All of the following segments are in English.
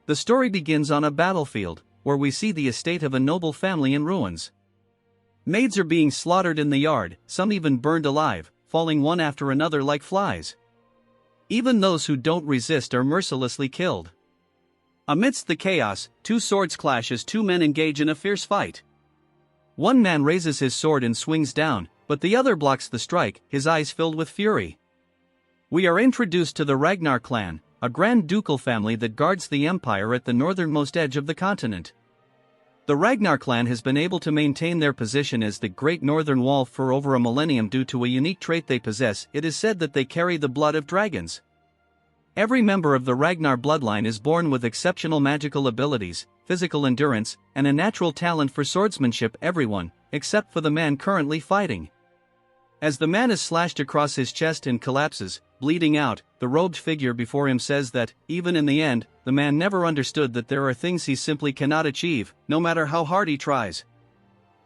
The story begins on a battlefield, where we see the estate of a noble family in ruins. Maids are being slaughtered in the yard, some even burned alive, falling one after another like flies. Even those who don't resist are mercilessly killed. Amidst the chaos, two swords clash as two men engage in a fierce fight. One man raises his sword and swings down, but the other blocks the strike, his eyes filled with fury. We are introduced to the Ragnar clan, a grand ducal family that guards the empire at the northernmost edge of the continent. The Ragnar clan has been able to maintain their position as the Great Northern Wall for over a millennium due to a unique trait they possess. It is said that they carry the blood of dragons. Every member of the Ragnar bloodline is born with exceptional magical abilities, physical endurance, and a natural talent for swordsmanship. Everyone, except for the man currently fighting. As the man is slashed across his chest and collapses, bleeding out, the robed figure before him says that, even in the end, the man never understood that there are things he simply cannot achieve, no matter how hard he tries.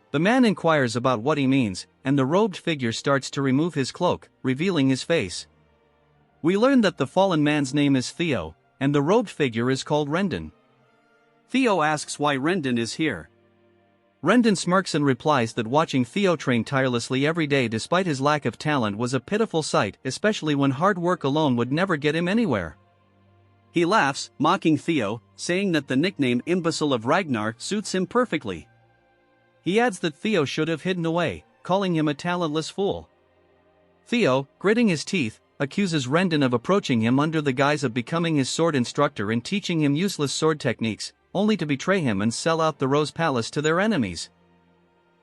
The man inquires about what he means, and the robed figure starts to remove his cloak, revealing his face. We learn that the fallen man's name is Theo, and the robed figure is called Rendon. Theo asks why Rendon is here. Rendon smirks and replies that watching Theo train tirelessly every day despite his lack of talent was a pitiful sight, especially when hard work alone would never get him anywhere. He laughs, mocking Theo, saying that the nickname Imbecile of Ragnar suits him perfectly. He adds that Theo should have hidden away, calling him a talentless fool. Theo, gritting his teeth, accuses Rendon of approaching him under the guise of becoming his sword instructor and teaching him useless sword techniques, only to betray him and sell out the Rose Palace to their enemies.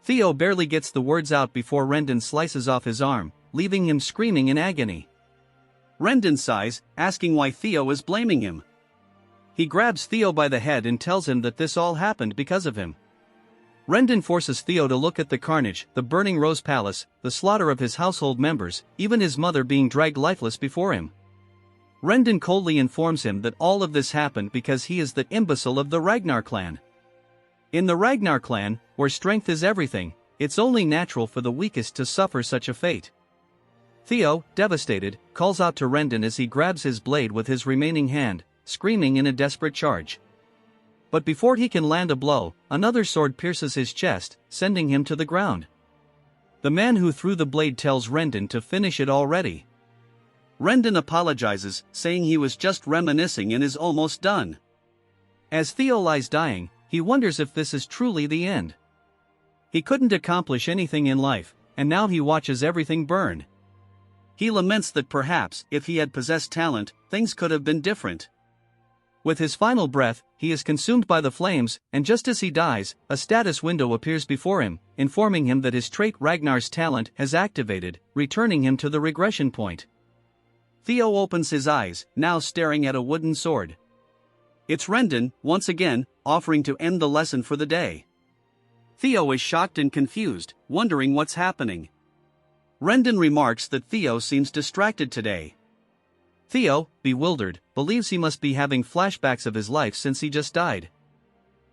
Theo barely gets the words out before Rendon slices off his arm, leaving him screaming in agony. Rendon sighs, asking why Theo is blaming him. He grabs Theo by the head and tells him that this all happened because of him. Rendon forces Theo to look at the carnage, the burning Rose Palace, the slaughter of his household members, even his mother being dragged lifeless before him. Rendon coldly informs him that all of this happened because he is the imbecile of the Ragnar clan. In the Ragnar clan, where strength is everything, it's only natural for the weakest to suffer such a fate. Theo, devastated, calls out to Rendon as he grabs his blade with his remaining hand, screaming in a desperate charge. But before he can land a blow, another sword pierces his chest, sending him to the ground. The man who threw the blade tells Rendon to finish it already. Rendon apologizes, saying he was just reminiscing and is almost done. As Theo lies dying, he wonders if this is truly the end. He couldn't accomplish anything in life, and now he watches everything burn. He laments that perhaps, if he had possessed talent, things could have been different. With his final breath, he is consumed by the flames, and just as he dies, a status window appears before him, informing him that his trait Ragnar's talent has activated, returning him to the regression point. Theo opens his eyes, now staring at a wooden sword. It's Rendon, once again, offering to end the lesson for the day. Theo is shocked and confused, wondering what's happening. Rendon remarks that Theo seems distracted today. Theo, bewildered, believes he must be having flashbacks of his life since he just died.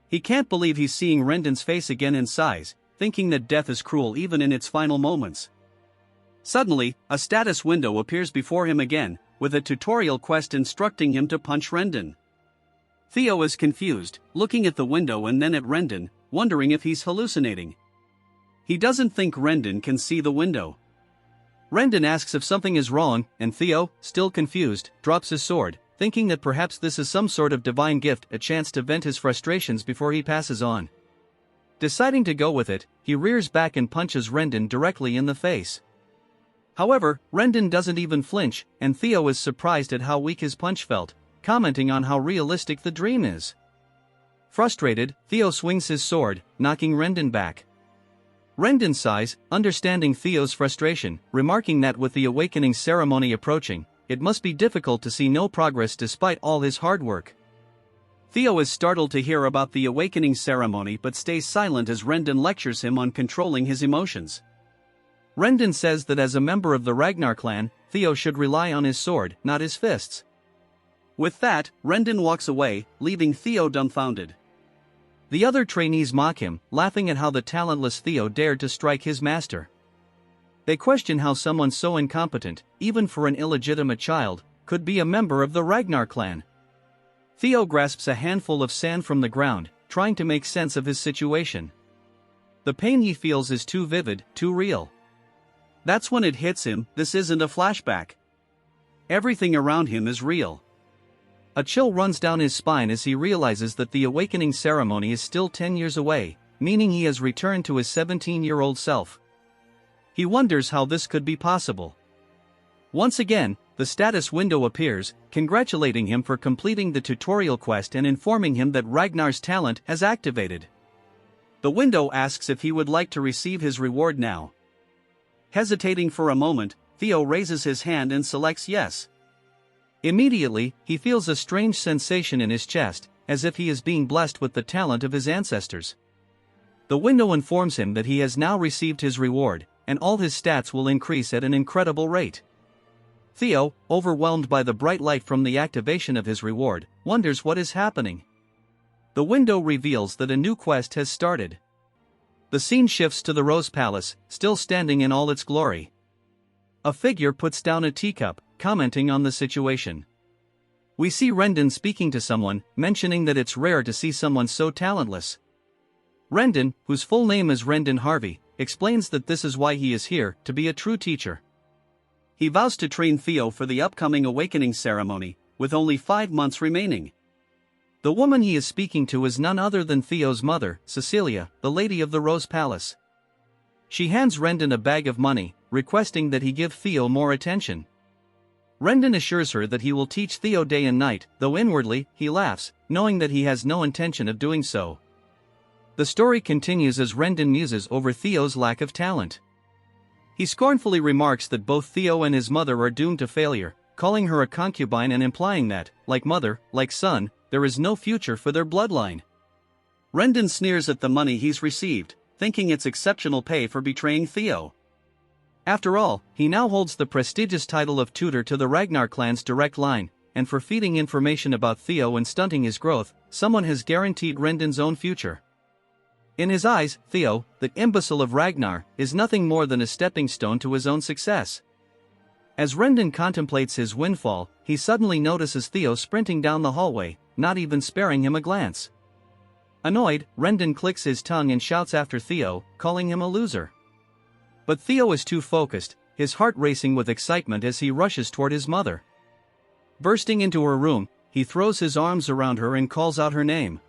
He can't believe he's seeing Rendon's face again in size, thinking that death is cruel even in its final moments. Suddenly, a status window appears before him again, with a tutorial quest instructing him to punch Rendon. Theo is confused, looking at the window and then at Rendon, wondering if he's hallucinating. He doesn't think Rendon can see the window. Rendon asks if something is wrong, and Theo, still confused, drops his sword, thinking that perhaps this is some sort of divine gift, a chance to vent his frustrations before he passes on. Deciding to go with it, he rears back and punches Rendon directly in the face. However, Rendon doesn't even flinch, and Theo is surprised at how weak his punch felt, commenting on how realistic the dream is. Frustrated, Theo swings his sword, knocking Rendon back. Rendon sighs, understanding Theo's frustration, remarking that with the awakening ceremony approaching, it must be difficult to see no progress despite all his hard work. Theo is startled to hear about the awakening ceremony but stays silent as Rendon lectures him on controlling his emotions. Rendon says that as a member of the Ragnar clan, Theo should rely on his sword, not his fists. With that, Rendon walks away, leaving Theo dumbfounded. The other trainees mock him, laughing at how the talentless Theo dared to strike his master. They question how someone so incompetent, even for an illegitimate child, could be a member of the Ragnar clan. Theo grasps a handful of sand from the ground, trying to make sense of his situation. The pain he feels is too vivid, too real. That's when it hits him, this isn't a flashback. Everything around him is real. A chill runs down his spine as he realizes that the awakening ceremony is still 10 years away, meaning he has returned to his 17-year-old self. He wonders how this could be possible. Once again, the status window appears, congratulating him for completing the tutorial quest and informing him that Ragnar's talent has activated. The window asks if he would like to receive his reward now. Hesitating for a moment, Theo raises his hand and selects yes. Immediately, he feels a strange sensation in his chest, as if he is being blessed with the talent of his ancestors. The window informs him that he has now received his reward, and all his stats will increase at an incredible rate. Theo, overwhelmed by the bright light from the activation of his reward, wonders what is happening. The window reveals that a new quest has started. The scene shifts to the Rose Palace, still standing in all its glory. A figure puts down a teacup, commenting on the situation. We see Rendon speaking to someone, mentioning that it's rare to see someone so talentless. Rendon, whose full name is Rendon Harvey, explains that this is why he is here, to be a true teacher. He vows to train Theo for the upcoming awakening ceremony, with only 5 months remaining. The woman he is speaking to is none other than Theo's mother, Cecilia, the lady of the Rose Palace. She hands Rendon a bag of money, requesting that he give Theo more attention. Rendon assures her that he will teach Theo day and night, though inwardly, he laughs, knowing that he has no intention of doing so. The story continues as Rendon muses over Theo's lack of talent. He scornfully remarks that both Theo and his mother are doomed to failure, calling her a concubine and implying that, like mother, like son, there is no future for their bloodline. Rendon sneers at the money he's received, thinking it's exceptional pay for betraying Theo. After all, he now holds the prestigious title of tutor to the Ragnar clan's direct line, and for feeding information about Theo and stunting his growth, someone has guaranteed Rendon's own future. In his eyes, Theo, the imbecile of Ragnar, is nothing more than a stepping stone to his own success. As Rendon contemplates his windfall, he suddenly notices Theo sprinting down the hallway, not even sparing him a glance. Annoyed, Rendon clicks his tongue and shouts after Theo, calling him a loser. But Theo is too focused, his heart racing with excitement as he rushes toward his mother. Bursting into her room, he throws his arms around her and calls out her name.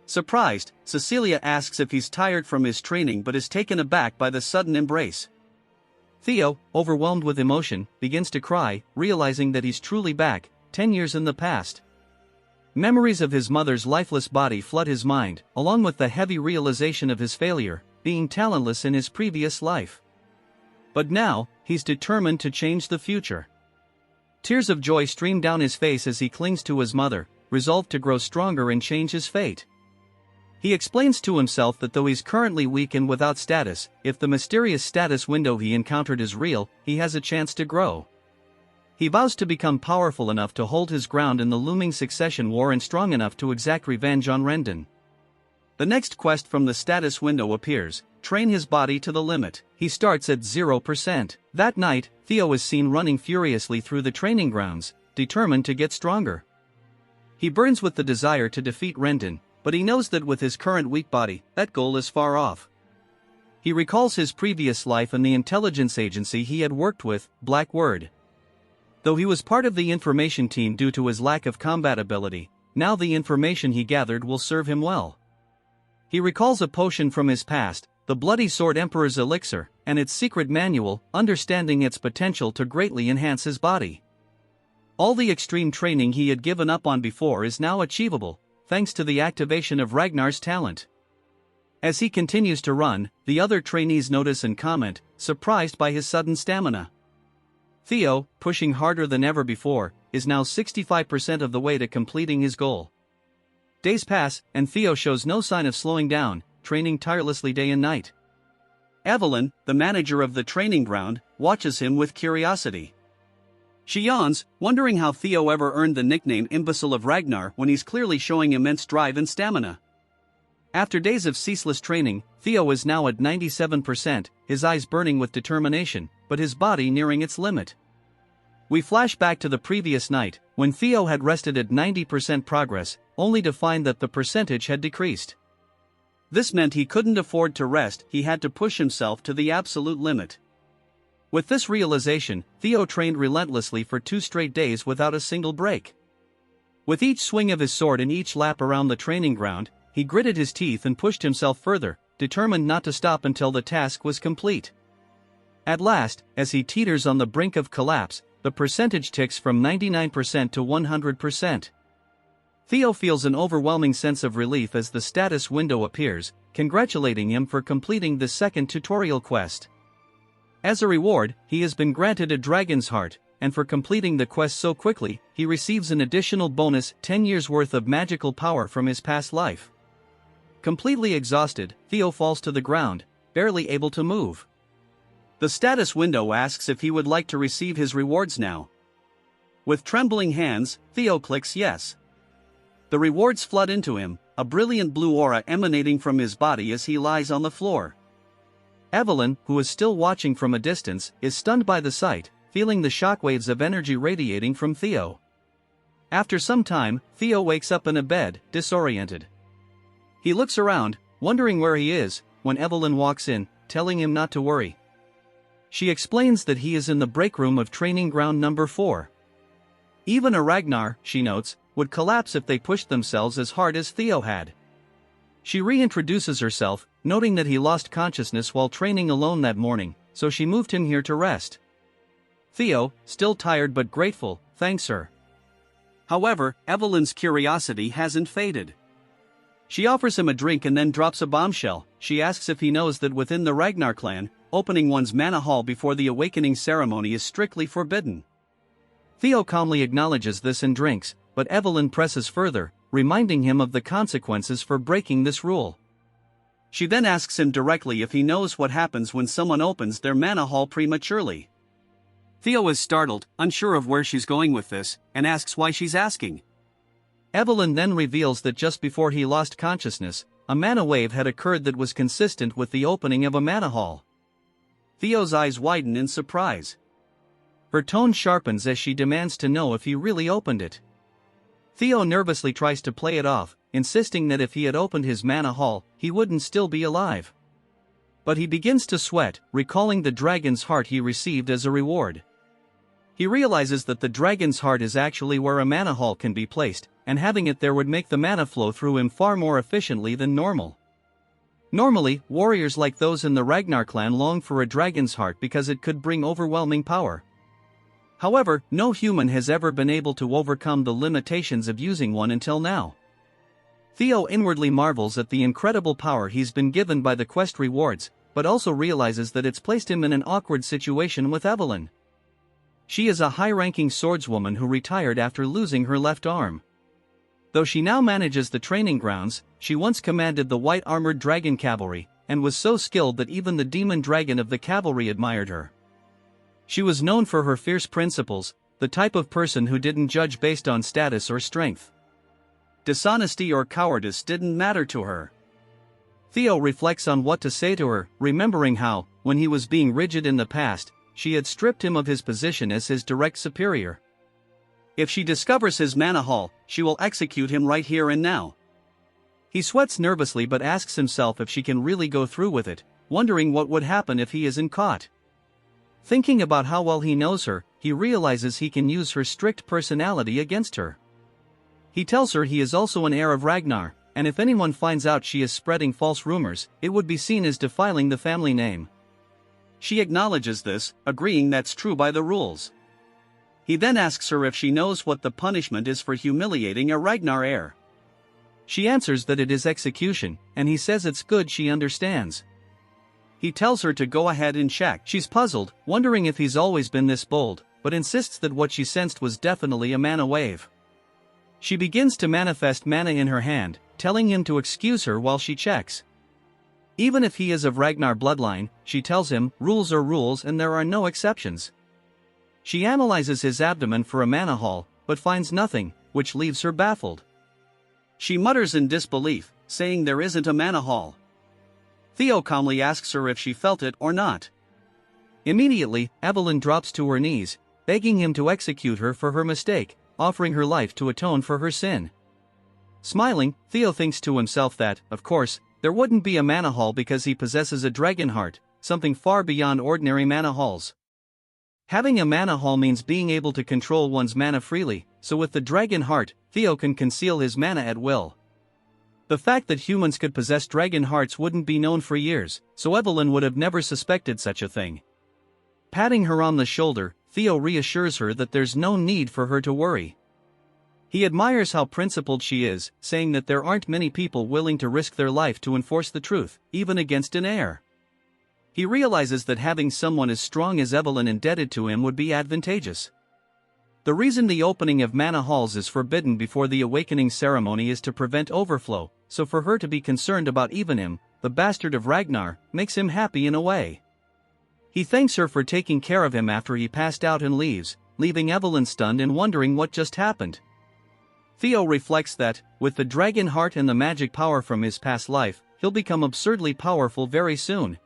Surprised, Cecilia asks if he's tired from his training but is taken aback by the sudden embrace. Theo, overwhelmed with emotion, begins to cry, realizing that he's truly back, 10 years in the past. Memories of his mother's lifeless body flood his mind, along with the heavy realization of his failure, being talentless in his previous life. But now, he's determined to change the future. Tears of joy stream down his face as he clings to his mother, resolved to grow stronger and change his fate. He explains to himself that though he's currently weak and without status, if the mysterious status window he encountered is real, he has a chance to grow. He vows to become powerful enough to hold his ground in the looming succession war and strong enough to exact revenge on Rendon. The next quest from the status window appears: train his body to the limit. He starts at 0%. That night, Theo is seen running furiously through the training grounds, determined to get stronger. He burns with the desire to defeat Rendon, but he knows that with his current weak body, that goal is far off. He recalls his previous life and the intelligence agency he had worked with, Black Word. Though he was part of the information team due to his lack of combat ability, now the information he gathered will serve him well. He recalls a potion from his past, the Bloody Sword Emperor's Elixir, and its secret manual, understanding its potential to greatly enhance his body. All the extreme training he had given up on before is now achievable, thanks to the activation of Ragnar's talent. As he continues to run, the other trainees notice and comment, surprised by his sudden stamina. Theo, pushing harder than ever before, is now 65% of the way to completing his goal. Days pass, and Theo shows no sign of slowing down, training tirelessly day and night. Evelyn, the manager of the training ground, watches him with curiosity. She yawns, wondering how Theo ever earned the nickname Imbecile of Ragnar when he's clearly showing immense drive and stamina. After days of ceaseless training, Theo is now at 97%, his eyes burning with determination, but his body nearing its limit. We flash back to the previous night, when Theo had rested at 90% progress, only to find that the percentage had decreased. This meant he couldn't afford to rest, he had to push himself to the absolute limit. With this realization, Theo trained relentlessly for 2 straight days without a single break. With each swing of his sword and each lap around the training ground, he gritted his teeth and pushed himself further, determined not to stop until the task was complete. At last, as he teeters on the brink of collapse, the percentage ticks from 99% to 100%. Theo feels an overwhelming sense of relief as the status window appears, congratulating him for completing the second tutorial quest. As a reward, he has been granted a dragon's heart, and for completing the quest so quickly, he receives an additional bonus 10 years worth of magical power from his past life. Completely exhausted, Theo falls to the ground, barely able to move. The status window asks if he would like to receive his rewards now. With trembling hands, Theo clicks yes. The rewards flood into him, a brilliant blue aura emanating from his body as he lies on the floor. Evelyn, who is still watching from a distance, is stunned by the sight, feeling the shockwaves of energy radiating from Theo. After some time, Theo wakes up in a bed, disoriented. He looks around, wondering where he is, when Evelyn walks in, telling him not to worry. She explains that he is in the break room of training ground number 4. Even a Ragnar, she notes, would collapse if they pushed themselves as hard as Theo had. She reintroduces herself, noting that he lost consciousness while training alone that morning, so she moved him here to rest. Theo, still tired but grateful, thanks her. However, Evelyn's curiosity hasn't faded. She offers him a drink and then drops a bombshell. She asks if he knows that within the Ragnar clan, opening one's mana hall before the awakening ceremony is strictly forbidden. Theo calmly acknowledges this and drinks, but Evelyn presses further, reminding him of the consequences for breaking this rule. She then asks him directly if he knows what happens when someone opens their mana hall prematurely. Theo is startled, unsure of where she's going with this, and asks why she's asking. Evelyn then reveals that just before he lost consciousness, a mana wave had occurred that was consistent with the opening of a mana hall. Theo's eyes widen in surprise. Her tone sharpens as she demands to know if he really opened it. Theo nervously tries to play it off, insisting that if he had opened his mana hall, he wouldn't still be alive. But he begins to sweat, recalling the dragon's heart he received as a reward. He realizes that the dragon's heart is actually where a mana hall can be placed, and having it there would make the mana flow through him far more efficiently than normal. Normally, warriors like those in the Ragnar clan long for a dragon's heart because it could bring overwhelming power. However, no human has ever been able to overcome the limitations of using one until now. Theo inwardly marvels at the incredible power he's been given by the quest rewards, but also realizes that it's placed him in an awkward situation with Evelyn. She is a high-ranking swordswoman who retired after losing her left arm. Though she now manages the training grounds, she once commanded the white-armored dragon cavalry, and was so skilled that even the demon dragon of the cavalry admired her. She was known for her fierce principles, the type of person who didn't judge based on status or strength. Dishonesty or cowardice didn't matter to her. Theo reflects on what to say to her, remembering how, when he was being rigid in the past, she had stripped him of his position as his direct superior. If she discovers his mana hall, she will execute him right here and now. He sweats nervously but asks himself if she can really go through with it, wondering what would happen if he isn't caught. Thinking about how well he knows her, he realizes he can use her strict personality against her. He tells her he is also an heir of Ragnar, and if anyone finds out she is spreading false rumors, it would be seen as defiling the family name. She acknowledges this, agreeing that's true by the rules. He then asks her if she knows what the punishment is for humiliating a Ragnar heir. She answers that it is execution, and he says it's good she understands. He tells her to go ahead and check. She's puzzled, wondering if he's always been this bold, but insists that what she sensed was definitely a mana wave. She begins to manifest mana in her hand, telling him to excuse her while she checks. Even if he is of Ragnar bloodline, she tells him, rules are rules and there are no exceptions. She analyzes his abdomen for a mana hall, but finds nothing, which leaves her baffled. She mutters in disbelief, saying there isn't a mana hall. Theo calmly asks her if she felt it or not. Immediately, Evelyn drops to her knees, begging him to execute her for her mistake, offering her life to atone for her sin. Smiling, Theo thinks to himself that, of course, there wouldn't be a mana hall because he possesses a dragon heart, something far beyond ordinary mana halls. Having a mana hall means being able to control one's mana freely, so with the dragon heart, Theo can conceal his mana at will. The fact that humans could possess dragon hearts wouldn't be known for years, so Evelyn would have never suspected such a thing. Patting her on the shoulder, Theo reassures her that there's no need for her to worry. He admires how principled she is, saying that there aren't many people willing to risk their life to enforce the truth, even against an heir. He realizes that having someone as strong as Evelyn indebted to him would be advantageous. The reason the opening of mana halls is forbidden before the awakening ceremony is to prevent overflow, so for her to be concerned about even him, the bastard of Ragnar, makes him happy in a way. He thanks her for taking care of him after he passed out and leaves, leaving Evelyn stunned and wondering what just happened. Theo reflects that, with the dragon heart and the magic power from his past life, he'll become absurdly powerful very soon.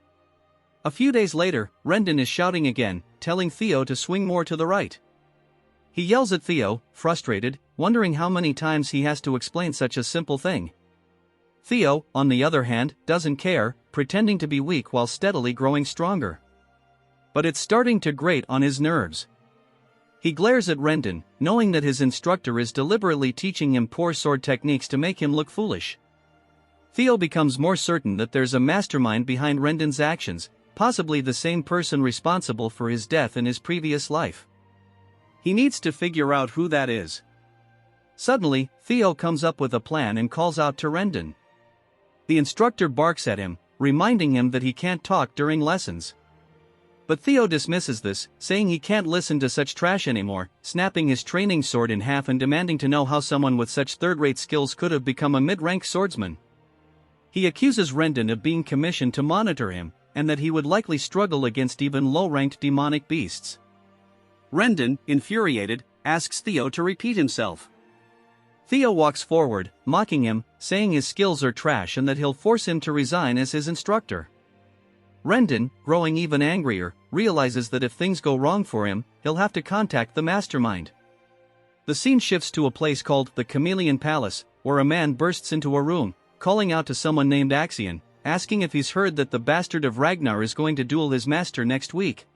A few days later, Rendon is shouting again, telling Theo to swing more to the right. He yells at Theo, frustrated, wondering how many times he has to explain such a simple thing. Theo, on the other hand, doesn't care, pretending to be weak while steadily growing stronger. But it's starting to grate on his nerves. He glares at Rendon, knowing that his instructor is deliberately teaching him poor sword techniques to make him look foolish. Theo becomes more certain that there's a mastermind behind Rendon's actions, possibly the same person responsible for his death in his previous life. He needs to figure out who that is. Suddenly, Theo comes up with a plan and calls out to Rendon. The instructor barks at him, reminding him that he can't talk during lessons. But Theo dismisses this, saying he can't listen to such trash anymore, snapping his training sword in half and demanding to know how someone with such third-rate skills could have become a mid-rank swordsman. He accuses Rendon of being commissioned to monitor him, and that he would likely struggle against even low-ranked demonic beasts. Rendon, infuriated, asks Theo to repeat himself. Theo walks forward, mocking him, saying his skills are trash and that he'll force him to resign as his instructor. Rendon, growing even angrier, realizes that if things go wrong for him, he'll have to contact the mastermind. The scene shifts to a place called the Chameleon Palace, where a man bursts into a room, calling out to someone named Axion, asking if he's heard that the bastard of Ragnar is going to duel his master next week.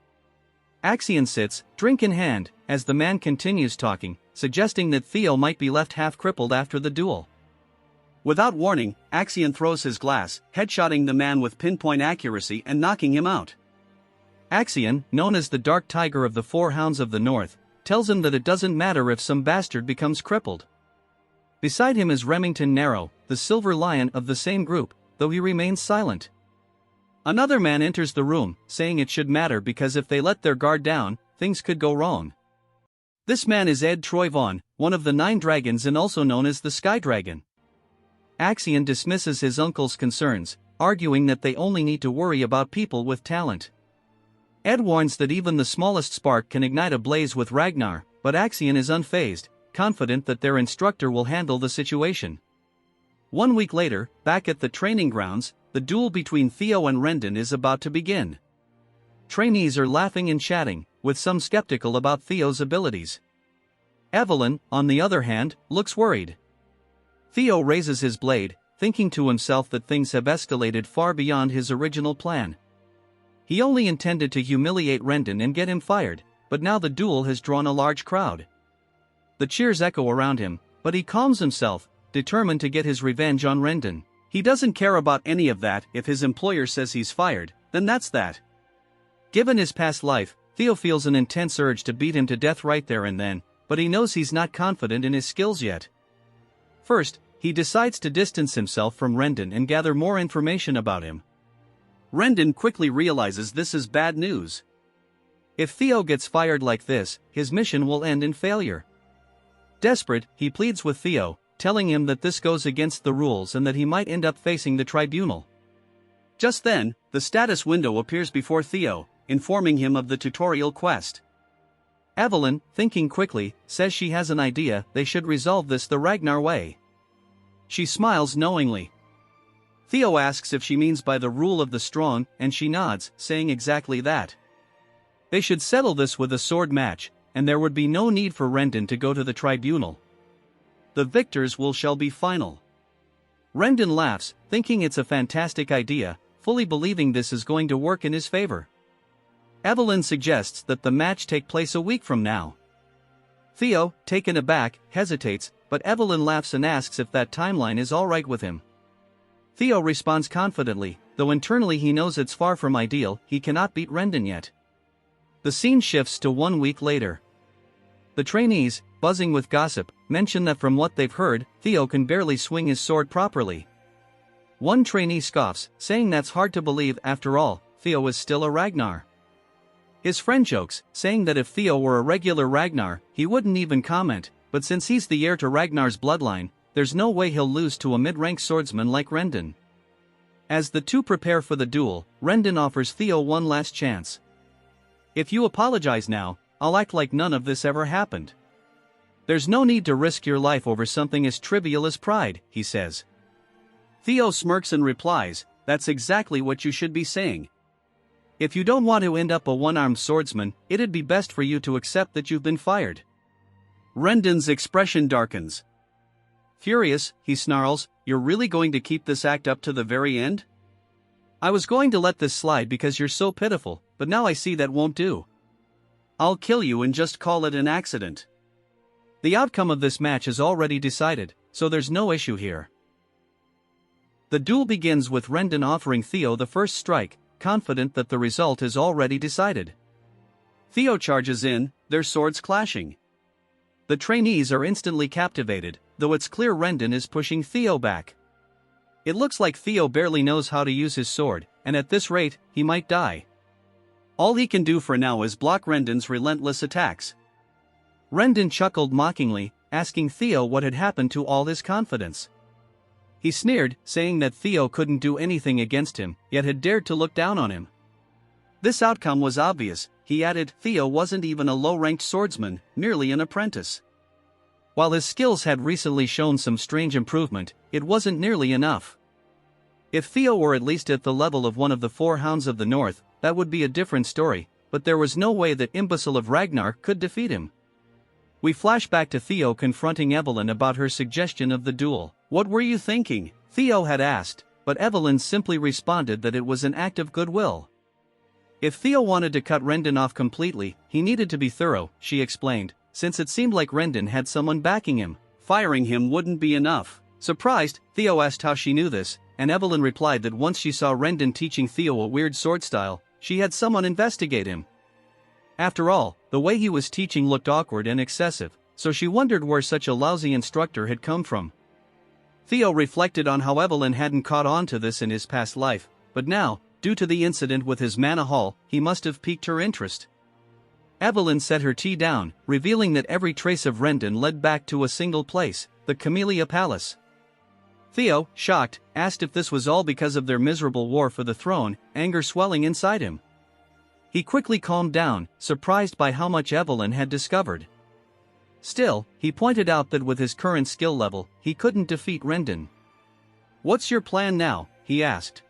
Axion sits, drink in hand, as the man continues talking, suggesting that Theo might be left half-crippled after the duel. Without warning, Axion throws his glass, headshotting the man with pinpoint accuracy and knocking him out. Axion, known as the Dark Tiger of the Four Hounds of the North, tells him that it doesn't matter if some bastard becomes crippled. Beside him is Remington Narrow, the Silver Lion of the same group, though he remains silent. Another man enters the room, saying it should matter because if they let their guard down, things could go wrong. This man is Ed Troyvon, one of the 9 dragons and also known as the Sky Dragon. Axion dismisses his uncle's concerns, arguing that they only need to worry about people with talent. Ed warns that even the smallest spark can ignite a blaze with Ragnar, but Axion is unfazed, confident that their instructor will handle the situation. 1 week later, back at the training grounds, the duel between Theo and Rendon is about to begin. Trainees are laughing and chatting, with some skeptical about Theo's abilities. Evelyn, on the other hand, looks worried. Theo raises his blade, thinking to himself that things have escalated far beyond his original plan. He only intended to humiliate Rendon and get him fired, but now the duel has drawn a large crowd. The cheers echo around him, but he calms himself, determined to get his revenge on Rendon. He doesn't care about any of that. If his employer says he's fired, then that's that. Given his past life, Theo feels an intense urge to beat him to death right there and then, but he knows he's not confident in his skills yet. First, he decides to distance himself from Rendon and gather more information about him. Rendon quickly realizes this is bad news. If Theo gets fired like this, his mission will end in failure. Desperate, he pleads with Theo, telling him that this goes against the rules and that he might end up facing the tribunal. Just then, the status window appears before Theo, informing him of the tutorial quest. Evelyn, thinking quickly, says she has an idea. They should resolve this the Ragnar way. She smiles knowingly. Theo asks if she means by the rule of the strong, and she nods, saying exactly that. They should settle this with a sword match, and there would be no need for Rendon to go to the tribunal. The victors shall be final. Rendon laughs, thinking it's a fantastic idea, fully believing this is going to work in his favor. Evelyn suggests that the match take place a week from now. Theo, taken aback, hesitates, but Evelyn laughs and asks if that timeline is alright with him. Theo responds confidently, though internally he knows it's far from ideal. He cannot beat Rendon yet. The scene shifts to 1 week later. The trainees, buzzing with gossip, mention that from what they've heard, Theo can barely swing his sword properly. One trainee scoffs, saying that's hard to believe. After all, Theo is still a Ragnar. His friend jokes, saying that if Theo were a regular Ragnar, he wouldn't even comment, but since he's the heir to Ragnar's bloodline, there's no way he'll lose to a mid-rank swordsman like Rendon. As the two prepare for the duel, Rendon offers Theo one last chance. If you apologize now, I'll act like none of this ever happened. There's no need to risk your life over something as trivial as pride, he says. Theo smirks and replies, that's exactly what you should be saying. If you don't want to end up a one-armed swordsman, it'd be best for you to accept that you've been fired. Rendon's expression darkens. Furious, he snarls, you're really going to keep this act up to the very end? I was going to let this slide because you're so pitiful, but now I see that won't do. I'll kill you and just call it an accident. The outcome of this match is already decided, so there's no issue here. The duel begins with Rendon offering Theo the first strike, confident that the result is already decided. Theo charges in, their swords clashing. The trainees are instantly captivated, though it's clear Rendon is pushing Theo back. It looks like Theo barely knows how to use his sword, and at this rate, he might die. All he can do for now is block Rendon's relentless attacks. Rendon chuckled mockingly, asking Theo what had happened to all his confidence. He sneered, saying that Theo couldn't do anything against him, yet had dared to look down on him. This outcome was obvious, he added. Theo wasn't even a low-ranked swordsman, merely an apprentice. While his skills had recently shown some strange improvement, it wasn't nearly enough. If Theo were at least at the level of one of the 4 Hounds of the North, that would be a different story, but there was no way that imbecile of Ragnar could defeat him. We flash back to Theo confronting Evelyn about her suggestion of the duel. What were you thinking? Theo had asked, but Evelyn simply responded that it was an act of goodwill. If Theo wanted to cut Rendon off completely, he needed to be thorough, she explained, since it seemed like Rendon had someone backing him. Firing him wouldn't be enough. Surprised, Theo asked how she knew this, and Evelyn replied that once she saw Rendon teaching Theo a weird sword style, she had someone investigate him. After all, the way he was teaching looked awkward and excessive, so she wondered where such a lousy instructor had come from. Theo reflected on how Evelyn hadn't caught on to this in his past life, but now, due to the incident with his mana haul, he must have piqued her interest. Evelyn set her tea down, revealing that every trace of Rendon led back to a single place, the Camellia Palace. Theo, shocked, asked if this was all because of their miserable war for the throne, anger swelling inside him. He quickly calmed down, surprised by how much Evelyn had discovered. Still, he pointed out that with his current skill level, he couldn't defeat Rendon. What's your plan now? He asked.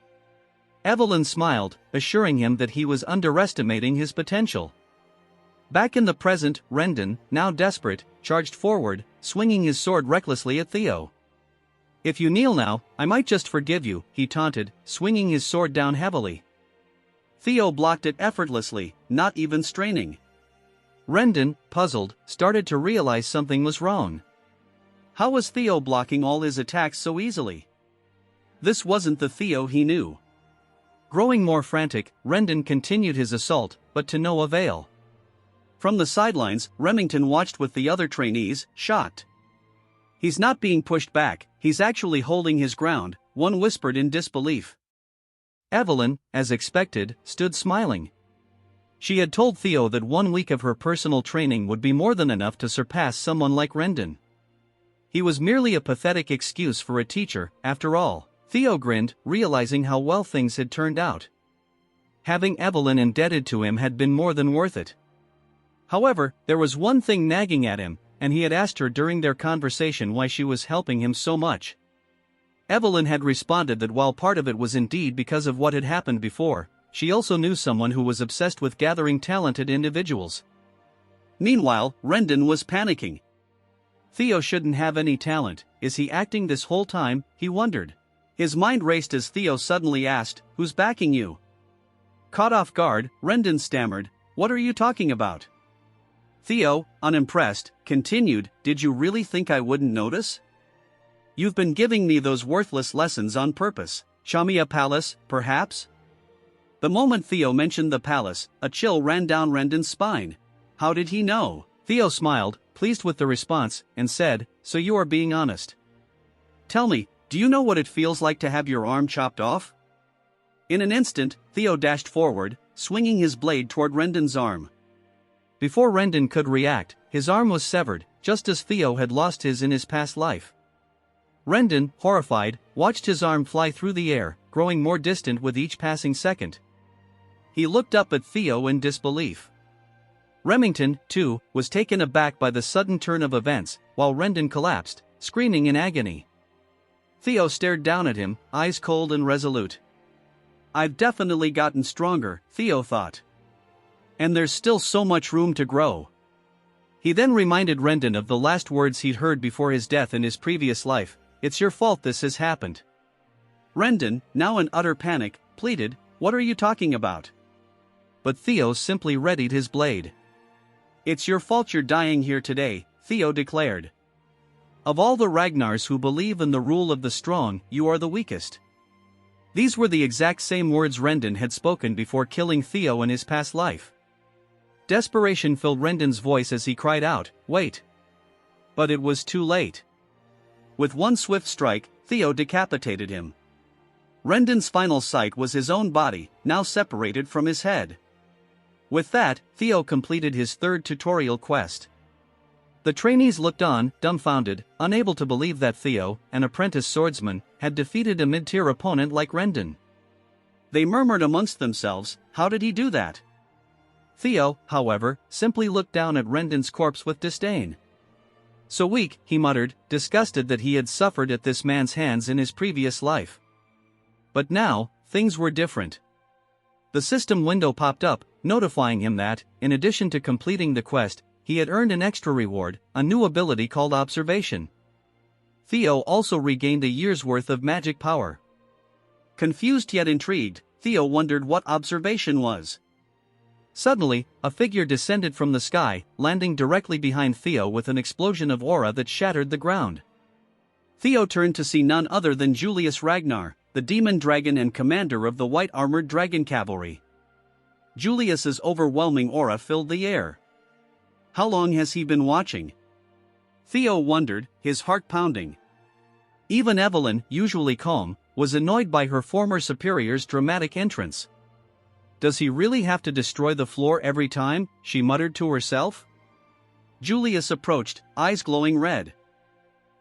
Evelyn smiled, assuring him that he was underestimating his potential. Back in the present, Rendon, now desperate, charged forward, swinging his sword recklessly at Theo. If you kneel now, I might just forgive you, he taunted, swinging his sword down heavily. Theo blocked it effortlessly, not even straining. Rendon, puzzled, started to realize something was wrong. How was Theo blocking all his attacks so easily? This wasn't the Theo he knew. Growing more frantic, Rendon continued his assault, but to no avail. From the sidelines, Remington watched with the other trainees, shocked. He's not being pushed back, he's actually holding his ground, one whispered in disbelief. Evelyn, as expected, stood smiling. She had told Theo that 1 week of her personal training would be more than enough to surpass someone like Rendon. He was merely a pathetic excuse for a teacher, after all. Theo grinned, realizing how well things had turned out. Having Evelyn indebted to him had been more than worth it. However, there was one thing nagging at him, and he had asked her during their conversation why she was helping him so much. Evelyn had responded that while part of it was indeed because of what had happened before, she also knew someone who was obsessed with gathering talented individuals. Meanwhile, Rendon was panicking. Theo shouldn't have any talent, is he acting this whole time, he wondered. His mind raced as Theo suddenly asked, who's backing you? Caught off guard, Rendon stammered, what are you talking about? Theo, unimpressed, continued, did you really think I wouldn't notice? You've been giving me those worthless lessons on purpose. Show me a palace, perhaps? The moment Theo mentioned the palace, a chill ran down Rendon's spine. How did he know? Theo smiled, pleased with the response, and said, so you are being honest. Tell me, do you know what it feels like to have your arm chopped off? In an instant, Theo dashed forward, swinging his blade toward Rendon's arm. Before Rendon could react, his arm was severed, just as Theo had lost his in his past life. Rendon, horrified, watched his arm fly through the air, growing more distant with each passing second. He looked up at Theo in disbelief. Remington, too, was taken aback by the sudden turn of events, while Rendon collapsed, screaming in agony. Theo stared down at him, eyes cold and resolute. I've definitely gotten stronger, Theo thought. And there's still so much room to grow. He then reminded Rendon of the last words he'd heard before his death in his previous life, it's your fault this has happened. Rendon, now in utter panic, pleaded, what are you talking about? But Theo simply readied his blade. It's your fault you're dying here today, Theo declared. Of all the Ragnars who believe in the rule of the strong, you are the weakest. These were the exact same words Rendon had spoken before killing Theo in his past life. Desperation filled Rendon's voice as he cried out, wait. But it was too late. With one swift strike, Theo decapitated him. Rendon's final sight was his own body, now separated from his head. With that, Theo completed his third tutorial quest. The trainees looked on, dumbfounded, unable to believe that Theo, an apprentice swordsman, had defeated a mid-tier opponent like Rendon. They murmured amongst themselves, how did he do that? Theo, however, simply looked down at Rendon's corpse with disdain. So weak, he muttered, disgusted that he had suffered at this man's hands in his previous life. But now, things were different. The system window popped up, notifying him that, in addition to completing the quest, he had earned an extra reward, a new ability called Observation. Theo also regained a year's worth of magic power. Confused yet intrigued, Theo wondered what Observation was. Suddenly, a figure descended from the sky, landing directly behind Theo with an explosion of aura that shattered the ground. Theo turned to see none other than Julius Ragnar, the demon dragon and commander of the white-armored dragon cavalry. Julius's overwhelming aura filled the air. How long has he been watching? Theo wondered, his heart pounding. Even Evelyn, usually calm, was annoyed by her former superior's dramatic entrance. Does he really have to destroy the floor every time? She muttered to herself. Julius approached, eyes glowing red.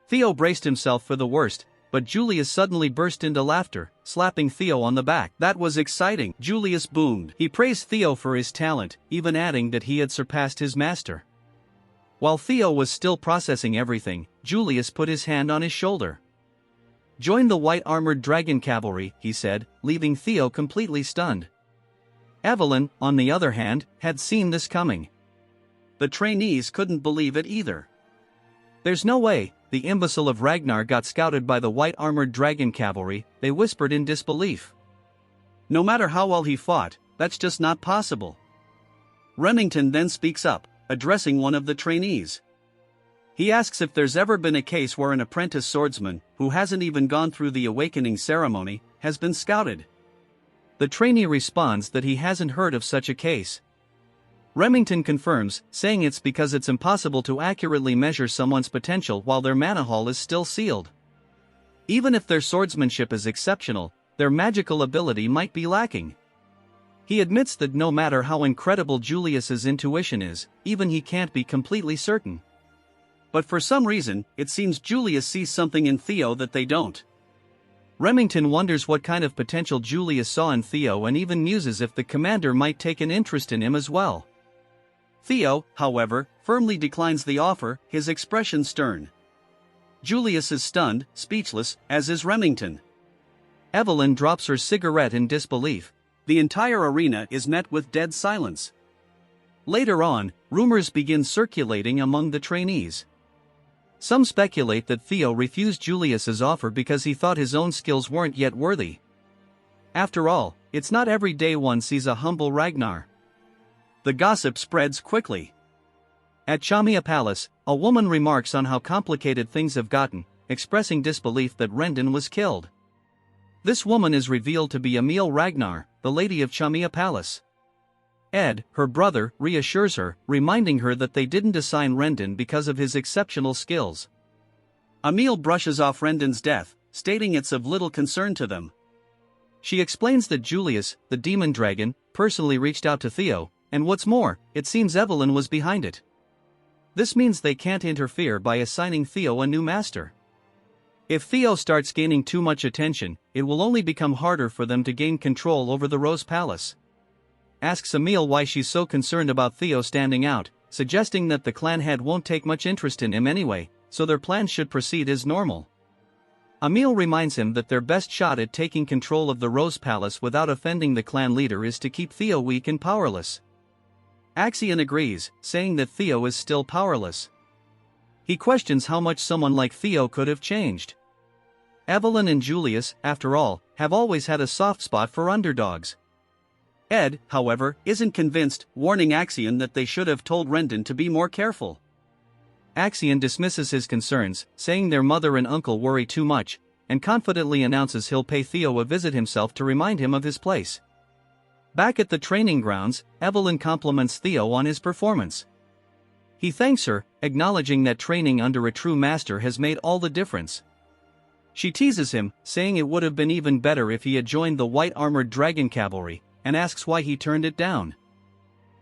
Theo braced himself for the worst, but Julius suddenly burst into laughter, slapping Theo on the back. That was exciting, Julius boomed. He praised Theo for his talent, even adding that he had surpassed his master. While Theo was still processing everything, Julius put his hand on his shoulder. Join the white-armored dragon cavalry, he said, leaving Theo completely stunned. Evelyn, on the other hand, had seen this coming. The trainees couldn't believe it either. There's no way, the imbecile of Ragnar got scouted by the white-armored dragon cavalry, they whispered in disbelief. No matter how well he fought, that's just not possible. Remington then speaks up, addressing one of the trainees. He asks if there's ever been a case where an apprentice swordsman, who hasn't even gone through the awakening ceremony, has been scouted. The trainee responds that he hasn't heard of such a case. Remington confirms, saying it's because it's impossible to accurately measure someone's potential while their mana hall is still sealed. Even if their swordsmanship is exceptional, their magical ability might be lacking. He admits that no matter how incredible Julius's intuition is, even he can't be completely certain. But for some reason, it seems Julius sees something in Theo that they don't. Remington wonders what kind of potential Julius saw in Theo and even muses if the commander might take an interest in him as well. Theo, however, firmly declines the offer, his expression stern. Julius is stunned, speechless, as is Remington. Evelyn drops her cigarette in disbelief. The entire arena is met with dead silence. Later on, rumors begin circulating among the trainees. Some speculate that Theo refused Julius's offer because he thought his own skills weren't yet worthy. After all, it's not every day one sees a humble Ragnar. The gossip spreads quickly. At Chamia Palace, a woman remarks on how complicated things have gotten, expressing disbelief that Rendon was killed. This woman is revealed to be Emil Ragnar, the lady of Chamia Palace. Ed, her brother, reassures her, reminding her that they didn't assign Rendon because of his exceptional skills. Emil brushes off Rendon's death, stating it's of little concern to them. She explains that Julius, the demon dragon, personally reached out to Theo, and what's more, it seems Evelyn was behind it. This means they can't interfere by assigning Theo a new master. If Theo starts gaining too much attention, it will only become harder for them to gain control over the Rose Palace. Asks Emil why she's so concerned about Theo standing out, suggesting that the clan head won't take much interest in him anyway, so their plans should proceed as normal. Emil reminds him that their best shot at taking control of the Rose Palace without offending the clan leader is to keep Theo weak and powerless. Axion agrees, saying that Theo is still powerless. He questions how much someone like Theo could have changed. Evelyn and Julius, after all, have always had a soft spot for underdogs. Ed, however, isn't convinced, warning Axion that they should have told Rendon to be more careful. Axion dismisses his concerns, saying their mother and uncle worry too much, and confidently announces he'll pay Theo a visit himself to remind him of his place. Back at the training grounds, Evelyn compliments Theo on his performance. He thanks her, acknowledging that training under a true master has made all the difference. She teases him, saying it would have been even better if he had joined the white-armored dragon cavalry, and asks why he turned it down.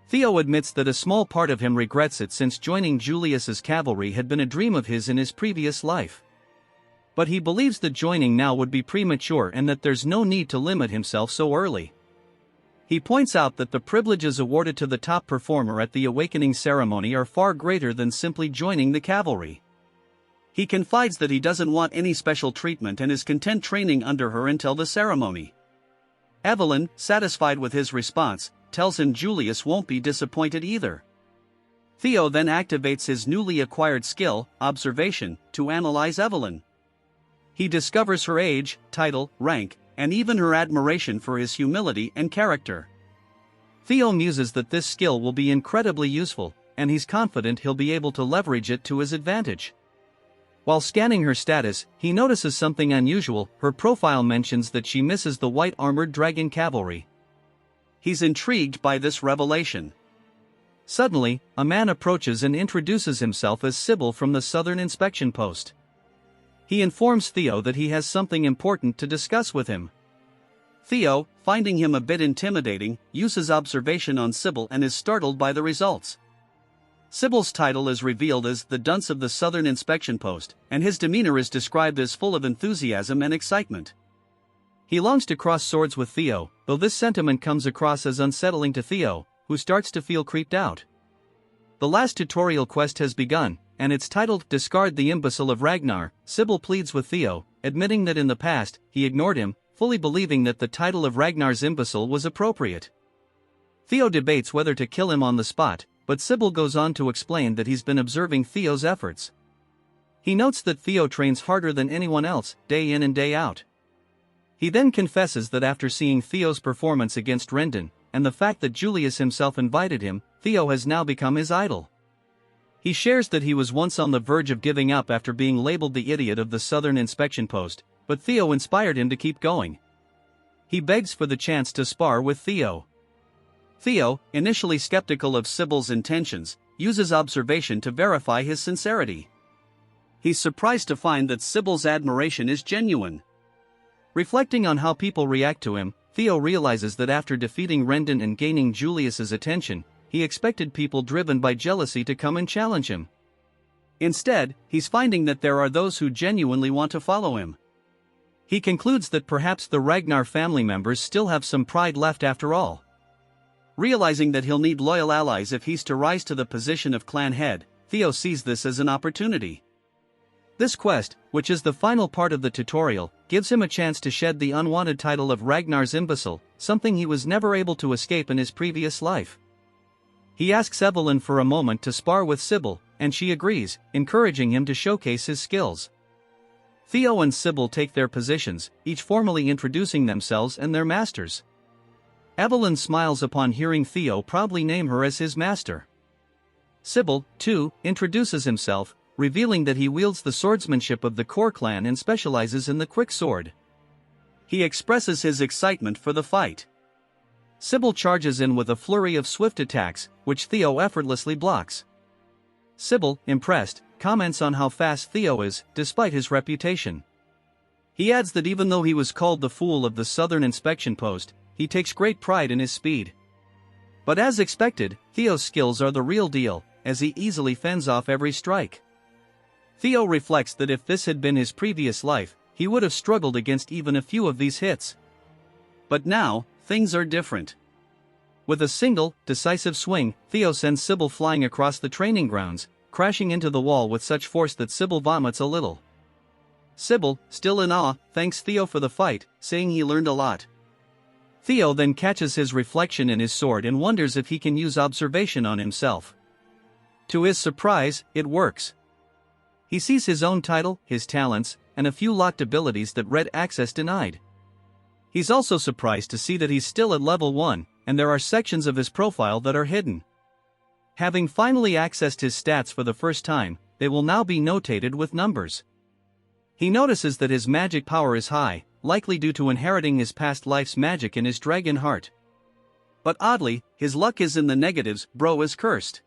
Theo admits that a small part of him regrets it since joining Julius's cavalry had been a dream of his in his previous life. But he believes that joining now would be premature and that there's no need to limit himself so early. He points out that the privileges awarded to the top performer at the awakening ceremony are far greater than simply joining the cavalry. He confides that he doesn't want any special treatment and is content training under her until the ceremony. Evelyn, satisfied with his response, tells him Julius won't be disappointed either. Theo then activates his newly acquired skill, observation, to analyze Evelyn. He discovers her age, title, rank, and even her admiration for his humility and character. Theo muses that this skill will be incredibly useful, and he's confident he'll be able to leverage it to his advantage. While scanning her status, he notices something unusual. Her profile mentions that she misses the white-armored dragon cavalry. He's intrigued by this revelation. Suddenly, a man approaches and introduces himself as Sybil from the Southern Inspection Post. He informs Theo that he has something important to discuss with him. Theo, finding him a bit intimidating, uses observation on Sybil and is startled by the results. Sybil's title is revealed as the Dunce of the Southern Inspection Post, and his demeanor is described as full of enthusiasm and excitement. He longs to cross swords with Theo, though this sentiment comes across as unsettling to Theo, who starts to feel creeped out. The last tutorial quest has begun, and it's titled Discard the Imbecile of Ragnar. Sybil pleads with Theo, admitting that in the past, he ignored him, fully believing that the title of Ragnar's imbecile was appropriate. Theo debates whether to kill him on the spot, but Sybil goes on to explain that he's been observing Theo's efforts. He notes that Theo trains harder than anyone else, day in and day out. He then confesses that after seeing Theo's performance against Rendon, and the fact that Julius himself invited him, Theo has now become his idol. He shares that he was once on the verge of giving up after being labeled the idiot of the Southern Inspection Post, but Theo inspired him to keep going. He begs for the chance to spar with Theo. Theo, initially skeptical of Sybil's intentions, uses observation to verify his sincerity. He's surprised to find that Sybil's admiration is genuine. Reflecting on how people react to him, Theo realizes that after defeating Rendon and gaining Julius's attention, he expected people driven by jealousy to come and challenge him. Instead, he's finding that there are those who genuinely want to follow him. He concludes that perhaps the Ragnar family members still have some pride left after all. Realizing that he'll need loyal allies if he's to rise to the position of clan head, Theo sees this as an opportunity. This quest, which is the final part of the tutorial, gives him a chance to shed the unwanted title of Ragnar's imbecile, something he was never able to escape in his previous life. He asks Evelyn for a moment to spar with Sybil, and she agrees, encouraging him to showcase his skills. Theo and Sybil take their positions, each formally introducing themselves and their masters. Evelyn smiles upon hearing Theo proudly name her as his master. Sybil, too, introduces himself, revealing that he wields the swordsmanship of the core clan and specializes in the quick sword. He expresses his excitement for the fight. Sybil charges in with a flurry of swift attacks, which Theo effortlessly blocks. Sybil, impressed, comments on how fast Theo is, despite his reputation. He adds that even though he was called the fool of the Southern Inspection Post, he takes great pride in his speed. But as expected, Theo's skills are the real deal, as he easily fends off every strike. Theo reflects that if this had been his previous life, he would have struggled against even a few of these hits. But now, things are different. With a single, decisive swing, Theo sends Sybil flying across the training grounds, crashing into the wall with such force that Sybil vomits a little. Sybil, still in awe, thanks Theo for the fight, saying he learned a lot. Theo then catches his reflection in his sword and wonders if he can use observation on himself. To his surprise, it works. He sees his own title, his talents, and a few locked abilities that Red Access denied. He's also surprised to see that he's still at level 1, and there are sections of his profile that are hidden. Having finally accessed his stats for the first time, they will now be notated with numbers. He notices that his magic power is high, likely due to inheriting his past life's magic in his dragon heart. But oddly, his luck is in the negatives. Bro is cursed.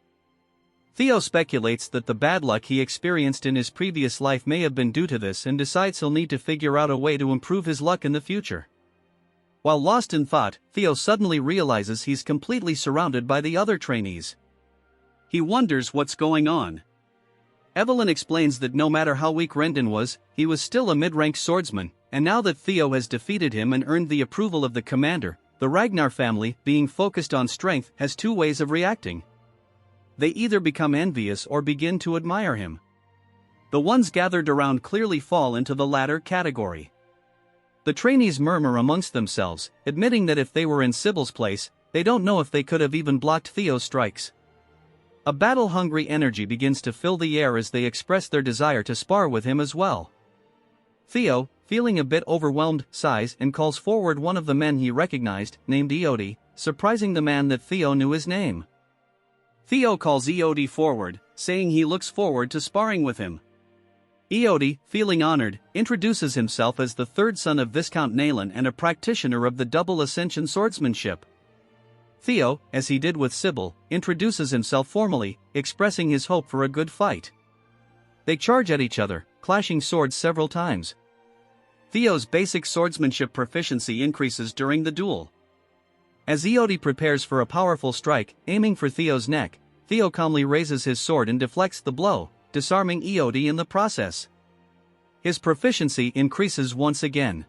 Theo speculates that the bad luck he experienced in his previous life may have been due to this and decides he'll need to figure out a way to improve his luck in the future. While lost in thought, Theo suddenly realizes he's completely surrounded by the other trainees. He wonders what's going on. Evelyn explains that no matter how weak Rendon was, he was still a mid-rank swordsman, and now that Theo has defeated him and earned the approval of the commander, the Ragnar family, being focused on strength, has two ways of reacting. They either become envious or begin to admire him. The ones gathered around clearly fall into the latter category. The trainees murmur amongst themselves, admitting that if they were in Sybil's place, they don't know if they could have even blocked Theo's strikes. A battle-hungry energy begins to fill the air as they express their desire to spar with him as well. Theo, feeling a bit overwhelmed, sighs and calls forward one of the men he recognized, named Eody, surprising the man that Theo knew his name. Theo calls Eody forward, saying he looks forward to sparring with him. Eody, feeling honored, introduces himself as the third son of Viscount Naylan and a practitioner of the double ascension swordsmanship. Theo, as he did with Sybil, introduces himself formally, expressing his hope for a good fight. They charge at each other, clashing swords several times. Theo's basic swordsmanship proficiency increases during the duel. As Eody prepares for a powerful strike, aiming for Theo's neck, Theo calmly raises his sword and deflects the blow, disarming Eody in the process. His proficiency increases once again.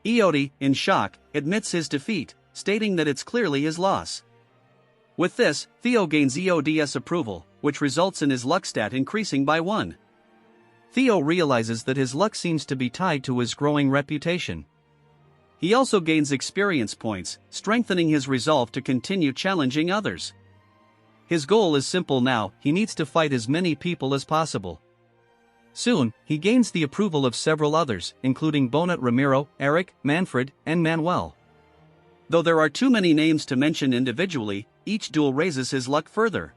Eody, in shock, admits his defeat, stating that it's clearly his loss. With this, Theo gains Eody's approval, which results in his luck stat increasing by 1. Theo realizes that his luck seems to be tied to his growing reputation. He also gains experience points, strengthening his resolve to continue challenging others. His goal is simple now: he needs to fight as many people as possible. Soon, he gains the approval of several others, including Bonnet Ramiro, Eric, Manfred, and Manuel. Though there are too many names to mention individually, each duel raises his luck further.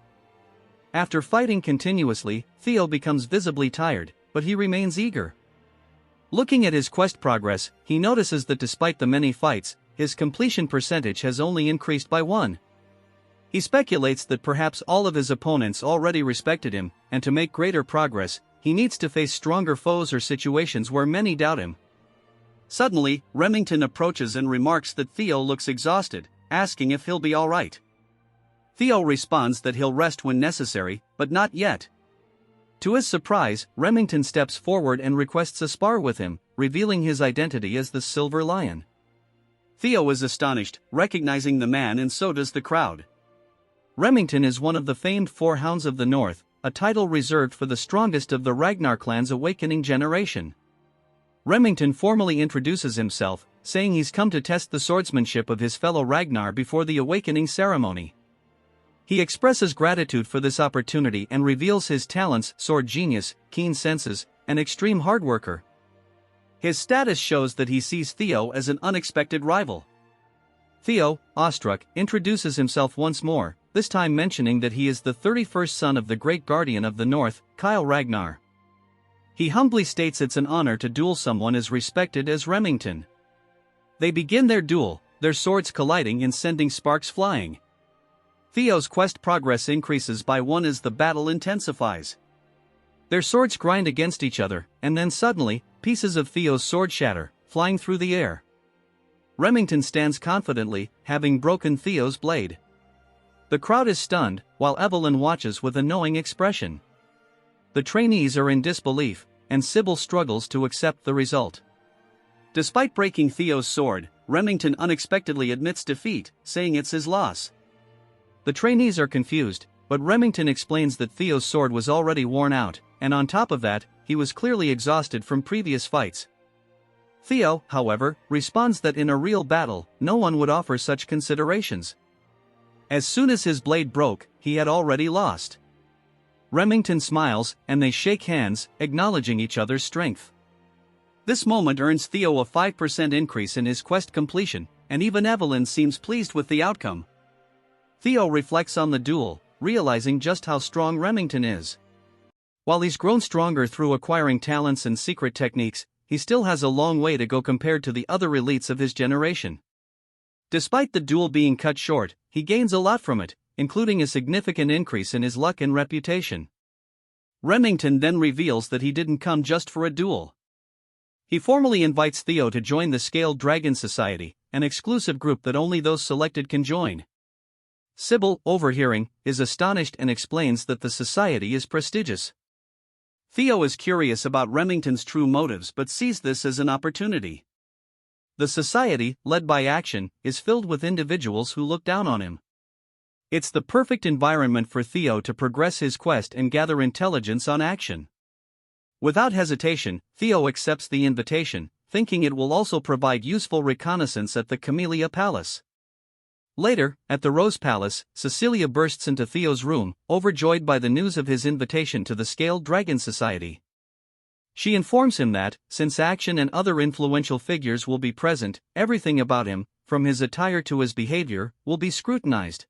After fighting continuously, Theo becomes visibly tired, but he remains eager. Looking at his quest progress, he notices that despite the many fights, his completion percentage has only increased by 1. He speculates that perhaps all of his opponents already respected him, and to make greater progress, he needs to face stronger foes or situations where many doubt him. Suddenly, Remington approaches and remarks that Theo looks exhausted, asking if he'll be alright. Theo responds that he'll rest when necessary, but not yet. To his surprise, Remington steps forward and requests a spar with him, revealing his identity as the Silver Lion. Theo is astonished, recognizing the man, and so does the crowd. Remington is one of the famed Four Hounds of the North, a title reserved for the strongest of the Ragnar clan's awakening generation. Remington formally introduces himself, saying he's come to test the swordsmanship of his fellow Ragnar before the awakening ceremony. He expresses gratitude for this opportunity and reveals his talents: sword genius, keen senses, and extreme hard worker. His status shows that he sees Theo as an unexpected rival. Theo, awestruck, introduces himself once more, this time mentioning that he is the 31st son of the great guardian of the North, Ragnar. He humbly states it's an honor to duel someone as respected as Remington. They begin their duel, their swords colliding and sending sparks flying. Theo's quest progress increases by one as the battle intensifies. Their swords grind against each other, and then suddenly, pieces of Theo's sword shatter, flying through the air. Remington stands confidently, having broken Theo's blade. The crowd is stunned, while Evelyn watches with a knowing expression. The trainees are in disbelief, and Sybil struggles to accept the result. Despite breaking Theo's sword, Remington unexpectedly admits defeat, saying it's his loss. The trainees are confused, but Remington explains that Theo's sword was already worn out, and on top of that, he was clearly exhausted from previous fights. Theo, however, responds that in a real battle, no one would offer such considerations. As soon as his blade broke, he had already lost. Remington smiles, and they shake hands, acknowledging each other's strength. This moment earns Theo a 5% increase in his quest completion, and even Evelyn seems pleased with the outcome. Theo reflects on the duel, realizing just how strong Remington is. While he's grown stronger through acquiring talents and secret techniques, he still has a long way to go compared to the other elites of his generation. Despite the duel being cut short, he gains a lot from it, including a significant increase in his luck and reputation. Remington then reveals that he didn't come just for a duel. He formally invites Theo to join the Scaled Dragon Society, an exclusive group that only those selected can join. Sybil, overhearing, is astonished and explains that the society is prestigious. Theo is curious about Remington's true motives but sees this as an opportunity. The society, led by Action, is filled with individuals who look down on him. It's the perfect environment for Theo to progress his quest and gather intelligence on Action. Without hesitation, Theo accepts the invitation, thinking it will also provide useful reconnaissance at the Camellia Palace. Later, at the Rose Palace, Cecilia bursts into Theo's room, overjoyed by the news of his invitation to the Scaled Dragon Society. She informs him that, since Action and other influential figures will be present, everything about him, from his attire to his behavior, will be scrutinized.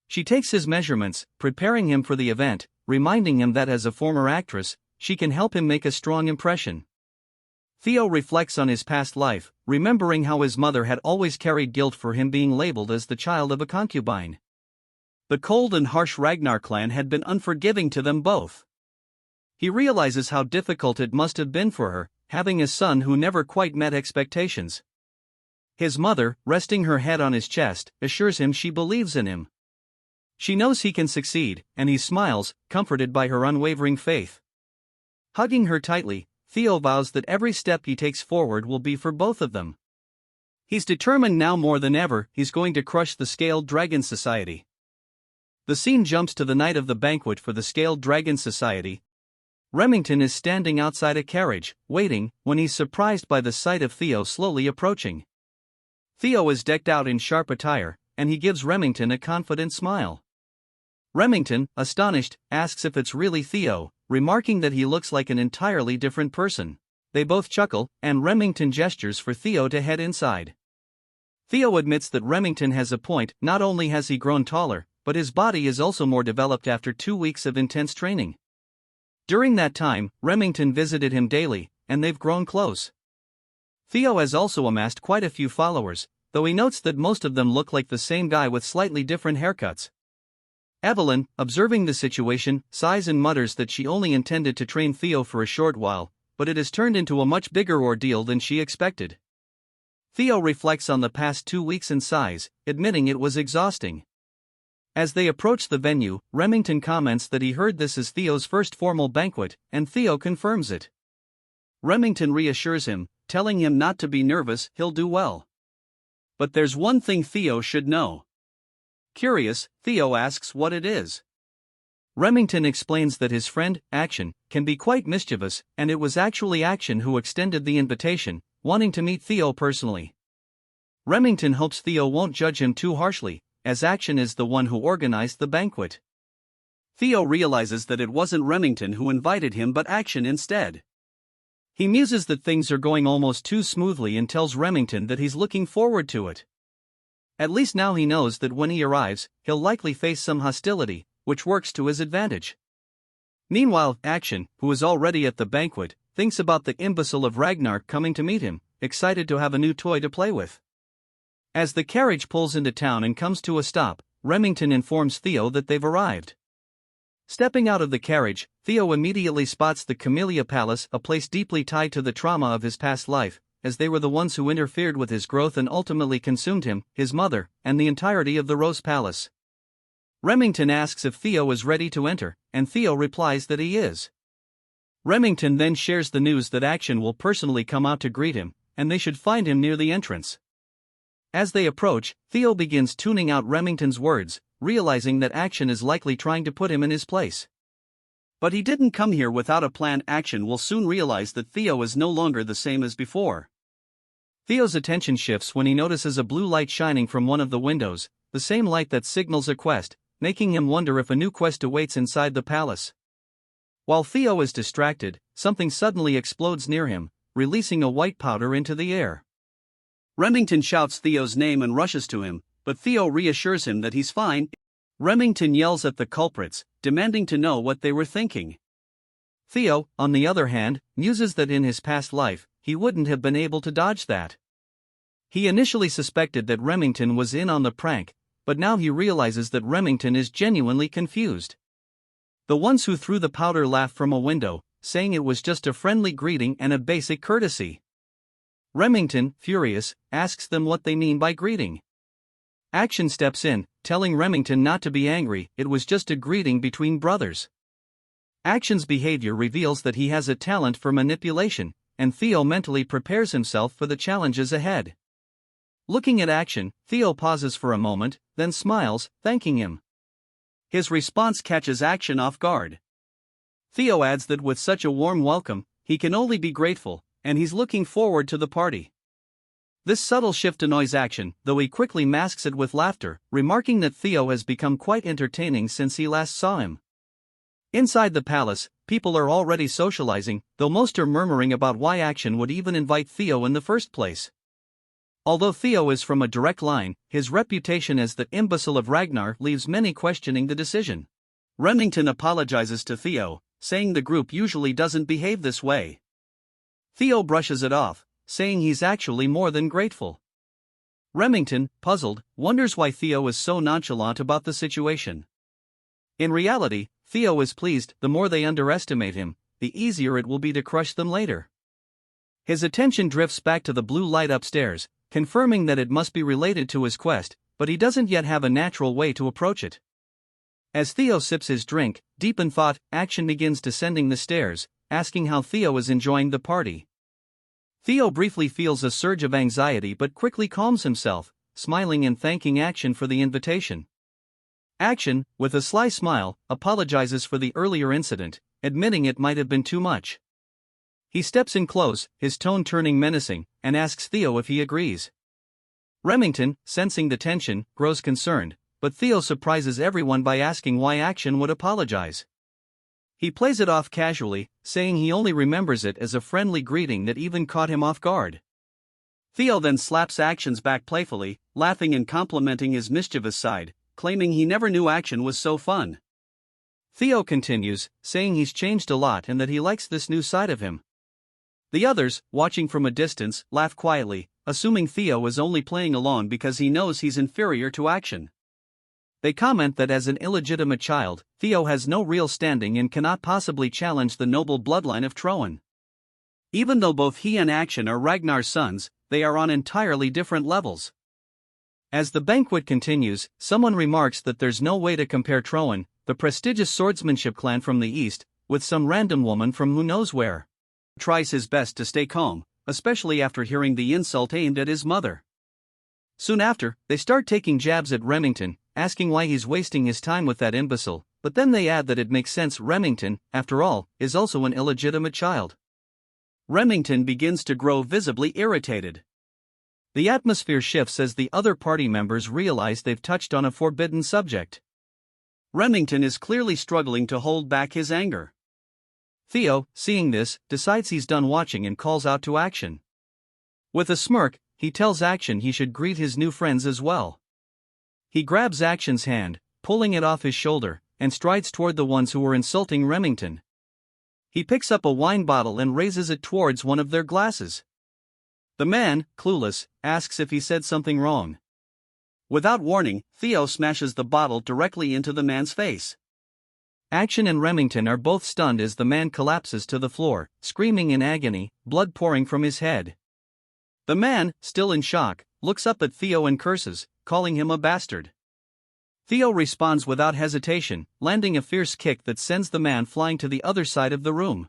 She takes his measurements, preparing him for the event, reminding him that as a former actress, she can help him make a strong impression. Theo reflects on his past life, remembering how his mother had always carried guilt for him being labeled as the child of a concubine. The cold and harsh Ragnar clan had been unforgiving to them both. He realizes how difficult it must have been for her, having a son who never quite met expectations. His mother, resting her head on his chest, assures him she believes in him. She knows he can succeed, and he smiles, comforted by her unwavering faith. Hugging her tightly, Theo vows that every step he takes forward will be for both of them. He's determined now more than ever he's going to crush the Scaled Dragon Society. The scene jumps to the night of the banquet for the Scaled Dragon Society. Remington is standing outside a carriage, waiting, when he's surprised by the sight of Theo slowly approaching. Theo is decked out in sharp attire, and he gives Remington a confident smile. Remington, astonished, asks if it's really Theo, remarking that he looks like an entirely different person. They both chuckle, and Remington gestures for Theo to head inside. Theo admits that Remington has a point. Not only has he grown taller, but his body is also more developed after 2 weeks of intense training. During that time, Remington visited him daily, and they've grown close. Theo has also amassed quite a few followers, though he notes that most of them look like the same guy with slightly different haircuts. Evelyn, observing the situation, sighs and mutters that she only intended to train Theo for a short while, but it has turned into a much bigger ordeal than she expected. Theo reflects on the past 2 weeks and sighs, admitting it was exhausting. As they approach the venue, Remington comments that he heard this is Theo's first formal banquet, and Theo confirms it. Remington reassures him, telling him not to be nervous, he'll do well. But there's one thing Theo should know. Curious, Theo asks what it is. Remington explains that his friend, Action, can be quite mischievous, and it was actually Action who extended the invitation, wanting to meet Theo personally. Remington hopes Theo won't judge him too harshly, as Action is the one who organized the banquet. Theo realizes that it wasn't Remington who invited him but Action instead. He muses that things are going almost too smoothly and tells Remington that he's looking forward to it. At least now he knows that when he arrives, he'll likely face some hostility, which works to his advantage. Meanwhile, Action, who is already at the banquet, thinks about the imbecile of Ragnar coming to meet him, excited to have a new toy to play with. As the carriage pulls into town and comes to a stop, Remington informs Theo that they've arrived. Stepping out of the carriage, Theo immediately spots the Camellia Palace, a place deeply tied to the trauma of his past life, as they were the ones who interfered with his growth and ultimately consumed him, his mother, and the entirety of the Rose Palace. Remington asks if Theo is ready to enter, and Theo replies that he is. Remington then shares the news that Action will personally come out to greet him, and they should find him near the entrance. As they approach, Theo begins tuning out Remington's words, realizing that Action is likely trying to put him in his place. But he didn't come here without a plan. Action will soon realize that Theo is no longer the same as before. Theo's attention shifts when he notices a blue light shining from one of the windows, the same light that signals a quest, making him wonder if a new quest awaits inside the palace. While Theo is distracted, something suddenly explodes near him, releasing a white powder into the air. Remington shouts Theo's name and rushes to him, but Theo reassures him that he's fine. Remington yells at the culprits, demanding to know what they were thinking. Theo, on the other hand, muses that in his past life, he wouldn't have been able to dodge that. He initially suspected that Remington was in on the prank, but now he realizes that Remington is genuinely confused. The ones who threw the powder laugh from a window, saying it was just a friendly greeting and a basic courtesy. Remington, furious, asks them what they mean by greeting. Action steps in, telling Remington not to be angry, it was just a greeting between brothers. Action's behavior reveals that he has a talent for manipulation, and Theo mentally prepares himself for the challenges ahead. Looking at Action, Theo pauses for a moment, then smiles, thanking him. His response catches Action off guard. Theo adds that with such a warm welcome, he can only be grateful, and he's looking forward to the party. This subtle shift annoys Action, though he quickly masks it with laughter, remarking that Theo has become quite entertaining since he last saw him. Inside the palace, people are already socializing, though most are murmuring about why Action would even invite Theo in the first place. Although Theo is from a direct line, his reputation as the imbecile of Ragnar leaves many questioning the decision. Remington apologizes to Theo, saying the group usually doesn't behave this way. Theo brushes it off, saying he's actually more than grateful. Remington, puzzled, wonders why Theo is so nonchalant about the situation. In reality, Theo is pleased. The more they underestimate him, the easier it will be to crush them later. His attention drifts back to the blue light upstairs, confirming that it must be related to his quest, but he doesn't yet have a natural way to approach it. As Theo sips his drink, deep in thought, Action begins descending the stairs, asking how Theo is enjoying the party. Theo briefly feels a surge of anxiety but quickly calms himself, smiling and thanking Action for the invitation. Action, with a sly smile, apologizes for the earlier incident, admitting it might have been too much. He steps in close, his tone turning menacing, and asks Theo if he agrees. Remington, sensing the tension, grows concerned, but Theo surprises everyone by asking why Action would apologize. He plays it off casually, saying he only remembers it as a friendly greeting that even caught him off guard. Theo then slaps Action's back playfully, laughing and complimenting his mischievous side, claiming he never knew Action was so fun. Theo continues, saying he's changed a lot and that he likes this new side of him. The others, watching from a distance, laugh quietly, assuming Theo is only playing along because he knows he's inferior to Action. They comment that as an illegitimate child, Theo has no real standing and cannot possibly challenge the noble bloodline of thron. Even though both he and Action are Ragnar's sons, they are on entirely different levels. As the banquet continues, someone remarks that there's no way to compare thron, the prestigious swordsmanship clan from the east, with some random woman from who knows where. Tries his best to stay calm, especially after hearing the insult aimed at his mother. Soon after, they start taking jabs at Remington, asking why he's wasting his time with that imbecile, but then they add that it makes sense. Remington, after all, is also an illegitimate child. Remington begins to grow visibly irritated. The atmosphere shifts as the other party members realize they've touched on a forbidden subject. Remington is clearly struggling to hold back his anger. Theo, seeing this, decides he's done watching and calls out to Action. With a smirk, he tells Action he should greet his new friends as well. He grabs Action's hand, pulling it off his shoulder, and strides toward the ones who were insulting Remington. He picks up a wine bottle and raises it towards one of their glasses. The man, clueless, asks if he said something wrong. Without warning, Theo smashes the bottle directly into the man's face. Action and Remington are both stunned as the man collapses to the floor, screaming in agony, blood pouring from his head. The man, still in shock, looks up at Theo and curses, calling him a bastard. Theo responds without hesitation, landing a fierce kick that sends the man flying to the other side of the room.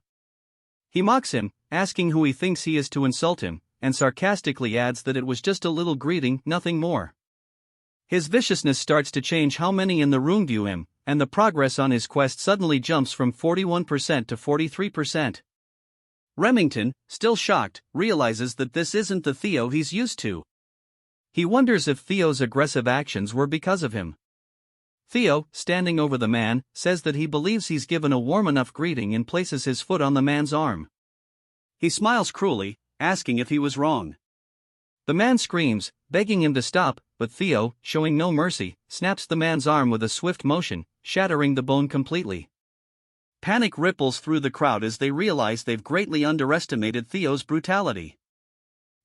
He mocks him, asking who he thinks he is to insult him, and sarcastically adds that it was just a little greeting, nothing more. His viciousness starts to change how many in the room view him, and the progress on his quest suddenly jumps from 41% to 43%. Remington, still shocked, realizes that this isn't the Theo he's used to. He wonders if Theo's aggressive actions were because of him. Theo, standing over the man, says that he believes he's given a warm enough greeting and places his foot on the man's arm. He smiles cruelly, asking if he was wrong. The man screams, begging him to stop, but Theo, showing no mercy, snaps the man's arm with a swift motion, shattering the bone completely. Panic ripples through the crowd as they realize they've greatly underestimated Theo's brutality.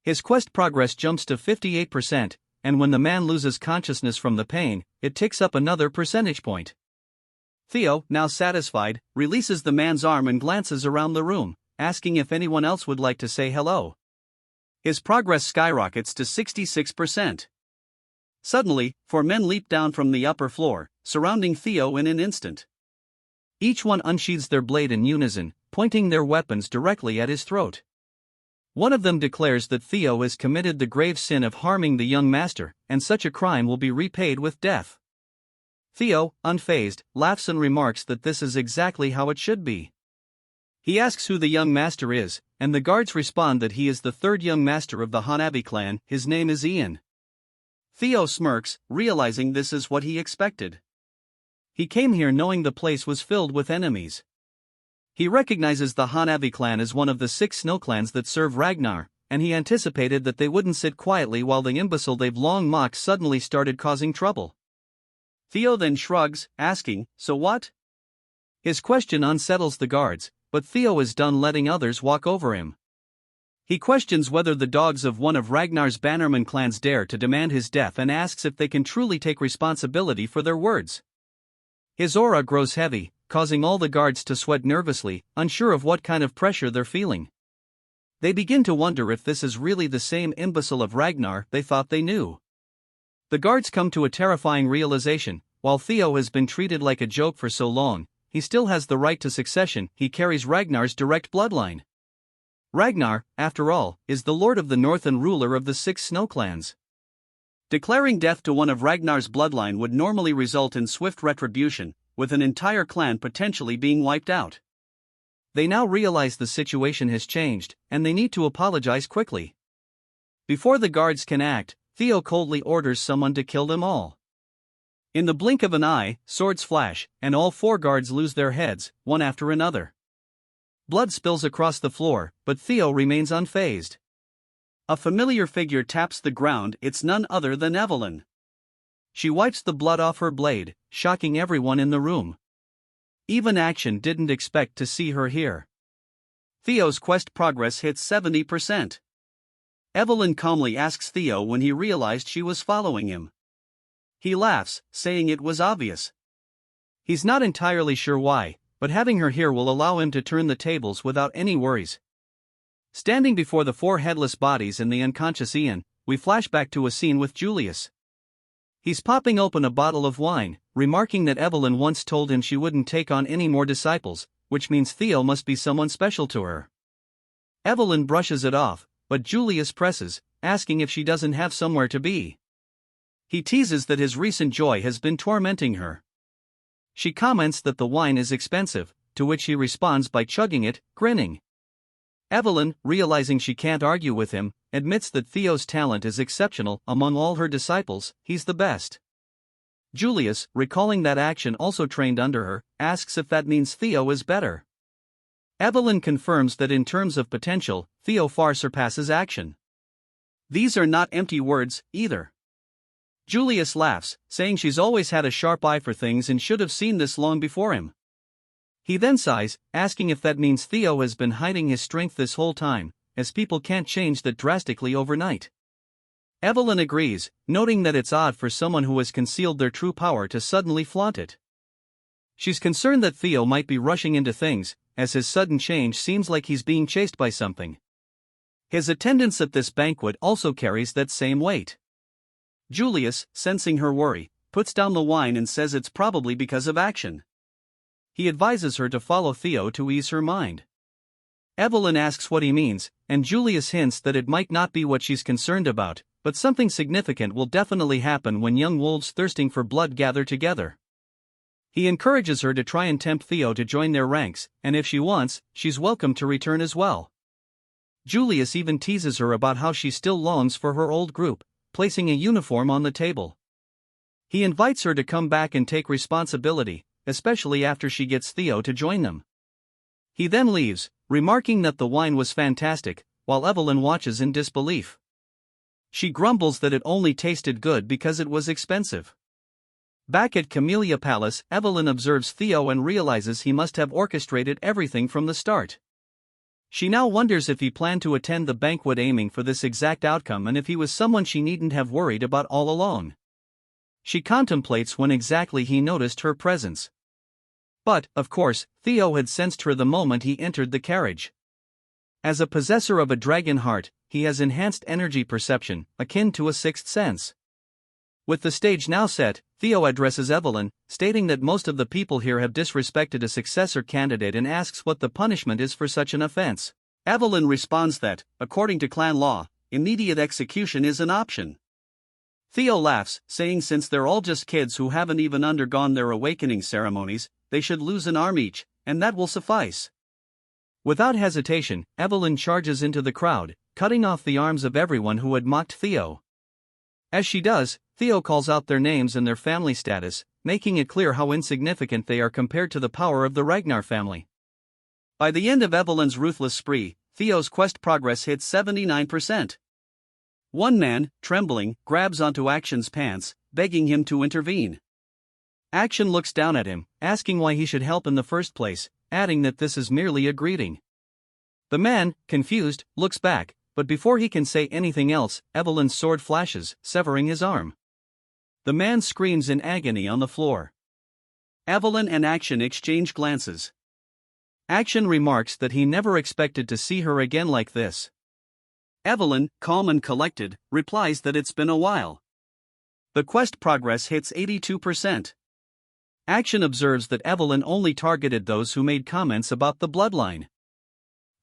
His quest progress jumps to 58%, and when the man loses consciousness from the pain, it ticks up another percentage point. Theo, now satisfied, releases the man's arm and glances around the room, asking if anyone else would like to say hello. His progress skyrockets to 66%. Suddenly, 4 men leap down from the upper floor, surrounding Theo in an instant. Each one unsheathes their blade in unison, pointing their weapons directly at his throat. One of them declares that Theo has committed the grave sin of harming the young master, and such a crime will be repaid with death. Theo, unfazed, laughs and remarks that this is exactly how it should be. He asks who the young master is, and the guards respond that he is the third young master of the Hanabi clan. His name is Ian. Theo smirks, realizing this is what he expected. He came here knowing the place was filled with enemies. He recognizes the Hanabi clan as one of the 6 snow clans that serve Ragnar, and he anticipated that they wouldn't sit quietly while the imbecile they've long mocked suddenly started causing trouble. Theo then shrugs, asking, "So what?" His question unsettles the guards, but Theo is done letting others walk over him. He questions whether the dogs of one of Ragnar's bannerman clans dare to demand his death and asks if they can truly take responsibility for their words. His aura grows heavy, causing all the guards to sweat nervously, unsure of what kind of pressure they're feeling. They begin to wonder if this is really the same imbecile of Ragnar they thought they knew. The guards come to a terrifying realization: while Theo has been treated like a joke for so long, he still has the right to succession. He carries Ragnar's direct bloodline. Ragnar, after all, is the Lord of the North and ruler of the 6 snow clans. Declaring death to one of Ragnar's bloodline would normally result in swift retribution, with an entire clan potentially being wiped out. They now realize the situation has changed, and they need to apologize quickly. Before the guards can act, Theo coldly orders someone to kill them all. In the blink of an eye, swords flash, and all 4 guards lose their heads, one after another. Blood spills across the floor, but Theo remains unfazed. A familiar figure taps the ground. It's none other than Evelyn. She wipes the blood off her blade, shocking everyone in the room. Even Action didn't expect to see her here. Theo's quest progress hits 70%. Evelyn calmly asks Theo when he realized she was following him. He laughs, saying it was obvious. He's not entirely sure why, but having her here will allow him to turn the tables without any worries. Standing before the 4 headless bodies and the unconscious Ian, we flash back to a scene with Julius. He's popping open a bottle of wine, remarking that Evelyn once told him she wouldn't take on any more disciples, which means Theo must be someone special to her. Evelyn brushes it off, but Julius presses, asking if she doesn't have somewhere to be. He teases that his recent joy has been tormenting her. She comments that the wine is expensive, to which he responds by chugging it, grinning. Evelyn, realizing she can't argue with him, admits that Theo's talent is exceptional. Among all her disciples, he's the best. Julius, recalling that Action also trained under her, asks if that means Theo is better. Evelyn confirms that in terms of potential, Theo far surpasses Action. These are not empty words, either. Julius laughs, saying she's always had a sharp eye for things and should have seen this long before him. He then sighs, asking if that means Theo has been hiding his strength this whole time, as people can't change that drastically overnight. Evelyn agrees, noting that it's odd for someone who has concealed their true power to suddenly flaunt it. She's concerned that Theo might be rushing into things, as his sudden change seems like he's being chased by something. His attendance at this banquet also carries that same weight. Julius, sensing her worry, puts down the wine and says it's probably because of Action. He advises her to follow Theo to ease her mind. Evelyn asks what he means, and Julius hints that it might not be what she's concerned about, but something significant will definitely happen when young wolves thirsting for blood gather together. He encourages her to try and tempt Theo to join their ranks, and if she wants, she's welcome to return as well. Julius even teases her about how she still longs for her old group, placing a uniform on the table. He invites her to come back and take responsibility, especially after she gets Theo to join them. He then leaves, remarking that the wine was fantastic, while Evelyn watches in disbelief. She grumbles that it only tasted good because it was expensive. Back at Camellia Palace, Evelyn observes Theo and realizes he must have orchestrated everything from the start. She now wonders if he planned to attend the banquet aiming for this exact outcome and if he was someone she needn't have worried about all along. She contemplates when exactly he noticed her presence. But, of course, Theo had sensed her the moment he entered the carriage. As a possessor of a dragon heart, he has enhanced energy perception, akin to a sixth sense. With the stage now set, Theo addresses Evelyn, stating that most of the people here have disrespected a successor candidate and asks what the punishment is for such an offense. Evelyn responds that, according to clan law, immediate execution is an option. Theo laughs, saying since they're all just kids who haven't even undergone their awakening ceremonies, they should lose an arm each, and that will suffice. Without hesitation, Evelyn charges into the crowd, cutting off the arms of everyone who had mocked Theo. As she does, Theo calls out their names and their family status, making it clear how insignificant they are compared to the power of the Ragnar family. By the end of Evelyn's ruthless spree, Theo's quest progress hits 79%. One man, trembling, grabs onto Action's pants, begging him to intervene. Action looks down at him, asking why he should help in the first place, adding that this is merely a greeting. The man, confused, looks back, but before he can say anything else, Evelyn's sword flashes, severing his arm. The man screams in agony on the floor. Evelyn and Action exchange glances. Action remarks that he never expected to see her again like this. Evelyn, calm and collected, replies that it's been a while. The quest progress hits 82%. Action observes that Evelyn only targeted those who made comments about the bloodline.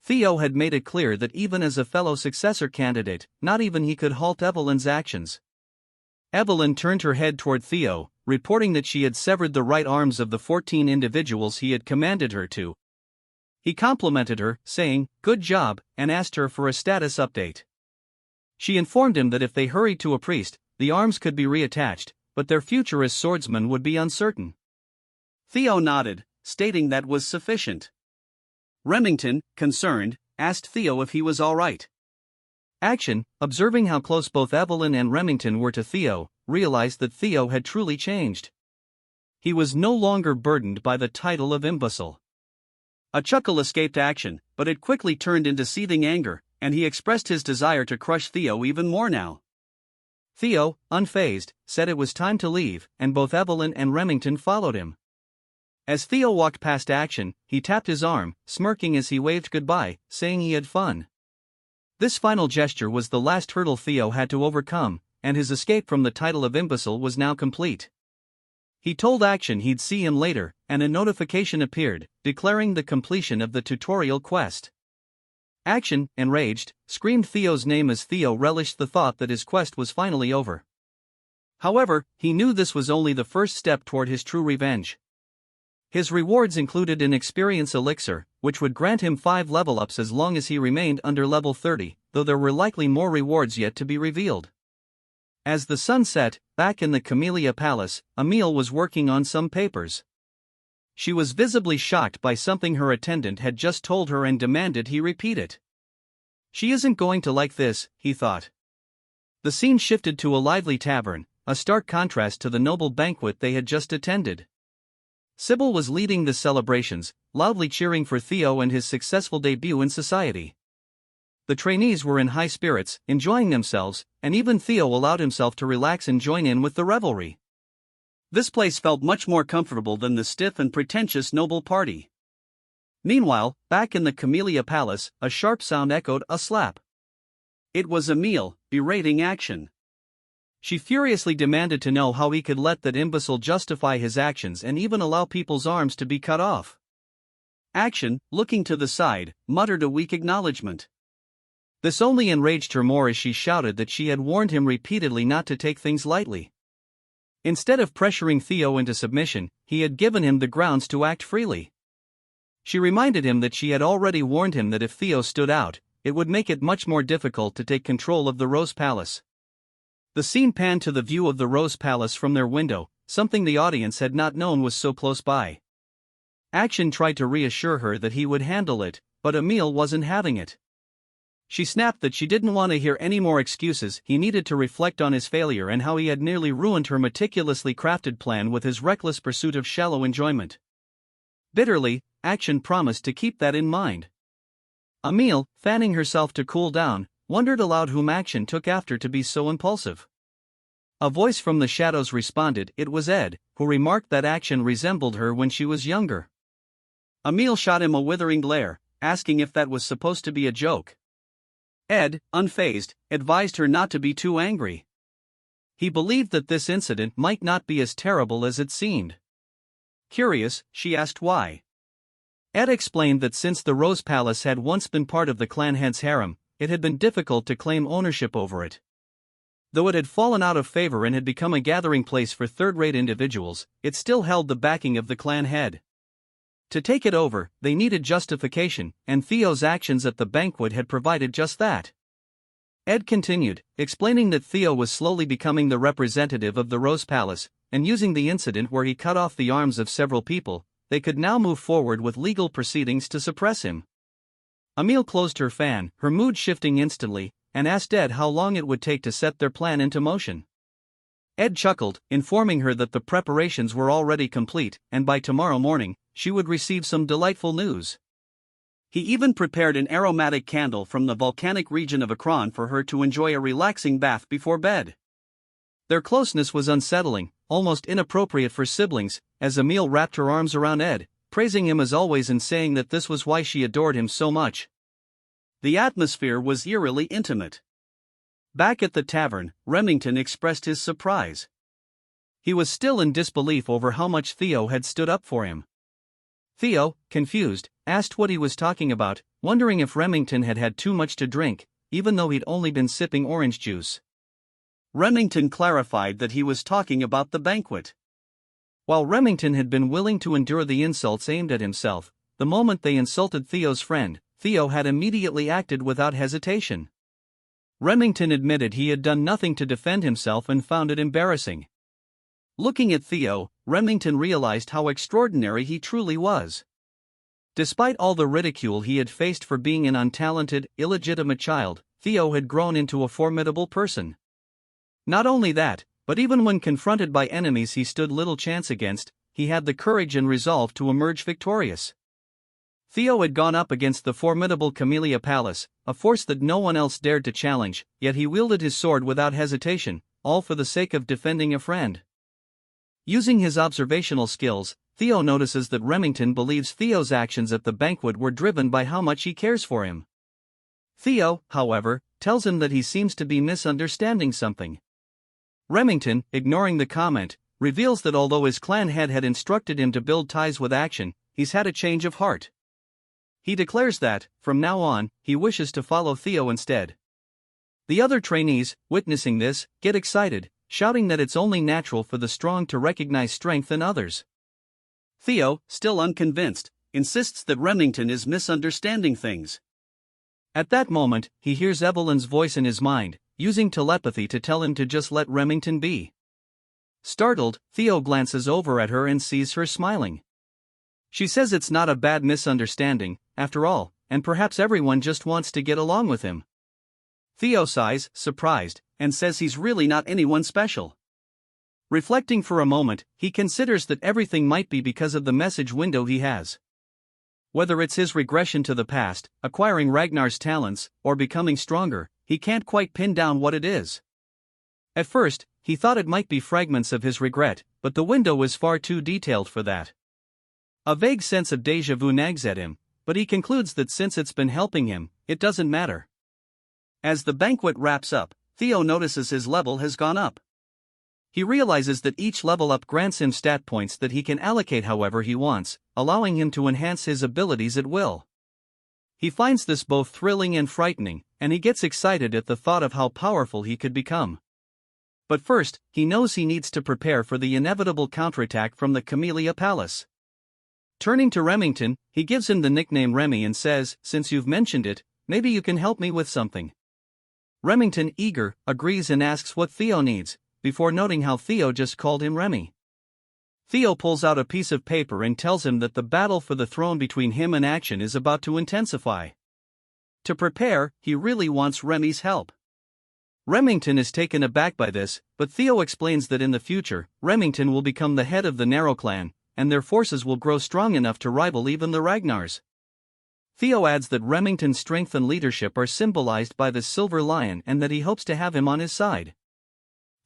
Theo had made it clear that even as a fellow successor candidate, not even he could halt Evelyn's actions. Evelyn turned her head toward Theo, reporting that she had severed the right arms of the 14 individuals he had commanded her to. He complimented her, saying, "Good job," and asked her for a status update. She informed him that if they hurried to a priest, the arms could be reattached, but their future as swordsmen would be uncertain. Theo nodded, stating that was sufficient. Remington, concerned, asked Theo if he was all right. Action, observing how close both Evelyn and Remington were to Theo, realized that Theo had truly changed. He was no longer burdened by the title of imbecile. A chuckle escaped Action, but it quickly turned into seething anger, and he expressed his desire to crush Theo even more now. Theo, unfazed, said it was time to leave, and both Evelyn and Remington followed him. As Theo walked past Action, he tapped his arm, smirking as he waved goodbye, saying he had fun. This final gesture was the last hurdle Theo had to overcome, and his escape from the title of imbecile was now complete. He told Action he'd see him later, and a notification appeared, declaring the completion of the tutorial quest. Action, enraged, screamed Theo's name as Theo relished the thought that his quest was finally over. However, he knew this was only the first step toward his true revenge. His rewards included an experience elixir, which would grant him 5 level ups as long as he remained under level 30, though there were likely more rewards yet to be revealed. As the sun set, back in the Camellia Palace, Emile was working on some papers. She was visibly shocked by something her attendant had just told her and demanded he repeat it. She isn't going to like this, he thought. The scene shifted to a lively tavern, a stark contrast to the noble banquet they had just attended. Sybil was leading the celebrations, loudly cheering for Theo and his successful debut in society. The trainees were in high spirits, enjoying themselves, and even Theo allowed himself to relax and join in with the revelry. This place felt much more comfortable than the stiff and pretentious noble party. Meanwhile, back in the Camellia Palace, a sharp sound echoed a slap. It was Emile, berating Action. She furiously demanded to know how he could let that imbecile justify his actions and even allow people's arms to be cut off. Action, looking to the side, muttered a weak acknowledgement. This only enraged her more as she shouted that she had warned him repeatedly not to take things lightly. Instead of pressuring Theo into submission, he had given him the grounds to act freely. She reminded him that she had already warned him that if Theo stood out, it would make it much more difficult to take control of the Rose Palace. The scene panned to the view of the Rose Palace from their window, something the audience had not known was so close by. Action tried to reassure her that he would handle it, but Emile wasn't having it. She snapped that she didn't want to hear any more excuses. He needed to reflect on his failure and how he had nearly ruined her meticulously crafted plan with his reckless pursuit of shallow enjoyment. Bitterly, Action promised to keep that in mind. Emile, fanning herself to cool down, wondered aloud whom Action took after to be so impulsive. A voice from the shadows responded. It was Ed, who remarked that Action resembled her when she was younger. Emile shot him a withering glare, asking if that was supposed to be a joke. Ed, unfazed, advised her not to be too angry. He believed that this incident might not be as terrible as it seemed. Curious, she asked why. Ed explained that since the Rose Palace had once been part of the clan head's harem, it had been difficult to claim ownership over it. Though it had fallen out of favor and had become a gathering place for third-rate individuals, it still held the backing of the clan head. To take it over, they needed justification, and Theo's actions at the banquet had provided just that. Ed continued, explaining that Theo was slowly becoming the representative of the Rose Palace, and using the incident where he cut off the arms of several people, they could now move forward with legal proceedings to suppress him. Emile closed her fan, her mood shifting instantly, and asked Ed how long it would take to set their plan into motion. Ed chuckled, informing her that the preparations were already complete, and by tomorrow morning, she would receive some delightful news. He even prepared an aromatic candle from the volcanic region of Akron for her to enjoy a relaxing bath before bed. Their closeness was unsettling, almost inappropriate for siblings, as Emile wrapped her arms around Ed, praising him as always and saying that this was why she adored him so much. The atmosphere was eerily intimate. Back at the tavern, Remington expressed his surprise. He was still in disbelief over how much Theo had stood up for him. Theo, confused, asked what he was talking about, wondering if Remington had had too much to drink, even though he'd only been sipping orange juice. Remington clarified that he was talking about the banquet. While Remington had been willing to endure the insults aimed at himself, the moment they insulted Theo's friend, Theo had immediately acted without hesitation. Remington admitted he had done nothing to defend himself and found it embarrassing. Looking at Theo, Remington realized how extraordinary he truly was. Despite all the ridicule he had faced for being an untalented, illegitimate child, Theo had grown into a formidable person. Not only that, but even when confronted by enemies he stood little chance against, he had the courage and resolve to emerge victorious. Theo had gone up against the formidable Camellia Palace, a force that no one else dared to challenge, yet he wielded his sword without hesitation, all for the sake of defending a friend. Using his observational skills, Theo notices that Remington believes Theo's actions at the banquet were driven by how much he cares for him. Theo, however, tells him that he seems to be misunderstanding something. Remington, ignoring the comment, reveals that although his clan head had instructed him to build ties with Action, he's had a change of heart. He declares that, from now on, he wishes to follow Theo instead. The other trainees, witnessing this, get excited, shouting that it's only natural for the strong to recognize strength in others. Theo, still unconvinced, insists that Remington is misunderstanding things. At that moment, he hears Evelyn's voice in his mind, using telepathy to tell him to just let Remington be. Startled, Theo glances over at her and sees her smiling. She says it's not a bad misunderstanding, after all, and perhaps everyone just wants to get along with him. Theo sighs, surprised, and says he's really not anyone special. Reflecting for a moment, he considers that everything might be because of the message window he has. Whether it's his regression to the past, acquiring Ragnar's talents, or becoming stronger, he can't quite pin down what it is. At first, he thought it might be fragments of his regret, but the window is far too detailed for that. A vague sense of déjà vu nags at him, but he concludes that since it's been helping him, it doesn't matter. As the banquet wraps up, Theo notices his level has gone up. He realizes that each level up grants him stat points that he can allocate however he wants, allowing him to enhance his abilities at will. He finds this both thrilling and frightening, and he gets excited at the thought of how powerful he could become. But first, he knows he needs to prepare for the inevitable counterattack from the Camellia Palace. Turning to Remington, he gives him the nickname Remy and says, "Since you've mentioned it, maybe you can help me with something." Remington, eager, agrees and asks what Theo needs, before noting how Theo just called him Remy. Theo pulls out a piece of paper and tells him that the battle for the throne between him and Action is about to intensify. To prepare, he really wants Remy's help. Remington is taken aback by this, but Theo explains that in the future, Remington will become the head of the Narrow Clan, and their forces will grow strong enough to rival even the Ragnars. Theo adds that Remington's strength and leadership are symbolized by the Silver Lion and that he hopes to have him on his side.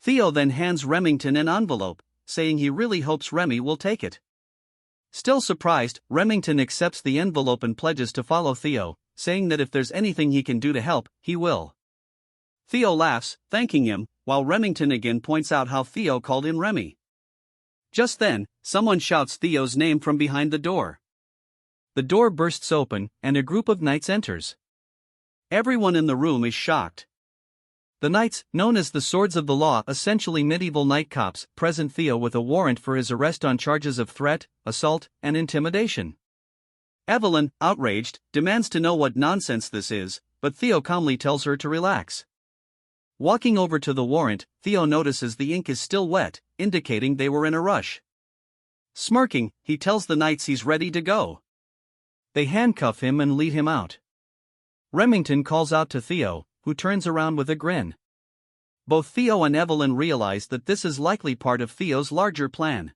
Theo then hands Remington an envelope, saying he really hopes Remy will take it. Still surprised, Remington accepts the envelope and pledges to follow Theo, saying that if there's anything he can do to help, he will. Theo laughs, thanking him, while Remington again points out how Theo called him Remy. Just then, someone shouts Theo's name from behind the door. The door bursts open, and a group of knights enters. Everyone in the room is shocked. The knights, known as the Swords of the Law, essentially medieval knight cops, present Theo with a warrant for his arrest on charges of threat, assault, and intimidation. Evelyn, outraged, demands to know what nonsense this is, but Theo calmly tells her to relax. Walking over to the warrant, Theo notices the ink is still wet, indicating they were in a rush. Smirking, he tells the knights he's ready to go. They handcuff him and lead him out. Remington calls out to Theo, who turns around with a grin. Both Theo and Evelyn realize that this is likely part of Theo's larger plan.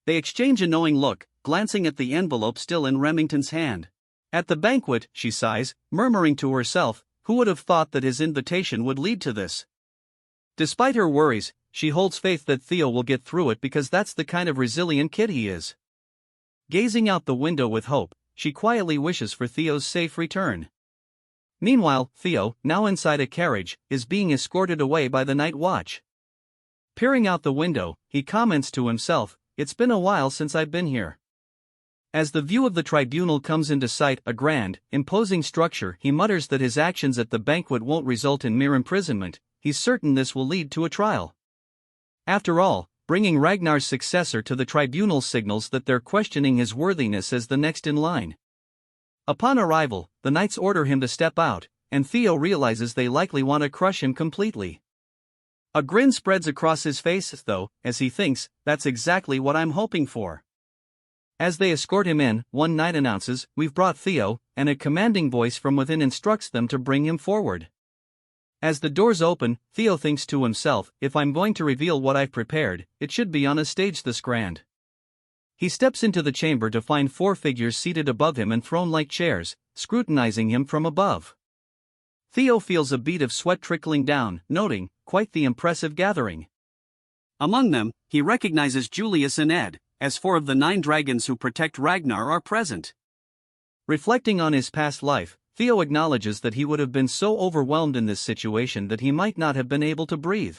They exchange a knowing look, glancing at the envelope still in Remington's hand. At the banquet, she sighs, murmuring to herself, who would have thought that his invitation would lead to this? Despite her worries, she holds faith that Theo will get through it because that's the kind of resilient kid he is. Gazing out the window with hope, she quietly wishes for Theo's safe return. Meanwhile, Theo, now inside a carriage, is being escorted away by the night watch. Peering out the window, he comments to himself, "It's been a while since I've been here." As the view of the tribunal comes into sight, a grand, imposing structure, he mutters that his actions at the banquet won't result in mere imprisonment. He's certain this will lead to a trial. After all, bringing Ragnar's successor to the tribunal signals that they're questioning his worthiness as the next in line. Upon arrival, the knights order him to step out, and Theo realizes they likely want to crush him completely. A grin spreads across his face, though, as he thinks, "That's exactly what I'm hoping for." As they escort him in, one knight announces, "We've brought Theo," and a commanding voice from within instructs them to bring him forward. As the doors open, Theo thinks to himself, "If I'm going to reveal what I've prepared, it should be on a stage this grand." He steps into the chamber to find 4 figures seated above him in throne-like chairs, scrutinizing him from above. Theo feels a bead of sweat trickling down, noting, quite the impressive gathering. Among them, he recognizes Julius and Ed, as 4 of the 9 dragons who protect Ragnar are present. Reflecting on his past life, Theo acknowledges that he would have been so overwhelmed in this situation that he might not have been able to breathe.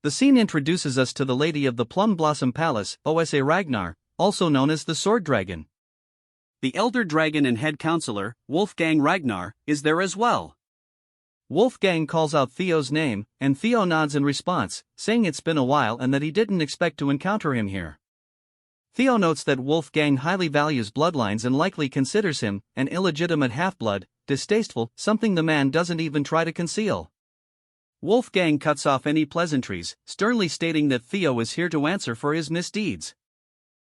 The scene introduces us to the Lady of the Plum Blossom Palace, Osa Ragnar, also known as the Sword Dragon. The Elder Dragon and Head Counselor, Wolfgang Ragnar, is there as well. Wolfgang calls out Theo's name, and Theo nods in response, saying it's been a while and that he didn't expect to encounter him here. Theo notes that Wolfgang highly values bloodlines and likely considers him an illegitimate half-blood, distasteful, something the man doesn't even try to conceal. Wolfgang cuts off any pleasantries, sternly stating that Theo is here to answer for his misdeeds.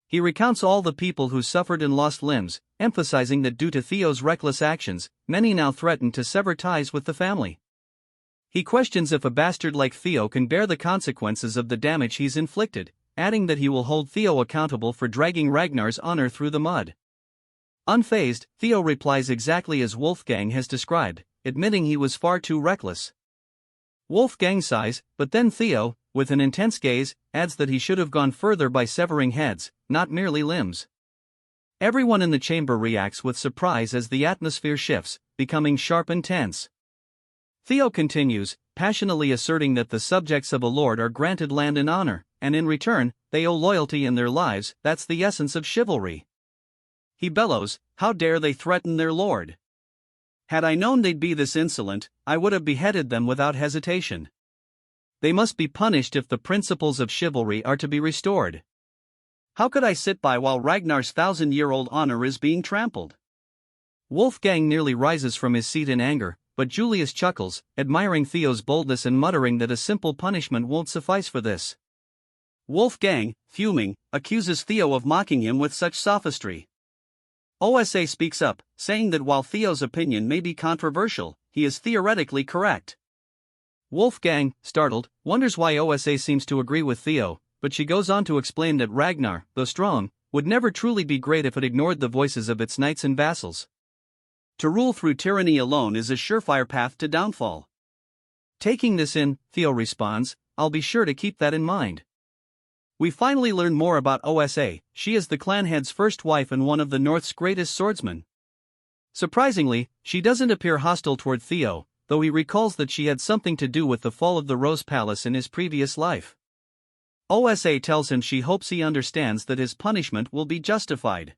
He recounts all the people who suffered and lost limbs, emphasizing that due to Theo's reckless actions, many now threaten to sever ties with the family. He questions if a bastard like Theo can bear the consequences of the damage he's inflicted, adding that he will hold Theo accountable for dragging Ragnar's honor through the mud. Unfazed, Theo replies exactly as Wolfgang has described, admitting he was far too reckless. Wolfgang sighs, but then Theo, with an intense gaze, adds that he should have gone further by severing heads, not merely limbs. Everyone in the chamber reacts with surprise as the atmosphere shifts, becoming sharp and tense. Theo continues, passionately asserting that the subjects of a lord are granted land and honor, and in return, they owe loyalty in their lives. That's the essence of chivalry. He bellows, "How dare they threaten their lord? Had I known they'd be this insolent, I would have beheaded them without hesitation. They must be punished if the principles of chivalry are to be restored. How could I sit by while Ragnar's 1,000-year-old honor is being trampled?" Wolfgang nearly rises from his seat in anger, but Julius chuckles, admiring Theo's boldness and muttering that a simple punishment won't suffice for this. Wolfgang, fuming, accuses Theo of mocking him with such sophistry. OSA speaks up, saying that while Theo's opinion may be controversial, he is theoretically correct. Wolfgang, startled, wonders why OSA seems to agree with Theo, but she goes on to explain that Ragnar, though strong, would never truly be great if it ignored the voices of its knights and vassals. To rule through tyranny alone is a surefire path to downfall. Taking this in, Theo responds, "I'll be sure to keep that in mind." We finally learn more about OSA. She is the clan head's first wife and one of the North's greatest swordsmen. Surprisingly, she doesn't appear hostile toward Theo, though he recalls that she had something to do with the fall of the Rose Palace in his previous life. OSA tells him she hopes he understands that his punishment will be justified.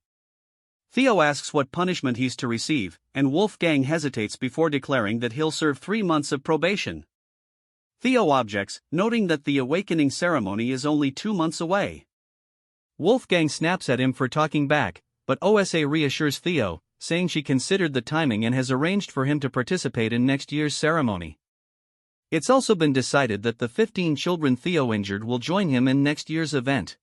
Theo asks what punishment he's to receive, and Wolfgang hesitates before declaring that he'll serve 3 months of probation. Theo objects, noting that the awakening ceremony is only 2 months away. Wolfgang snaps at him for talking back, but OSA reassures Theo, saying she considered the timing and has arranged for him to participate in next year's ceremony. It's also been decided that the 15 children Theo injured will join him in next year's event.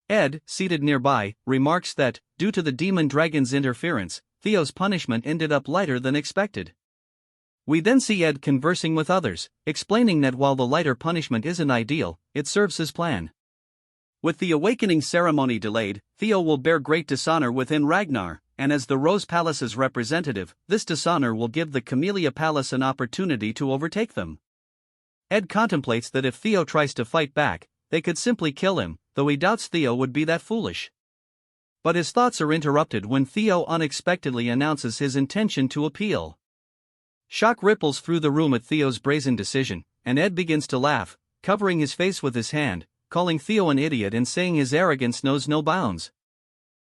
Ed, seated nearby, remarks that, due to the demon dragon's interference, Theo's punishment ended up lighter than expected. We then see Ed conversing with others, explaining that while the lighter punishment isn't ideal, it serves his plan. With the awakening ceremony delayed, Theo will bear great dishonor within Ragnar, and as the Rose Palace's representative, this dishonor will give the Camellia Palace an opportunity to overtake them. Ed contemplates that if Theo tries to fight back, they could simply kill him, though he doubts Theo would be that foolish. But his thoughts are interrupted when Theo unexpectedly announces his intention to appeal. Shock ripples through the room at Theo's brazen decision, and Ed begins to laugh, covering his face with his hand, calling Theo an idiot and saying his arrogance knows no bounds.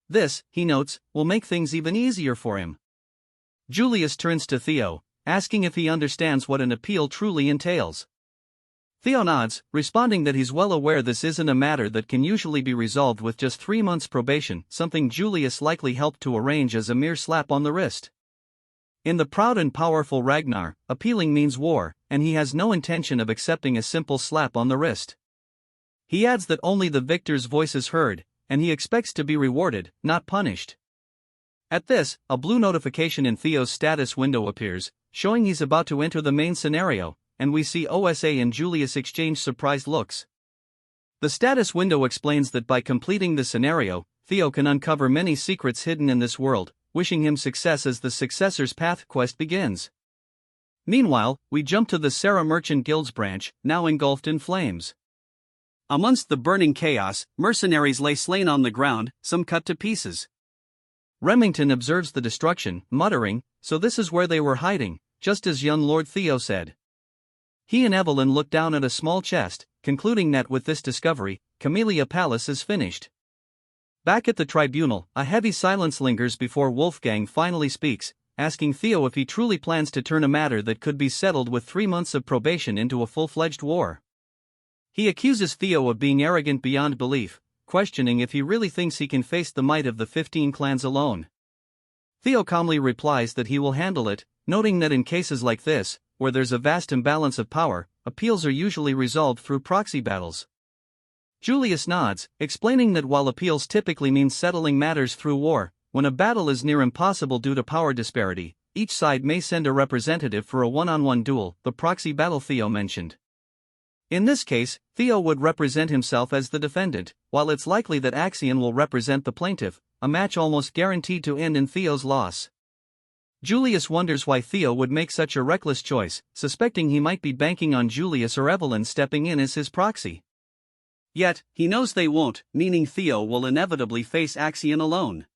This, he notes, will make things even easier for him. Julius turns to Theo, asking if he understands what an appeal truly entails. Theo nods, responding that he's well aware this isn't a matter that can usually be resolved with just 3 months probation, something Julius likely helped to arrange as a mere slap on the wrist. In the proud and powerful Ragnar, appealing means war, and he has no intention of accepting a simple slap on the wrist. He adds that only the victor's voice is heard, and he expects to be rewarded, not punished. At this, a blue notification in Theo's status window appears, showing he's about to enter the main scenario, and we see OSA and Julius exchange surprised looks. The status window explains that by completing the scenario, Theo can uncover many secrets hidden in this world, wishing him success as the Successor's Path quest begins. Meanwhile, we jump to the Sarah Merchant Guild's branch, now engulfed in flames. Amongst the burning chaos, mercenaries lay slain on the ground, some cut to pieces. Remington observes the destruction, muttering, "So this is where they were hiding," just as young Lord Theo said. He and Evelyn look down at a small chest, concluding that with this discovery, Camellia Palace is finished. Back at the tribunal, a heavy silence lingers before Wolfgang finally speaks, asking Theo if he truly plans to turn a matter that could be settled with 3 months of probation into a full-fledged war. He accuses Theo of being arrogant beyond belief, questioning if he really thinks he can face the might of the 15 clans alone. Theo calmly replies that he will handle it, noting that in cases like this, where there's a vast imbalance of power, appeals are usually resolved through proxy battles. Julius nods, explaining that while appeals typically mean settling matters through war, when a battle is near impossible due to power disparity, each side may send a representative for a one-on-one duel, the proxy battle Theo mentioned. In this case, Theo would represent himself as the defendant, while it's likely that Axion will represent the plaintiff, a match almost guaranteed to end in Theo's loss. Julius wonders why Theo would make such a reckless choice, suspecting he might be banking on Julius or Evelyn stepping in as his proxy. Yet, he knows they won't, meaning Theo will inevitably face Axion alone.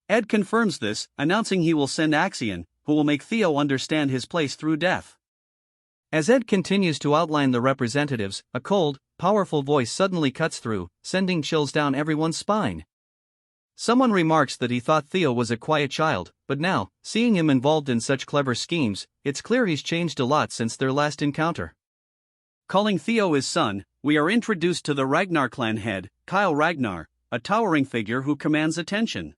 Ed confirms this, announcing he will send Axion, who will make Theo understand his place through death. As Ed continues to outline the representatives, a cold, powerful voice suddenly cuts through, sending chills down everyone's spine. Someone remarks that he thought Theo was a quiet child, but now, seeing him involved in such clever schemes, it's clear he's changed a lot since their last encounter. Calling Theo his son, we are introduced to the Ragnar clan head, Kyle Ragnar, a towering figure who commands attention.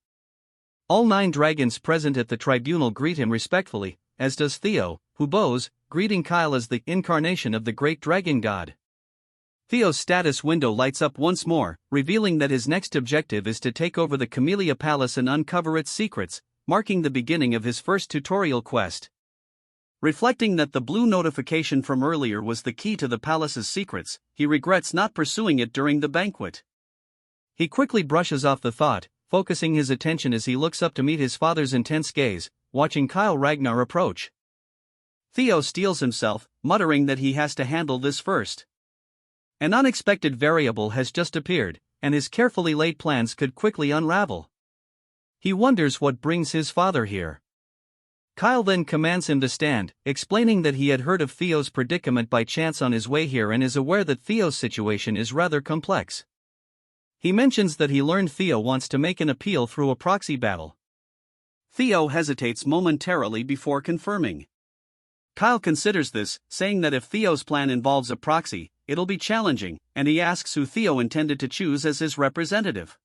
All 9 dragons present at the tribunal greet him respectfully, as does Theo, who bows, greeting Kyle as the incarnation of the great dragon god. Theo's status window lights up once more, revealing that his next objective is to take over the Camellia Palace and uncover its secrets, marking the beginning of his first tutorial quest. Reflecting that the blue notification from earlier was the key to the palace's secrets, he regrets not pursuing it during the banquet. He quickly brushes off the thought, focusing his attention as he looks up to meet his father's intense gaze, watching Kyle Ragnar approach. Theo steels himself, muttering that he has to handle this first. An unexpected variable has just appeared, and his carefully laid plans could quickly unravel. He wonders what brings his father here. Kyle then commands him to stand, explaining that he had heard of Theo's predicament by chance on his way here and is aware that Theo's situation is rather complex. He mentions that he learned Theo wants to make an appeal through a proxy battle. Theo hesitates momentarily before confirming. Kyle considers this, saying that if Theo's plan involves a proxy, it'll be challenging, and he asks who Theo intended to choose as his representative.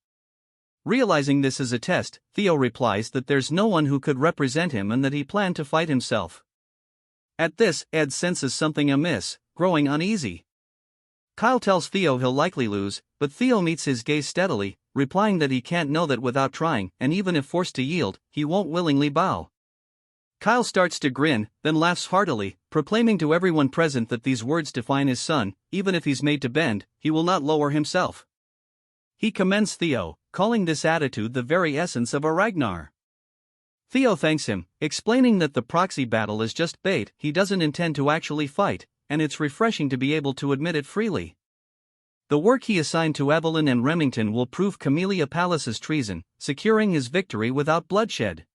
Realizing this is a test, Theo replies that there's no one who could represent him and that he planned to fight himself. At this, Ed senses something amiss, growing uneasy. Kyle tells Theo he'll likely lose, but Theo meets his gaze steadily, replying that he can't know that without trying, and even if forced to yield, he won't willingly bow. Kyle starts to grin, then laughs heartily, proclaiming to everyone present that these words define his son. Even if he's made to bend, he will not lower himself. He commends Theo, calling this attitude the very essence of a Ragnar. Theo thanks him, explaining that the proxy battle is just bait, he doesn't intend to actually fight, and it's refreshing to be able to admit it freely. The work he assigned to Evelyn and Remington will prove Camellia Palace's treason, securing his victory without bloodshed.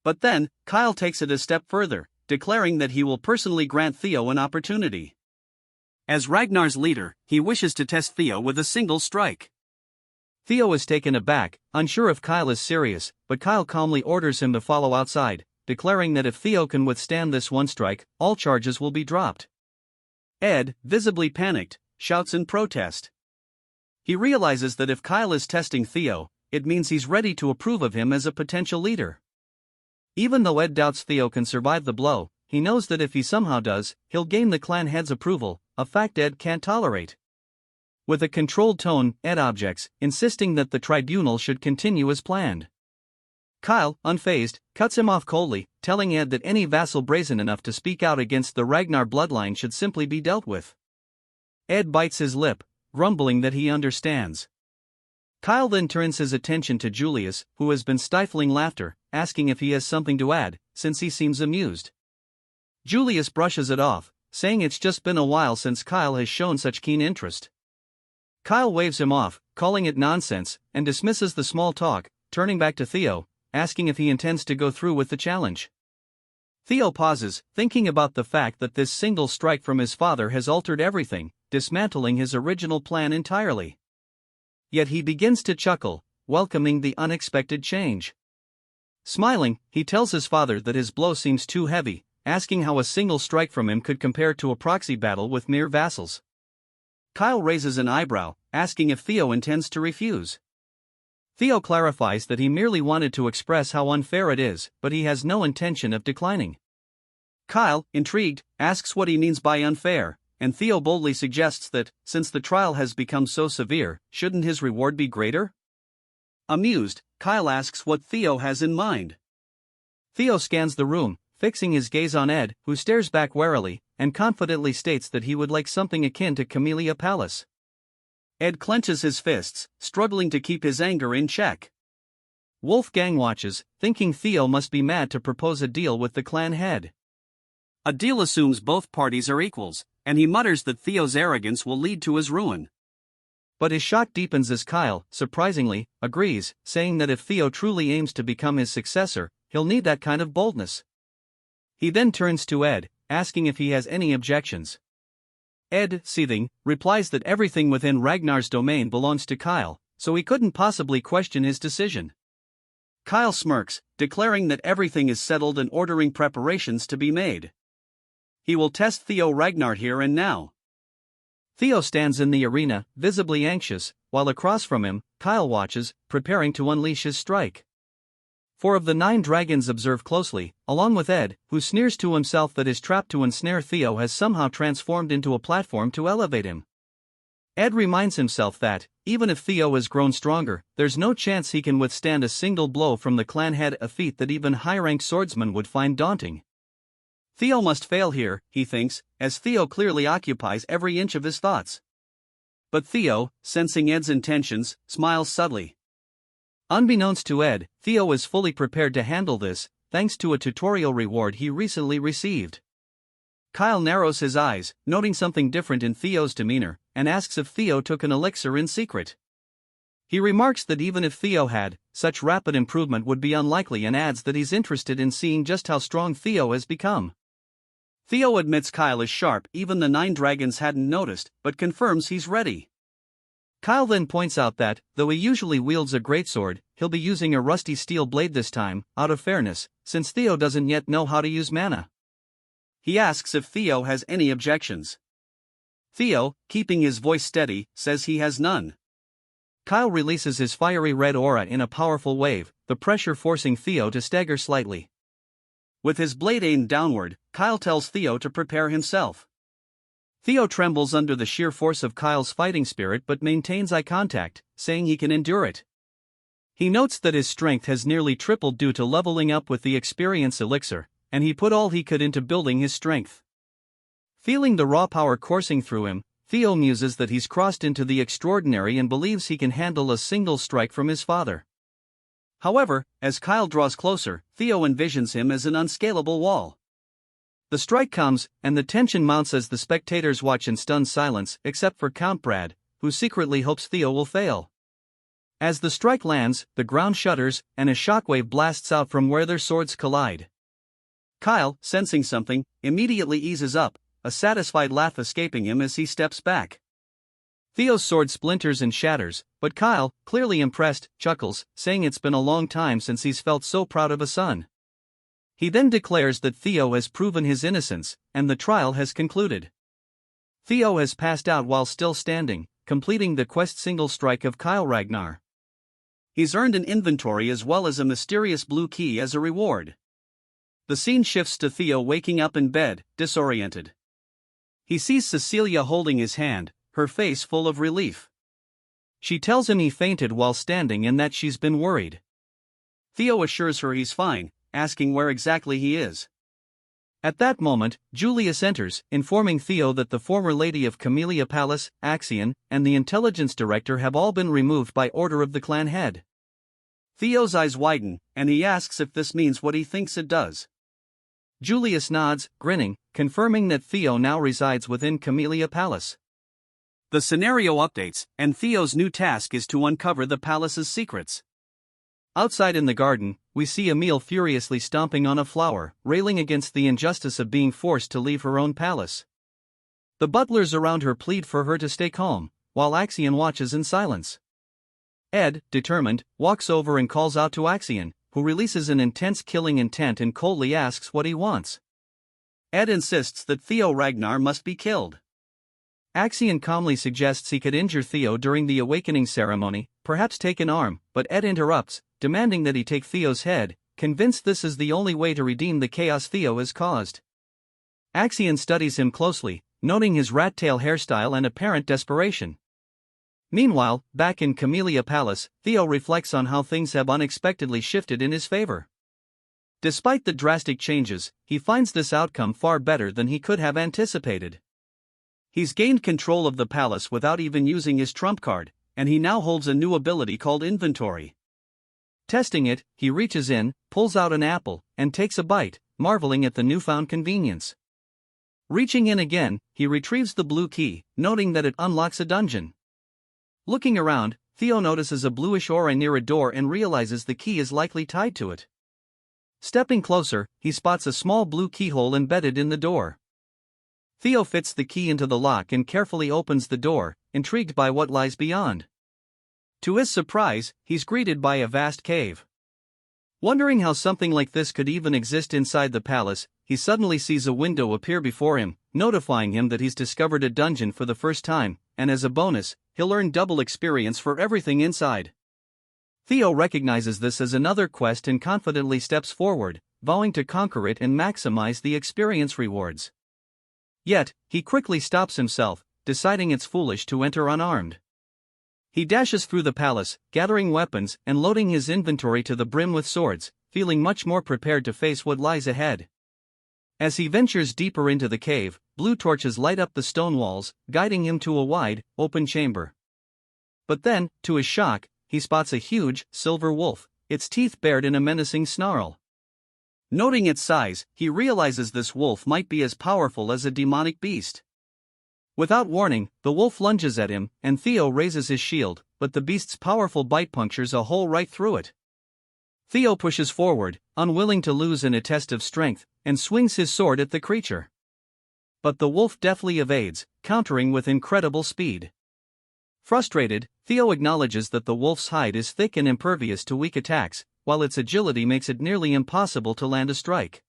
But then, Kyle takes it a step further, declaring that he will personally grant Theo an opportunity. As Ragnar's leader, he wishes to test Theo with a single strike. Theo is taken aback, unsure if Kyle is serious, but Kyle calmly orders him to follow outside, declaring that if Theo can withstand this one strike, all charges will be dropped. Ed, visibly panicked, shouts in protest. He realizes that if Kyle is testing Theo, it means he's ready to approve of him as a potential leader. Even though Ed doubts Theo can survive the blow, he knows that if he somehow does, he'll gain the clan head's approval, a fact Ed can't tolerate. With a controlled tone, Ed objects, insisting that the tribunal should continue as planned. Kyle, unfazed, cuts him off coldly, telling Ed that any vassal brazen enough to speak out against the Ragnar bloodline should simply be dealt with. Ed bites his lip, grumbling that he understands. Kyle then turns his attention to Julius, who has been stifling laughter, asking if he has something to add, since he seems amused. Julius brushes it off, saying it's just been a while since Kyle has shown such keen interest. Kyle waves him off, calling it nonsense, and dismisses the small talk, turning back to Theo, asking if he intends to go through with the challenge. Theo pauses, thinking about the fact that this single strike from his father has altered everything, dismantling his original plan entirely. Yet he begins to chuckle, welcoming the unexpected change. Smiling, he tells his father that his blow seems too heavy, asking how a single strike from him could compare to a proxy battle with mere vassals. Kyle raises an eyebrow, asking if Theo intends to refuse. Theo clarifies that he merely wanted to express how unfair it is, but he has no intention of declining. Kyle, intrigued, asks what he means by unfair, and Theo boldly suggests that, since the trial has become so severe, shouldn't his reward be greater? Amused, Kyle asks what Theo has in mind. Theo scans the room, fixing his gaze on Ed, who stares back warily, and confidently states that he would like something akin to Camellia Palace. Ed clenches his fists, struggling to keep his anger in check. Wolfgang watches, thinking Theo must be mad to propose a deal with the clan head. A deal assumes both parties are equals, and he mutters that Theo's arrogance will lead to his ruin. But his shock deepens as Kyle, surprisingly, agrees, saying that if Theo truly aims to become his successor, he'll need that kind of boldness. He then turns to Ed, asking if he has any objections. Ed, seething, replies that everything within Ragnar's domain belongs to Kyle, so he couldn't possibly question his decision. Kyle smirks, declaring that everything is settled and ordering preparations to be made. He will test Theo Ragnar here and now. Theo stands in the arena, visibly anxious, while across from him, Kyle watches, preparing to unleash his strike. 4 of the 9 dragons observe closely, along with Ed, who sneers to himself that his trap to ensnare Theo has somehow transformed into a platform to elevate him. Ed reminds himself that, even if Theo has grown stronger, there's no chance he can withstand a single blow from the clan head, a feat that even high-ranked swordsmen would find daunting. Theo must fail here, he thinks, as Theo clearly occupies every inch of his thoughts. But Theo, sensing Ed's intentions, smiles subtly. Unbeknownst to Ed, Theo is fully prepared to handle this, thanks to a tutorial reward he recently received. Kyle narrows his eyes, noting something different in Theo's demeanor, and asks if Theo took an elixir in secret. He remarks that even if Theo had, such rapid improvement would be unlikely, and adds that he's interested in seeing just how strong Theo has become. Theo admits Kyle is sharp, even the 9 dragons hadn't noticed, but confirms he's ready. Kyle then points out that, though he usually wields a greatsword, he'll be using a rusty steel blade this time, out of fairness, since Theo doesn't yet know how to use mana. He asks if Theo has any objections. Theo, keeping his voice steady, says he has none. Kyle releases his fiery red aura in a powerful wave, the pressure forcing Theo to stagger slightly. With his blade aimed downward, Kyle tells Theo to prepare himself. Theo trembles under the sheer force of Kyle's fighting spirit but maintains eye contact, saying he can endure it. He notes that his strength has nearly tripled due to leveling up with the experience elixir, and he put all he could into building his strength. Feeling the raw power coursing through him, Theo muses that he's crossed into the extraordinary and believes he can handle a single strike from his father. However, as Kyle draws closer, Theo envisions him as an unscalable wall. The strike comes, and the tension mounts as the spectators watch in stunned silence, except for Count Brad, who secretly hopes Theo will fail. As the strike lands, the ground shudders, and a shockwave blasts out from where their swords collide. Kyle, sensing something, immediately eases up, a satisfied laugh escaping him as he steps back. Theo's sword splinters and shatters, but Kyle, clearly impressed, chuckles, saying it's been a long time since he's felt so proud of a son. He then declares that Theo has proven his innocence, and the trial has concluded. Theo has passed out while still standing, completing the quest single strike of Kyle Ragnar. He's earned an inventory as well as a mysterious blue key as a reward. The scene shifts to Theo waking up in bed, disoriented. He sees Cecilia holding his hand, her face full of relief. She tells him he fainted while standing and that she's been worried. Theo assures her he's fine, asking where exactly he is. At that moment, Julius enters, informing Theo that the former lady of Camellia Palace, Axion, and the intelligence director have all been removed by order of the clan head. Theo's eyes widen, and he asks if this means what he thinks it does. Julius nods, grinning, confirming that Theo now resides within Camellia Palace. The scenario updates, and Theo's new task is to uncover the palace's secrets. Outside in the garden, we see Emile furiously stomping on a flower, railing against the injustice of being forced to leave her own palace. The butlers around her plead for her to stay calm, while Axion watches in silence. Ed, determined, walks over and calls out to Axion, who releases an intense killing intent and coldly asks what he wants. Ed insists that Theo Ragnar must be killed. Axion calmly suggests he could injure Theo during the awakening ceremony, perhaps take an arm, but Ed interrupts, demanding that he take Theo's head, convinced this is the only way to redeem the chaos Theo has caused. Axion studies him closely, noting his rat-tail hairstyle and apparent desperation. Meanwhile, back in Camellia Palace, Theo reflects on how things have unexpectedly shifted in his favor. Despite the drastic changes, he finds this outcome far better than he could have anticipated. He's gained control of the palace without even using his trump card, and he now holds a new ability called Inventory. Testing it, he reaches in, pulls out an apple, and takes a bite, marveling at the newfound convenience. Reaching in again, he retrieves the blue key, noting that it unlocks a dungeon. Looking around, Theo notices a bluish aura near a door and realizes the key is likely tied to it. Stepping closer, he spots a small blue keyhole embedded in the door. Theo fits the key into the lock and carefully opens the door, intrigued by what lies beyond. To his surprise, he's greeted by a vast cave. Wondering how something like this could even exist inside the palace, he suddenly sees a window appear before him, notifying him that he's discovered a dungeon for the first time, and as a bonus, he'll earn double experience for everything inside. Theo recognizes this as another quest and confidently steps forward, vowing to conquer it and maximize the experience rewards. Yet, he quickly stops himself, deciding it's foolish to enter unarmed. He dashes through the palace, gathering weapons and loading his inventory to the brim with swords, feeling much more prepared to face what lies ahead. As he ventures deeper into the cave, blue torches light up the stone walls, guiding him to a wide, open chamber. But then, to his shock, he spots a huge, silver wolf, its teeth bared in a menacing snarl. Noting its size, he realizes this wolf might be as powerful as a demonic beast. Without warning, the wolf lunges at him, and Theo raises his shield, but the beast's powerful bite punctures a hole right through it. Theo pushes forward, unwilling to lose in a test of strength, and swings his sword at the creature. But the wolf deftly evades, countering with incredible speed. Frustrated, Theo acknowledges that the wolf's hide is thick and impervious to weak attacks, while its agility makes it nearly impossible to land a strike.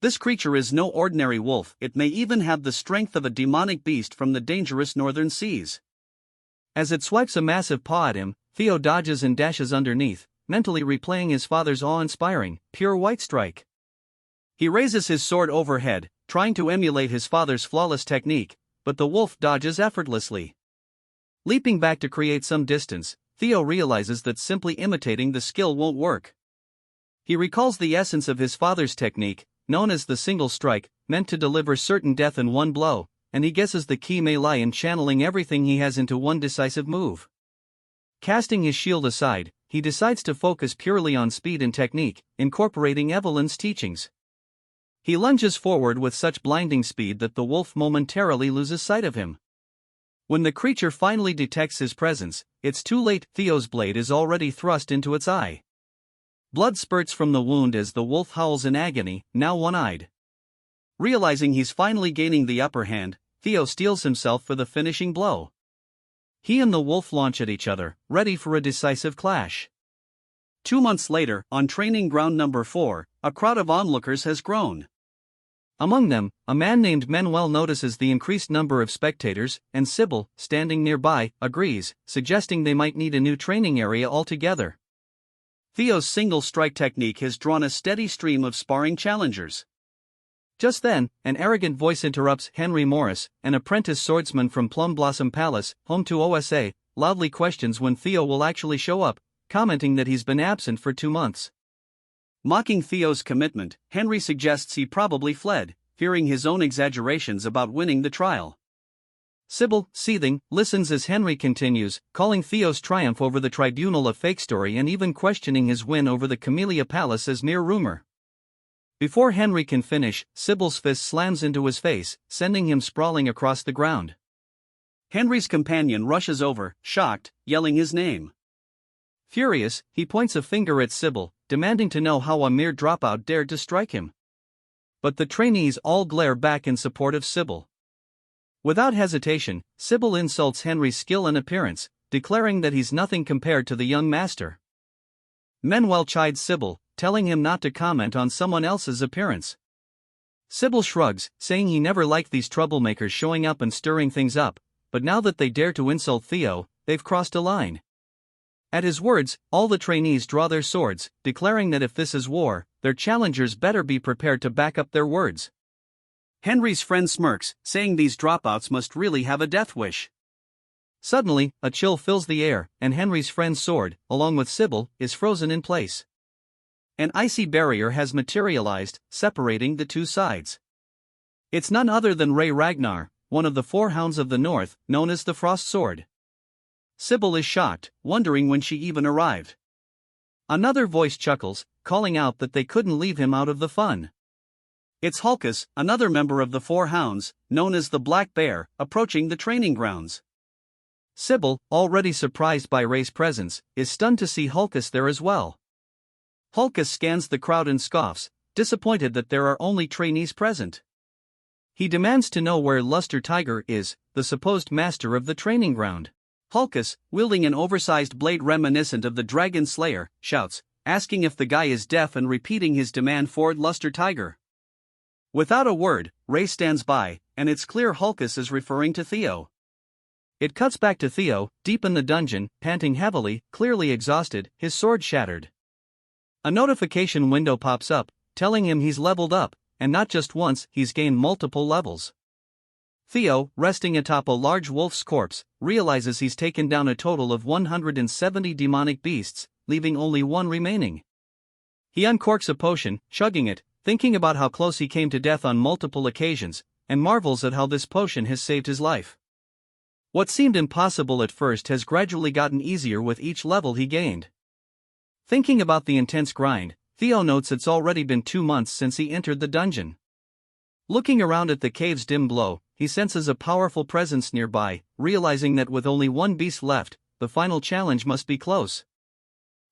This creature is no ordinary wolf, it may even have the strength of a demonic beast from the dangerous northern seas. As it swipes a massive paw at him, Theo dodges and dashes underneath, mentally replaying his father's awe-inspiring, pure white strike. He raises his sword overhead, trying to emulate his father's flawless technique, but the wolf dodges effortlessly. Leaping back to create some distance, Theo realizes that simply imitating the skill won't work. He recalls the essence of his father's technique, known as the single strike, meant to deliver certain death in one blow, and he guesses the key may lie in channeling everything he has into one decisive move. Casting his shield aside, he decides to focus purely on speed and technique, incorporating Evelyn's teachings. He lunges forward with such blinding speed that the wolf momentarily loses sight of him. When the creature finally detects his presence, it's too late. Theo's blade is already thrust into its eye. Blood spurts from the wound as the wolf howls in agony, now one-eyed. Realizing he's finally gaining the upper hand, Theo steels himself for the finishing blow. He and the wolf launch at each other, ready for a decisive clash. 2 months later, on training ground number 4, a crowd of onlookers has grown. Among them, a man named Manuel notices the increased number of spectators, and Sybil, standing nearby, agrees, suggesting they might need a new training area altogether. Theo's single strike technique has drawn a steady stream of sparring challengers. Just then, an arrogant voice interrupts Henry Morris, an apprentice swordsman from Plum Blossom Palace, home to OSA, loudly questions when Theo will actually show up, commenting that he's been absent for 2 months. Mocking Theo's commitment, Henry suggests he probably fled, fearing his own exaggerations about winning the trial. Sybil, seething, listens as Henry continues, calling Theo's triumph over the tribunal a fake story and even questioning his win over the Camellia Palace as mere rumor. Before Henry can finish, Sybil's fist slams into his face, sending him sprawling across the ground. Henry's companion rushes over, shocked, yelling his name. Furious, he points a finger at Sybil, demanding to know how a mere dropout dared to strike him. But the trainees all glare back in support of Sybil. Without hesitation, Sybil insults Henry's skill and appearance, declaring that he's nothing compared to the young master. Manuel chides Sybil, telling him not to comment on someone else's appearance. Sybil shrugs, saying he never liked these troublemakers showing up and stirring things up, but now that they dare to insult Theo, they've crossed a line. At his words, all the trainees draw their swords, declaring that if this is war, their challengers better be prepared to back up their words. Henry's friend smirks, saying these dropouts must really have a death wish. Suddenly, a chill fills the air, and Henry's friend's sword, along with Sybil, is frozen in place. An icy barrier has materialized, separating the two sides. It's none other than Ragnar, one of the four hounds of the north, known as the Frost Sword. Sybil is shocked, wondering when she even arrived. Another voice chuckles, calling out that they couldn't leave him out of the fun. It's Hulkus, another member of the four hounds, known as the Black Bear, approaching the training grounds. Sybil, already surprised by Ray's presence, is stunned to see Hulkus there as well. Hulkus scans the crowd and scoffs, disappointed that there are only trainees present. He demands to know where Luster Tiger is, the supposed master of the training ground. Hulkus, wielding an oversized blade reminiscent of the Dragon Slayer, shouts, asking if the guy is deaf and repeating his demand for Luster Tiger. Without a word, Ray stands by, and it's clear Hulkus is referring to Theo. It cuts back to Theo, deep in the dungeon, panting heavily, clearly exhausted, his sword shattered. A notification window pops up, telling him he's leveled up, and not just once, he's gained multiple levels. Theo, resting atop a large wolf's corpse, realizes he's taken down a total of 170 demonic beasts, leaving only one remaining. He uncorks a potion, chugging it, thinking about how close he came to death on multiple occasions, and marvels at how this potion has saved his life. What seemed impossible at first has gradually gotten easier with each level he gained. Thinking about the intense grind, Theo notes it's already been 2 months since he entered the dungeon. Looking around at the cave's dim glow, he senses a powerful presence nearby, realizing that with only one beast left, the final challenge must be close.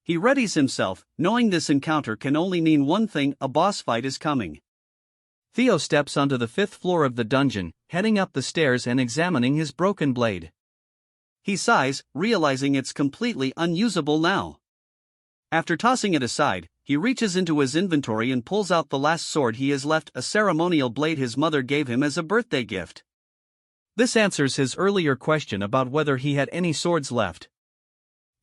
He readies himself, knowing this encounter can only mean one thing: a boss fight is coming. Theo steps onto the 5th floor of the dungeon, heading up the stairs and examining his broken blade. He sighs, realizing it's completely unusable now. After tossing it aside, he reaches into his inventory and pulls out the last sword he has left, a ceremonial blade his mother gave him as a birthday gift. This answers his earlier question about whether he had any swords left.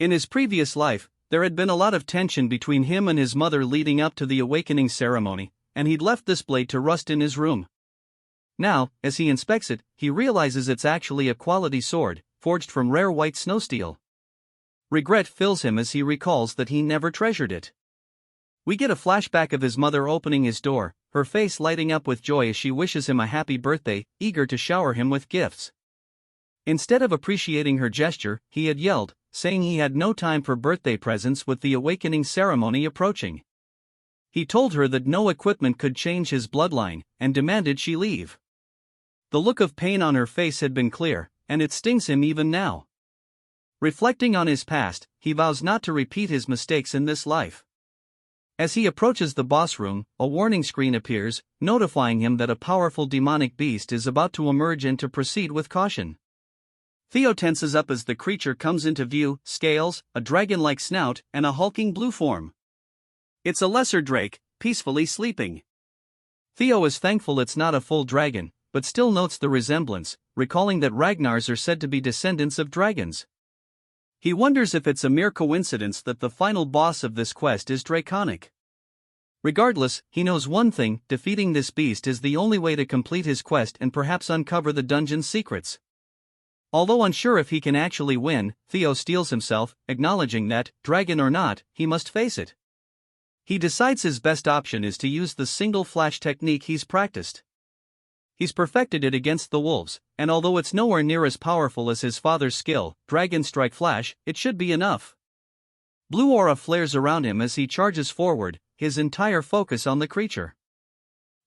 In his previous life, there had been a lot of tension between him and his mother leading up to the awakening ceremony, and he'd left this blade to rust in his room. Now, as he inspects it, he realizes it's actually a quality sword, forged from rare white snow steel. Regret fills him as he recalls that he never treasured it. We get a flashback of his mother opening his door, her face lighting up with joy as she wishes him a happy birthday, eager to shower him with gifts. Instead of appreciating her gesture, he had yelled, saying he had no time for birthday presents with the awakening ceremony approaching. He told her that no equipment could change his bloodline, and demanded she leave. The look of pain on her face had been clear, and it stings him even now. Reflecting on his past, he vows not to repeat his mistakes in this life. As he approaches the boss room, a warning screen appears, notifying him that a powerful demonic beast is about to emerge and to proceed with caution. Theo tenses up as the creature comes into view: scales, a dragon-like snout, and a hulking blue form. It's a lesser drake, peacefully sleeping. Theo is thankful it's not a full dragon, but still notes the resemblance, recalling that Ragnars are said to be descendants of dragons. He wonders if it's a mere coincidence that the final boss of this quest is draconic. Regardless, he knows one thing: defeating this beast is the only way to complete his quest and perhaps uncover the dungeon's secrets. Although unsure if he can actually win, Theo steels himself, acknowledging that, dragon or not, he must face it. He decides his best option is to use the single flash technique he's practiced. He's perfected it against the wolves, and although it's nowhere near as powerful as his father's skill, Dragon Strike Flash, it should be enough. Blue aura flares around him as he charges forward, his entire focus on the creature.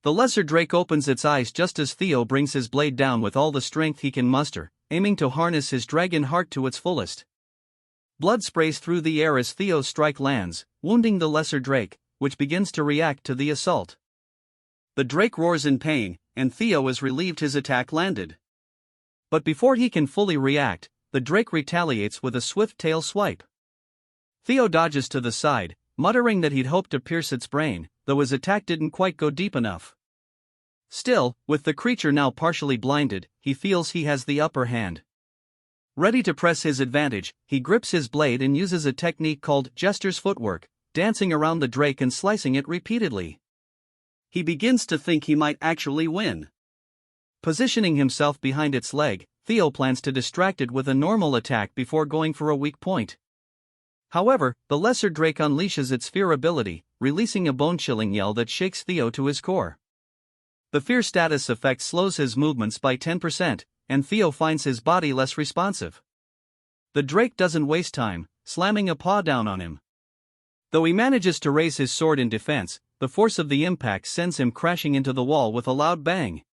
The lesser drake opens its eyes just as Theo brings his blade down with all the strength he can muster, aiming to harness his dragon heart to its fullest. Blood sprays through the air as Theo's strike lands, wounding the lesser drake, which begins to react to the assault. The drake roars in pain, and Theo is relieved his attack landed. But before he can fully react, the drake retaliates with a swift tail swipe. Theo dodges to the side, muttering that he'd hoped to pierce its brain, though his attack didn't quite go deep enough. Still, with the creature now partially blinded, he feels he has the upper hand. Ready to press his advantage, he grips his blade and uses a technique called Jester's footwork, dancing around the drake and slicing it repeatedly. He begins to think he might actually win. Positioning himself behind its leg, Theo plans to distract it with a normal attack before going for a weak point. However, the lesser drake unleashes its fear ability, releasing a bone-chilling yell that shakes Theo to his core. The fear status effect slows his movements by 10%, and Theo finds his body less responsive. The drake doesn't waste time, slamming a paw down on him. Though he manages to raise his sword in defense, the force of the impact sends him crashing into the wall with a loud bang.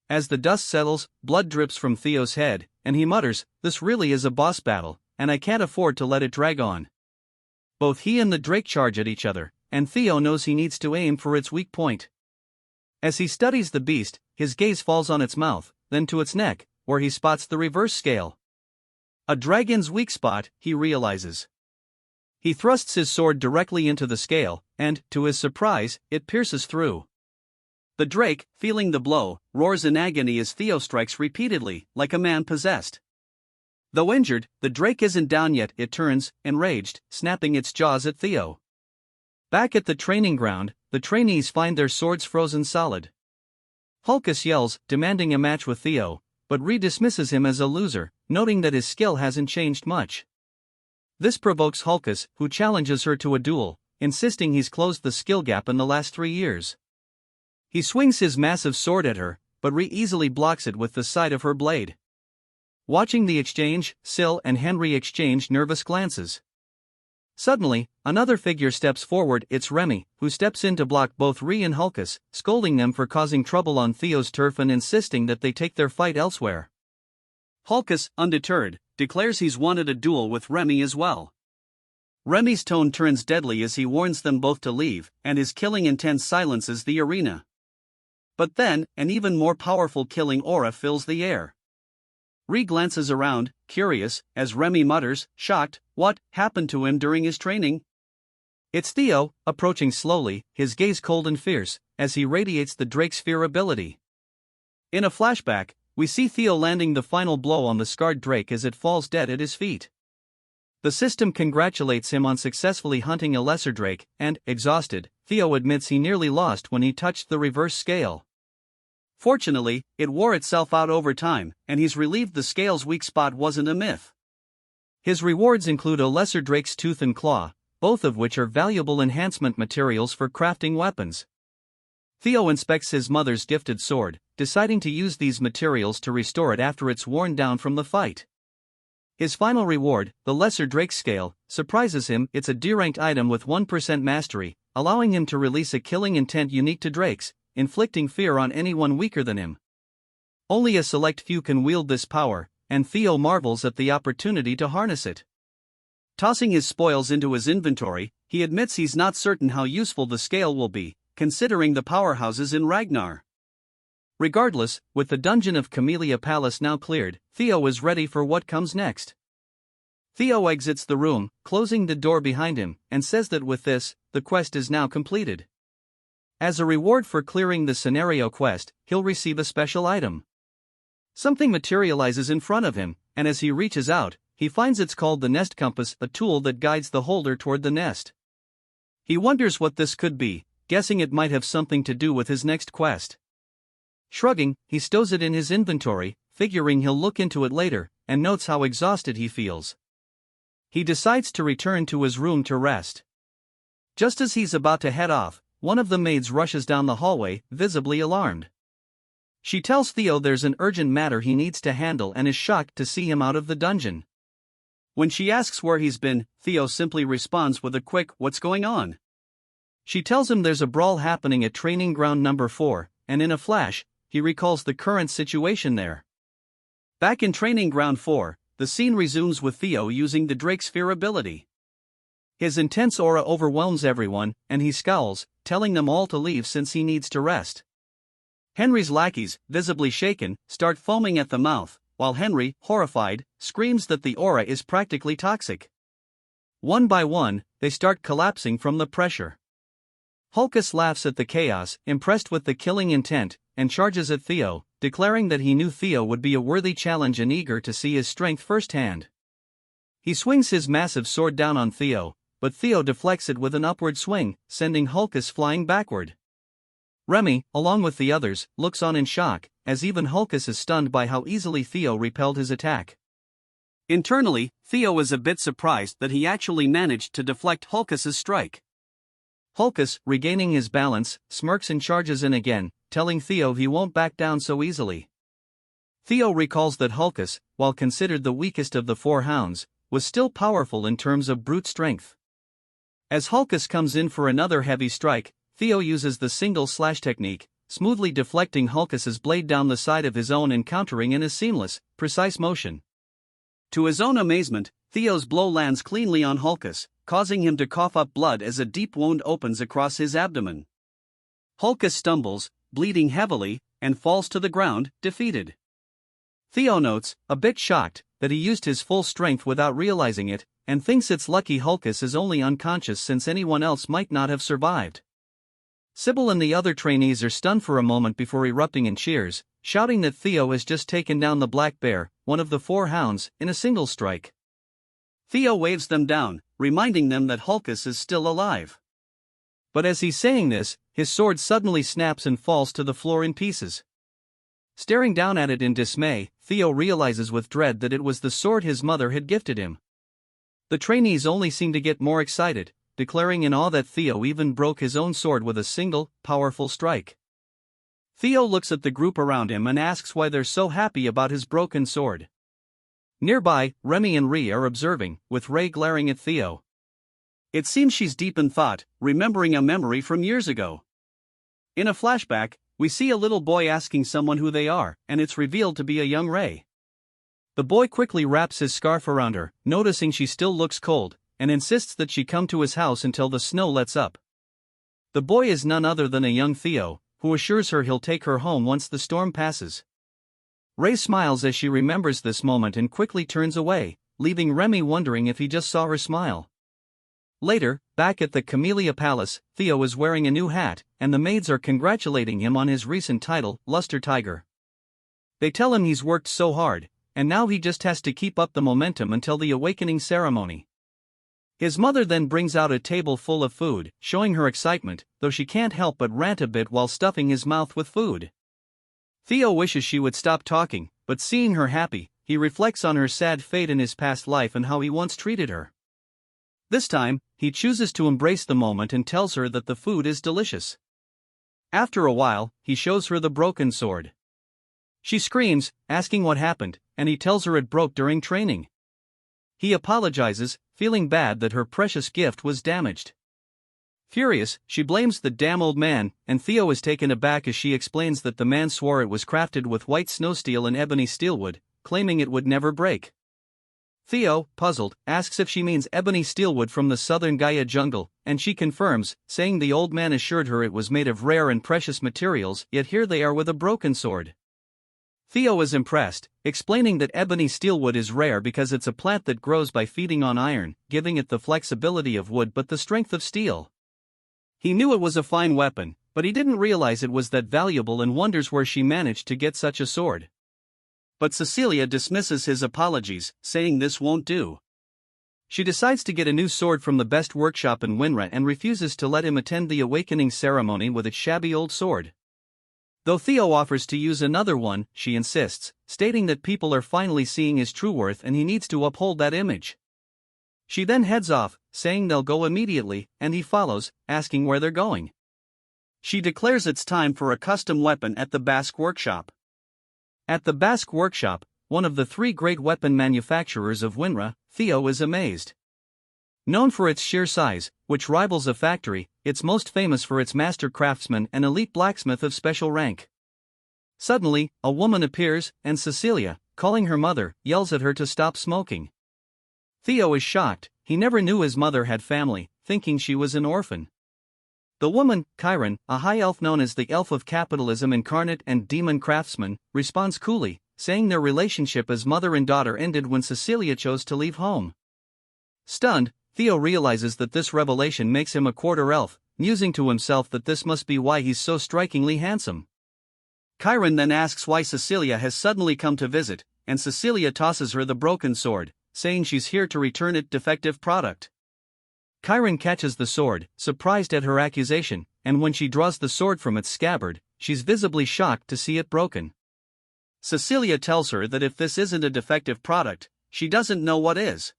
As the dust settles, blood drips from Theo's head, and he mutters, "This really is a boss battle, and I can't afford to let it drag on." Both he and the drake charge at each other, and Theo knows he needs to aim for its weak point. As he studies the beast, his gaze falls on its mouth, then to its neck, where he spots the reverse scale. A dragon's weak spot, he realizes. He thrusts his sword directly into the scale, and, to his surprise, it pierces through. The drake, feeling the blow, roars in agony as Theo strikes repeatedly, like a man possessed. Though injured, the drake isn't down yet. It turns, enraged, snapping its jaws at Theo. Back at the training ground, the trainees find their swords frozen solid. Hulkus yells, demanding a match with Theo, but dismisses him as a loser, noting that his skill hasn't changed much. This provokes Hulkus, who challenges her to a duel, insisting he's closed the skill gap in the last 3 years. He swings his massive sword at her, but easily blocks it with the side of her blade. Watching the exchange, Syl and Henry exchange nervous glances. Suddenly, another figure steps forward. It's Remy, who steps in to block both Ree and Hulkus, scolding them for causing trouble on Theo's turf and insisting that they take their fight elsewhere. Hulkus, undeterred, declares he's wanted a duel with Remy as well. Remy's tone turns deadly as he warns them both to leave, and his killing intent silences the arena. But then, an even more powerful killing aura fills the air. Ree glances around, curious, as Remy mutters, shocked, what happened to him during his training? It's Theo, approaching slowly, his gaze cold and fierce, as he radiates the drake's fear ability. In a flashback, we see Theo landing the final blow on the scarred drake as it falls dead at his feet. The system congratulates him on successfully hunting a lesser drake, and, exhausted, Theo admits he nearly lost when he touched the reverse scale. Fortunately, it wore itself out over time, and he's relieved the scale's weak spot wasn't a myth. His rewards include a lesser drake's tooth and claw, both of which are valuable enhancement materials for crafting weapons. Theo inspects his mother's gifted sword, deciding to use these materials to restore it after it's worn down from the fight. His final reward, the lesser drake scale, surprises him. It's a D-ranked item with 1% mastery, allowing him to release a killing intent unique to drakes, inflicting fear on anyone weaker than him. Only a select few can wield this power, and Theo marvels at the opportunity to harness it. Tossing his spoils into his inventory, he admits he's not certain how useful the scale will be, considering the powerhouses in Ragnar. Regardless, with the dungeon of Camellia Palace now cleared, Theo is ready for what comes next. Theo exits the room, closing the door behind him, and says that with this, the quest is now completed. As a reward for clearing the scenario quest, he'll receive a special item. Something materializes in front of him, and as he reaches out, he finds it's called the Nest Compass, a tool that guides the holder toward the nest. He wonders what this could be, guessing it might have something to do with his next quest. Shrugging, he stows it in his inventory, figuring he'll look into it later, and notes how exhausted he feels. He decides to return to his room to rest. Just as he's about to head off, one of the maids rushes down the hallway, visibly alarmed. She tells Theo there's an urgent matter he needs to handle and is shocked to see him out of the dungeon. When she asks where he's been, Theo simply responds with a quick, "What's going on?" She tells him there's a brawl happening at training ground number 4, and in a flash, he recalls the current situation there. Back in training ground 4, the scene resumes with Theo using the Drake's Fear ability. His intense aura overwhelms everyone, and he scowls, telling them all to leave since he needs to rest. Henry's lackeys, visibly shaken, start foaming at the mouth, while Henry, horrified, screams that the aura is practically toxic. One by one, they start collapsing from the pressure. Hulkus laughs at the chaos, impressed with the killing intent, and charges at Theo, declaring that he knew Theo would be a worthy challenge and eager to see his strength firsthand. He swings his massive sword down on Theo, but Theo deflects it with an upward swing, sending Hulkus flying backward. Remy, along with the others, looks on in shock, as even Hulkus is stunned by how easily Theo repelled his attack. Internally, Theo is a bit surprised that he actually managed to deflect Hulkus's strike. Hulkus, regaining his balance, smirks and charges in again, telling Theo he won't back down so easily. Theo recalls that Hulkus, while considered the weakest of the four hounds, was still powerful in terms of brute strength. As Hulkus comes in for another heavy strike, Theo uses the single slash technique, smoothly deflecting Hulkus's blade down the side of his own and countering in a seamless, precise motion. To his own amazement, Theo's blow lands cleanly on Hulkus, causing him to cough up blood as a deep wound opens across his abdomen. Hulkus stumbles, bleeding heavily, and falls to the ground, defeated. Theo notes, a bit shocked, that he used his full strength without realizing it, and thinks it's lucky Hulkus is only unconscious since anyone else might not have survived. Sybil and the other trainees are stunned for a moment before erupting in cheers, shouting that Theo has just taken down the Black Bear, one of the four hounds, in a single strike. Theo waves them down, reminding them that Hulkus is still alive. But as he's saying this, his sword suddenly snaps and falls to the floor in pieces. Staring down at it in dismay, Theo realizes with dread that it was the sword his mother had gifted him. The trainees only seem to get more excited, declaring in awe that Theo even broke his own sword with a single, powerful strike. Theo looks at the group around him and asks why they're so happy about his broken sword. Nearby, Remy and Ree are observing, with Ray glaring at Theo. It seems she's deep in thought, remembering a memory from years ago. In a flashback, we see a little boy asking someone who they are, and it's revealed to be a young Ray. The boy quickly wraps his scarf around her, noticing she still looks cold, and insists that she come to his house until the snow lets up. The boy is none other than a young Theo, who assures her he'll take her home once the storm passes. Ray smiles as she remembers this moment and quickly turns away, leaving Remy wondering if he just saw her smile. Later, back at the Camellia Palace, Theo is wearing a new hat, and the maids are congratulating him on his recent title, Luster Tiger. They tell him he's worked so hard, and now he just has to keep up the momentum until the awakening ceremony. His mother then brings out a table full of food, showing her excitement, though she can't help but rant a bit while stuffing his mouth with food. Theo wishes she would stop talking, but seeing her happy, he reflects on her sad fate in his past life and how he once treated her. This time, he chooses to embrace the moment and tells her that the food is delicious. After a while, he shows her the broken sword. She screams, asking what happened, and he tells her it broke during training. He apologizes, feeling bad that her precious gift was damaged. Furious, she blames the damn old man, and Theo is taken aback as she explains that the man swore it was crafted with white snow steel and ebony steelwood, claiming it would never break. Theo, puzzled, asks if she means ebony steelwood from the southern Gaia jungle, and she confirms, saying the old man assured her it was made of rare and precious materials, yet here they are with a broken sword. Theo is impressed, explaining that ebony steelwood is rare because it's a plant that grows by feeding on iron, giving it the flexibility of wood but the strength of steel. He knew it was a fine weapon, but he didn't realize it was that valuable and wonders where she managed to get such a sword. But Cecilia dismisses his apologies, saying this won't do. She decides to get a new sword from the best workshop in Winra and refuses to let him attend the awakening ceremony with its shabby old sword. Though Theo offers to use another one, she insists, stating that people are finally seeing his true worth and he needs to uphold that image. She then heads off, saying they'll go immediately, and he follows, asking where they're going. She declares it's time for a custom weapon at the Basque workshop. At the Basque workshop, one of the three great weapon manufacturers of Winra, Theo is amazed. Known for its sheer size, which rivals a factory, it's most famous for its master craftsman and elite blacksmith of special rank. Suddenly, a woman appears, and Cecilia, calling her mother, yells at her to stop smoking. Theo is shocked, he never knew his mother had family, thinking she was an orphan. The woman, Chiron, a high elf known as the Elf of Capitalism incarnate and demon craftsman, responds coolly, saying their relationship as mother and daughter ended when Cecilia chose to leave home. Stunned, Theo realizes that this revelation makes him a quarter elf, musing to himself that this must be why he's so strikingly handsome. Chiron then asks why Cecilia has suddenly come to visit, and Cecilia tosses her the broken sword, saying she's here to return it defective product. Chiron catches the sword, surprised at her accusation, and when she draws the sword from its scabbard, she's visibly shocked to see it broken. Cecilia tells her that if this isn't a defective product, she doesn't know what is.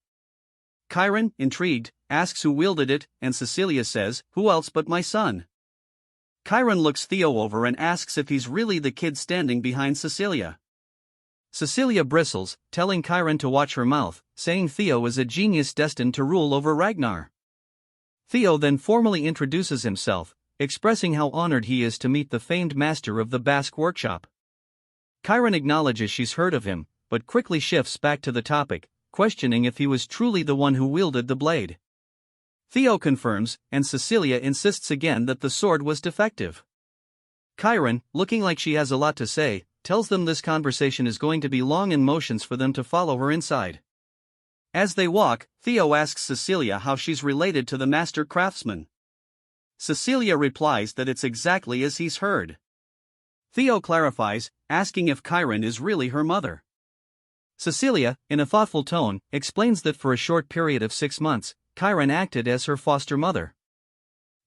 Chiron, intrigued, asks who wielded it, and Cecilia says, "Who else but my son?" Chiron looks Theo over and asks if he's really the kid standing behind Cecilia. Cecilia bristles, telling Chiron to watch her mouth, saying Theo is a genius destined to rule over Ragnar. Theo then formally introduces himself, expressing how honored he is to meet the famed master of the Basque workshop. Chiron acknowledges she's heard of him, but quickly shifts back to the topic, questioning if he was truly the one who wielded the blade. Theo confirms, and Cecilia insists again that the sword was defective. Chiron, looking like she has a lot to say, tells them this conversation is going to be long and motions for them to follow her inside. As they walk, Theo asks Cecilia how she's related to the master craftsman. Cecilia replies that it's exactly as he's heard. Theo clarifies, asking if Chiron is really her mother. Cecilia, in a thoughtful tone, explains that for a short period of 6 months, Chiron acted as her foster mother.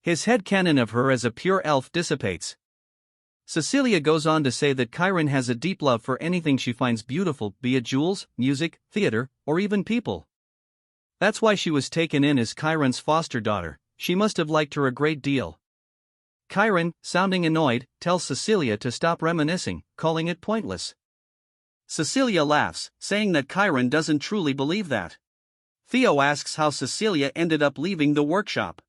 His headcanon of her as a pure elf dissipates. Cecilia goes on to say that Chiron has a deep love for anything she finds beautiful, be it jewels, music, theater, or even people. That's why she was taken in as Chiron's foster daughter. She must have liked her a great deal. Chiron, sounding annoyed, tells Cecilia to stop reminiscing, calling it pointless. Cecilia laughs, saying that Chiron doesn't truly believe that. Theo asks how Cecilia ended up leaving the workshop.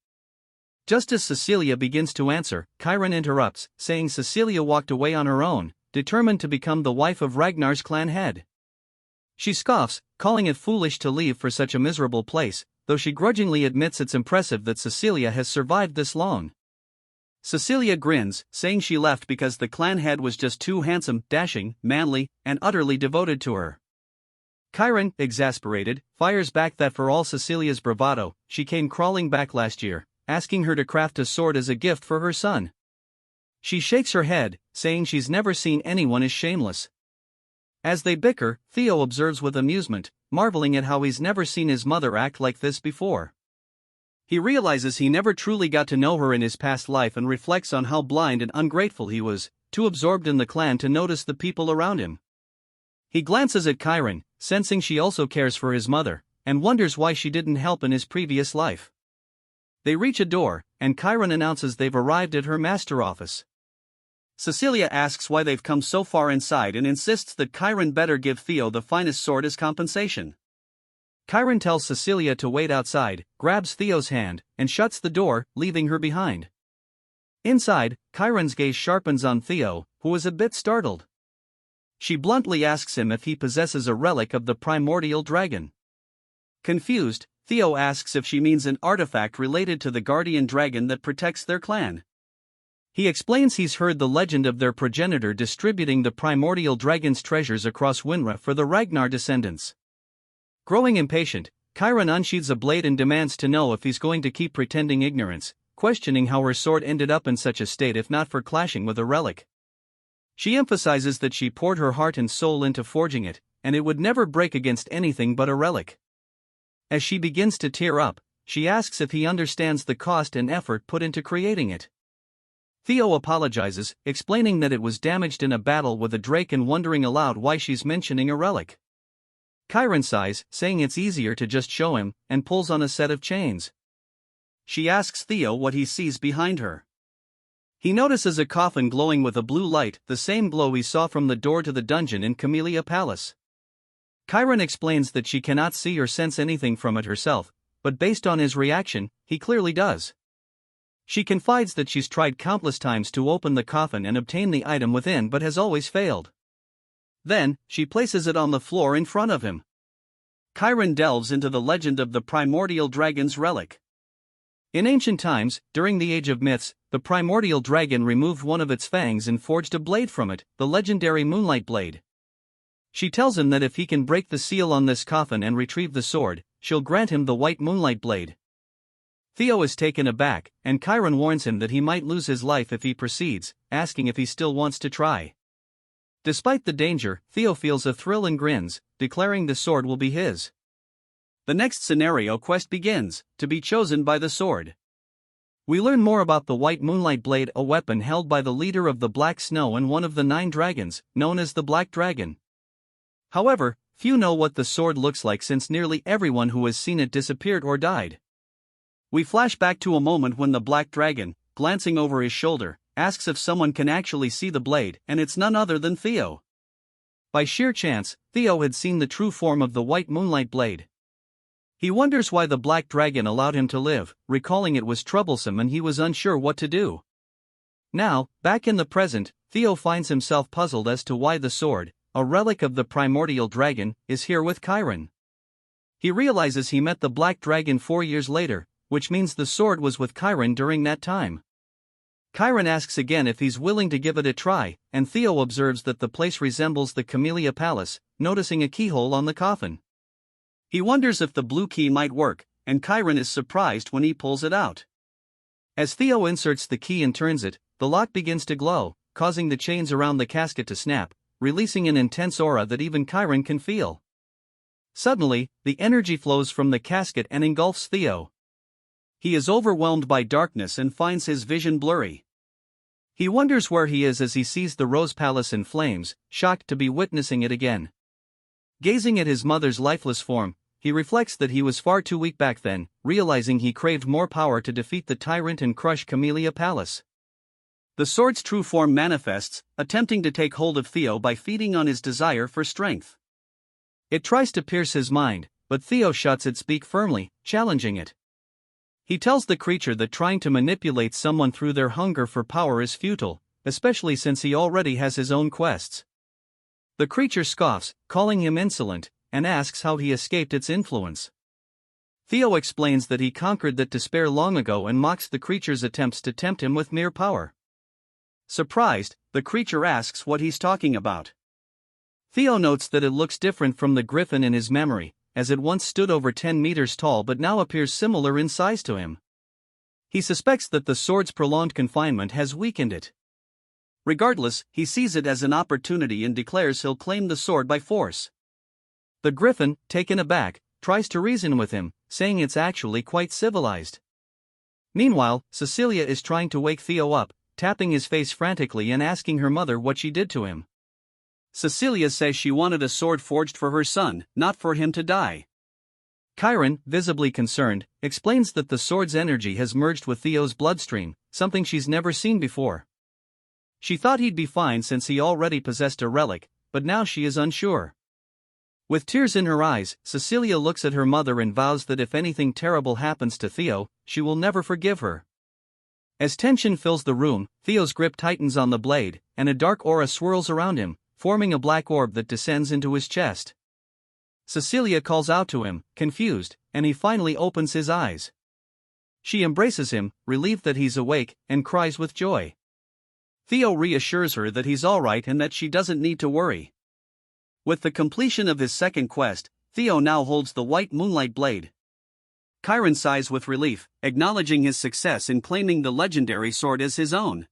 Just as Cecilia begins to answer, Chiron interrupts, saying Cecilia walked away on her own, determined to become the wife of Ragnar's clan head. She scoffs, calling it foolish to leave for such a miserable place, though she grudgingly admits it's impressive that Cecilia has survived this long. Cecilia grins, saying she left because the clan head was just too handsome, dashing, manly, and utterly devoted to her. Chiron, exasperated, fires back that for all Cecilia's bravado, she came crawling back last year, asking her to craft a sword as a gift for her son. She shakes her head, saying she's never seen anyone as shameless. As they bicker, Theo observes with amusement, marveling at how he's never seen his mother act like this before. He realizes he never truly got to know her in his past life and reflects on how blind and ungrateful he was, too absorbed in the clan to notice the people around him. He glances at Chiron, sensing she also cares for his mother, and wonders why she didn't help in his previous life. They reach a door, and Chiron announces they've arrived at her master office. Cecilia asks why they've come so far inside and insists that Chiron better give Theo the finest sword as compensation. Chiron tells Cecilia to wait outside, grabs Theo's hand, and shuts the door, leaving her behind. Inside, Chiron's gaze sharpens on Theo, who is a bit startled. She bluntly asks him if he possesses a relic of the primordial dragon. Confused, Theo asks if she means an artifact related to the guardian dragon that protects their clan. He explains he's heard the legend of their progenitor distributing the primordial dragon's treasures across Winra for the Ragnar descendants. Growing impatient, Chiron unsheathes a blade and demands to know if he's going to keep pretending ignorance, questioning how her sword ended up in such a state if not for clashing with a relic. She emphasizes that she poured her heart and soul into forging it, and it would never break against anything but a relic. As she begins to tear up, she asks if he understands the cost and effort put into creating it. Theo apologizes, explaining that it was damaged in a battle with a drake and wondering aloud why she's mentioning a relic. Chiron sighs, saying it's easier to just show him, and pulls on a set of chains. She asks Theo what he sees behind her. He notices a coffin glowing with a blue light, the same glow he saw from the door to the dungeon in Camellia Palace. Chiron explains that she cannot see or sense anything from it herself, but based on his reaction, he clearly does. She confides that she's tried countless times to open the coffin and obtain the item within but has always failed. Then, she places it on the floor in front of him. Chiron delves into the legend of the primordial dragon's relic. In ancient times, during the Age of Myths, the primordial dragon removed one of its fangs and forged a blade from it, the legendary Moonlight Blade. She tells him that if he can break the seal on this coffin and retrieve the sword, she'll grant him the white Moonlight Blade. Theo is taken aback, and Chiron warns him that he might lose his life if he proceeds, asking if he still wants to try. Despite the danger, Theo feels a thrill and grins, declaring the sword will be his. The next scenario quest begins, to be chosen by the sword. We learn more about the White Moonlight Blade, a weapon held by the leader of the Black Snow and one of the 9 dragons, known as the Black Dragon. However, few know what the sword looks like since nearly everyone who has seen it disappeared or died. We flash back to a moment when the Black Dragon, glancing over his shoulder, asks if someone can actually see the blade, and it's none other than Theo. By sheer chance, Theo had seen the true form of the White Moonlight Blade. He wonders why the Black Dragon allowed him to live, recalling it was troublesome and he was unsure what to do. Now, back in the present, Theo finds himself puzzled as to why the sword, a relic of the primordial dragon, is here with Chiron. He realizes he met the Black Dragon 4 years later, which means the sword was with Chiron during that time. Chiron asks again if he's willing to give it a try, and Theo observes that the place resembles the Camellia Palace, noticing a keyhole on the coffin. He wonders if the blue key might work, and Chiron is surprised when he pulls it out. As Theo inserts the key and turns it, the lock begins to glow, causing the chains around the casket to snap, releasing an intense aura that even Chiron can feel. Suddenly, the energy flows from the casket and engulfs Theo. He is overwhelmed by darkness and finds his vision blurry. He wonders where he is as he sees the Rose Palace in flames, shocked to be witnessing it again. Gazing at his mother's lifeless form, he reflects that he was far too weak back then, realizing he craved more power to defeat the tyrant and crush Camellia Palace. The sword's true form manifests, attempting to take hold of Theo by feeding on his desire for strength. It tries to pierce his mind, but Theo shuts its beak firmly, challenging it. He tells the creature that trying to manipulate someone through their hunger for power is futile, especially since he already has his own quests. The creature scoffs, calling him insolent, and asks how he escaped its influence. Theo explains that he conquered that despair long ago and mocks the creature's attempts to tempt him with mere power. Surprised, the creature asks what he's talking about. Theo notes that it looks different from the griffin in his memory, as it once stood over 10 meters tall but now appears similar in size to him. He suspects that the sword's prolonged confinement has weakened it. Regardless, he sees it as an opportunity and declares he'll claim the sword by force. The griffin, taken aback, tries to reason with him, saying it's actually quite civilized. Meanwhile, Cecilia is trying to wake Theo up, tapping his face frantically and asking her mother what she did to him. Cecilia says she wanted a sword forged for her son, not for him to die. Chiron, visibly concerned, explains that the sword's energy has merged with Theo's bloodstream, something she's never seen before. She thought he'd be fine since he already possessed a relic, but now she is unsure. With tears in her eyes, Cecilia looks at her mother and vows that if anything terrible happens to Theo, she will never forgive her. As tension fills the room, Theo's grip tightens on the blade, and a dark aura swirls around him, forming a black orb that descends into his chest. Cecilia calls out to him, confused, and he finally opens his eyes. She embraces him, relieved that he's awake, and cries with joy. Theo reassures her that he's alright and that she doesn't need to worry. With the completion of his second quest, Theo now holds the White Moonlight Blade. Chiron sighs with relief, acknowledging his success in claiming the legendary sword as his own.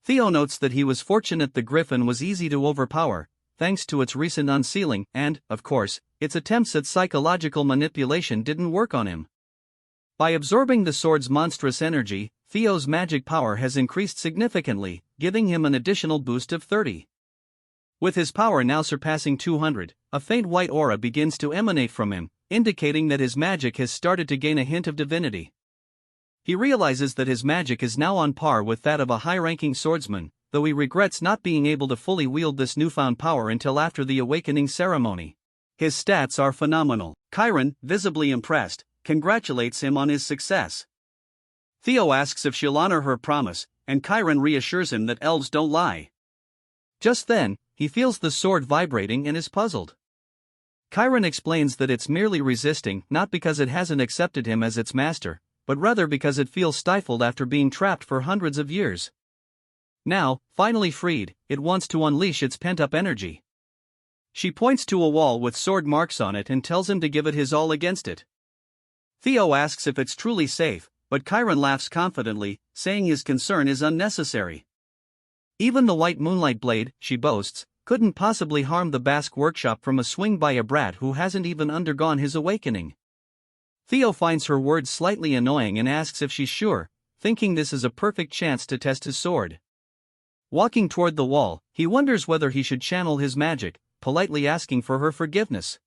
Theo notes that he was fortunate the griffin was easy to overpower, thanks to its recent unsealing, and, of course, its attempts at psychological manipulation didn't work on him. By absorbing the sword's monstrous energy, Theo's magic power has increased significantly, giving him an additional boost of 30. With his power now surpassing 200, a faint white aura begins to emanate from him, indicating that his magic has started to gain a hint of divinity. He realizes that his magic is now on par with that of a high-ranking swordsman, though he regrets not being able to fully wield this newfound power until after the awakening ceremony. His stats are phenomenal. Chiron, visibly impressed, congratulates him on his success. Theo asks if she'll honor her promise, and Chiron reassures him that elves don't lie. Just then, he feels the sword vibrating and is puzzled. Chiron explains that it's merely resisting, not because it hasn't accepted him as its master, but rather because it feels stifled after being trapped for hundreds of years. Now, finally freed, it wants to unleash its pent-up energy. She points to a wall with sword marks on it and tells him to give it his all against it. Theo asks if it's truly safe, but Chiron laughs confidently, saying his concern is unnecessary. Even the White Moonlight Blade, she boasts, couldn't possibly harm the Basque workshop from a swing by a brat who hasn't even undergone his awakening. Theo finds her words slightly annoying and asks if she's sure, thinking this is a perfect chance to test his sword. Walking toward the wall, he wonders whether he should channel his magic, politely asking for her forgiveness.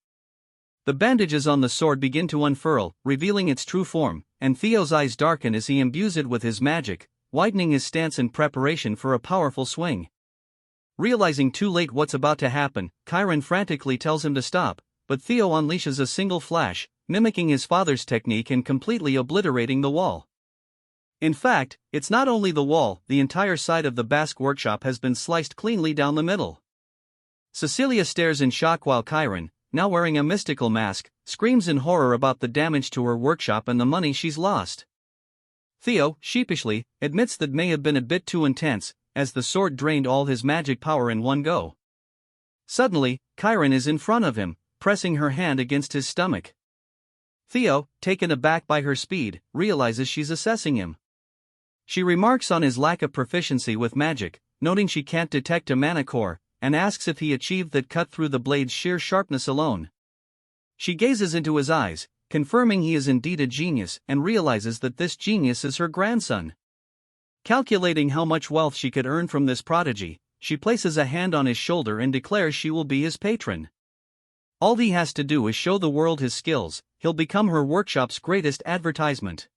The bandages on the sword begin to unfurl, revealing its true form, and Theo's eyes darken as he imbues it with his magic, widening his stance in preparation for a powerful swing. Realizing too late what's about to happen, Chiron frantically tells him to stop, but Theo unleashes a single flash, mimicking his father's technique and completely obliterating the wall. In fact, it's not only the wall, the entire side of the Basque workshop has been sliced cleanly down the middle. Cecilia stares in shock while Chiron, now wearing a mystical mask, screams in horror about the damage to her workshop and the money she's lost. Theo, sheepishly, admits that may have been a bit too intense, as the sword drained all his magic power in one go. Suddenly, Chiron is in front of him, pressing her hand against his stomach. Theo, taken aback by her speed, realizes she's assessing him. She remarks on his lack of proficiency with magic, noting she can't detect a mana core, and asks if he achieved that cut through the blade's sheer sharpness alone. She gazes into his eyes, confirming he is indeed a genius, and realizes that this genius is her grandson. Calculating how much wealth she could earn from this prodigy, she places a hand on his shoulder and declares she will be his patron. All he has to do is show the world his skills, he'll become her workshop's greatest advertisement.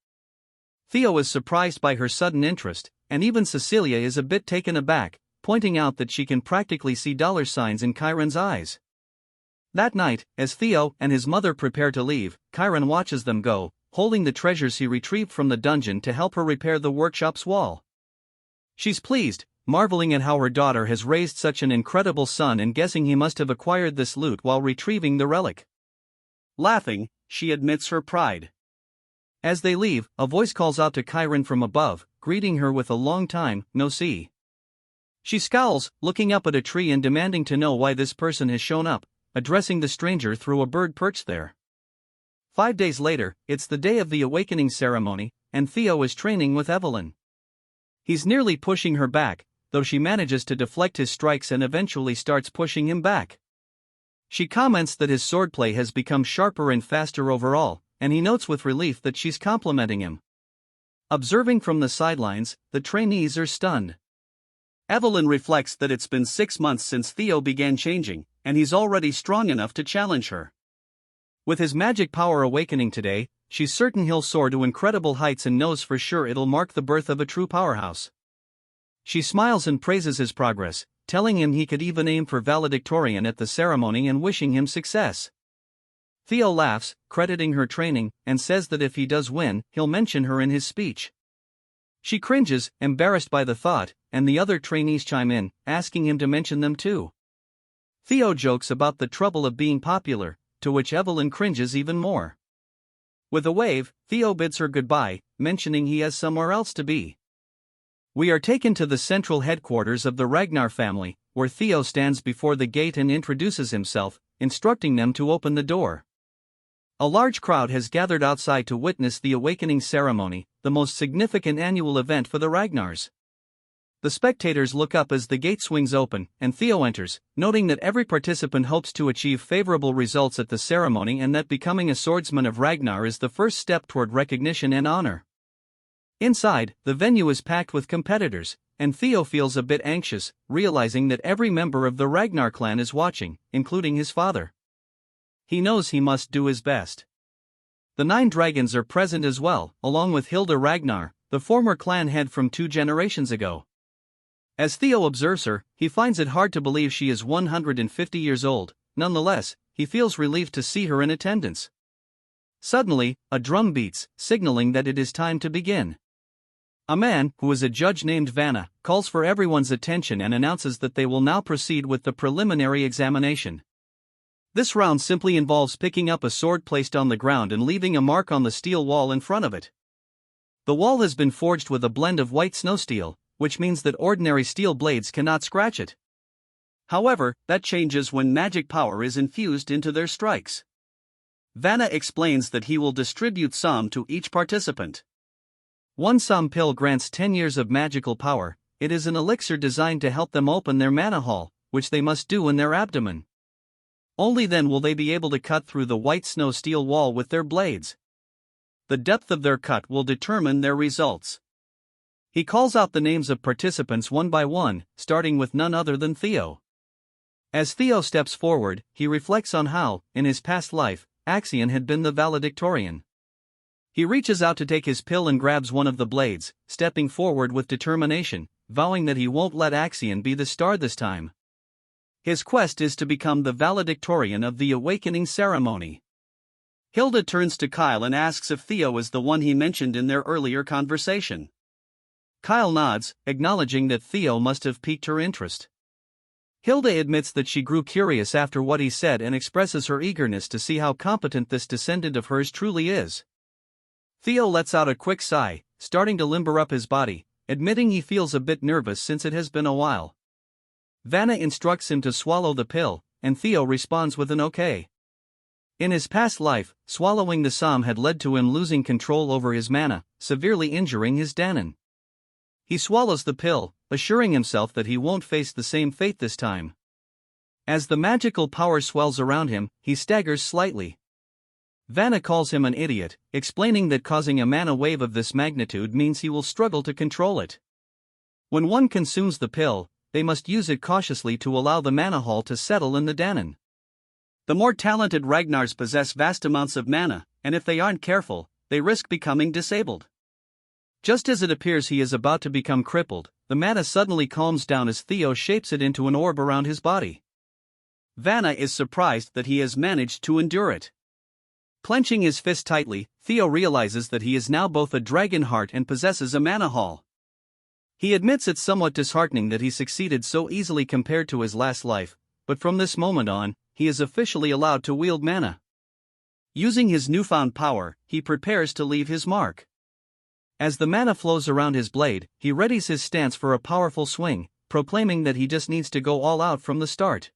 Theo is surprised by her sudden interest, and even Cecilia is a bit taken aback, pointing out that she can practically see dollar signs in Chiron's eyes. That night, as Theo and his mother prepare to leave, Chiron watches them go, holding the treasures he retrieved from the dungeon to help her repair the workshop's wall. She's pleased, marveling at how her daughter has raised such an incredible son and guessing he must have acquired this loot while retrieving the relic. Laughing, she admits her pride. As they leave, a voice calls out to Chiron from above, greeting her with a long time no see. She scowls, looking up at a tree and demanding to know why this person has shown up, addressing the stranger through a bird perched there. 5 days later, it's the day of the awakening ceremony, and Theo is training with Evelyn. He's nearly pushing her back, though she manages to deflect his strikes and eventually starts pushing him back. She comments that his swordplay has become sharper and faster overall, and he notes with relief that she's complimenting him. Observing from the sidelines, the trainees are stunned. Evelyn reflects that it's been 6 months since Theo began changing, and he's already strong enough to challenge her. With his magic power awakening today, she's certain he'll soar to incredible heights and knows for sure it'll mark the birth of a true powerhouse. She smiles and praises his progress, telling him he could even aim for valedictorian at the ceremony and wishing him success. Theo laughs, crediting her training, and says that if he does win, he'll mention her in his speech. She cringes, embarrassed by the thought, and the other trainees chime in, asking him to mention them too. Theo jokes about the trouble of being popular, to which Evelyn cringes even more. With a wave, Theo bids her goodbye, mentioning he has somewhere else to be. We are taken to the central headquarters of the Ragnar family, where Theo stands before the gate and introduces himself, instructing them to open the door. A large crowd has gathered outside to witness the awakening ceremony, the most significant annual event for the Ragnars. The spectators look up as the gate swings open, and Theo enters, noting that every participant hopes to achieve favorable results at the ceremony and that becoming a swordsman of Ragnar is the first step toward recognition and honor. Inside, the venue is packed with competitors, and Theo feels a bit anxious, realizing that every member of the Ragnar clan is watching, including his father. He knows he must do his best. The 9 dragons are present as well, along with Hilda Ragnar, the former clan head from 2 generations ago. As Theo observes her, he finds it hard to believe she is 150 years old. Nonetheless, he feels relieved to see her in attendance. Suddenly, a drum beats, signaling that it is time to begin. A man, who is a judge named Vanna, calls for everyone's attention and announces that they will now proceed with the preliminary examination. This round simply involves picking up a sword placed on the ground and leaving a mark on the steel wall in front of it. The wall has been forged with a blend of white snow steel, which means that ordinary steel blades cannot scratch it. However, that changes when magic power is infused into their strikes. Vanna explains that he will distribute some to each participant. One Som pill grants 10 years of magical power. It is an elixir designed to help them open their mana hall, which they must do in their abdomen. Only then will they be able to cut through the white snow steel wall with their blades. The depth of their cut will determine their results. He calls out the names of participants one by one, starting with none other than Theo. As Theo steps forward, he reflects on how, in his past life, Axion had been the valedictorian. He reaches out to take his pill and grabs one of the blades, stepping forward with determination, vowing that he won't let Axion be the star this time. His quest is to become the valedictorian of the awakening ceremony. Hilda turns to Kyle and asks if Theo is the one he mentioned in their earlier conversation. Kyle nods, acknowledging that Theo must have piqued her interest. Hilda admits that she grew curious after what he said and expresses her eagerness to see how competent this descendant of hers truly is. Theo lets out a quick sigh, starting to limber up his body, admitting he feels a bit nervous since it has been a while. Vanna instructs him to swallow the pill, and Theo responds with an okay. In his past life, swallowing the psalm had led to him losing control over his mana, severely injuring his Danon. He swallows the pill, assuring himself that he won't face the same fate this time. As the magical power swells around him, he staggers slightly. Vanna calls him an idiot, explaining that causing a mana wave of this magnitude means he will struggle to control it. When one consumes the pill, they must use it cautiously to allow the mana hall to settle in the Danon. The more talented Ragnars possess vast amounts of mana, and if they aren't careful, they risk becoming disabled. Just as it appears he is about to become crippled, the mana suddenly calms down as Theo shapes it into an orb around his body. Vanna is surprised that he has managed to endure it. Clenching his fist tightly, Theo realizes that he is now both a dragon heart and possesses a mana hall. He admits it's somewhat disheartening that he succeeded so easily compared to his last life, but from this moment on, he is officially allowed to wield mana. Using his newfound power, he prepares to leave his mark. As the mana flows around his blade, he readies his stance for a powerful swing, proclaiming that he just needs to go all out from the start.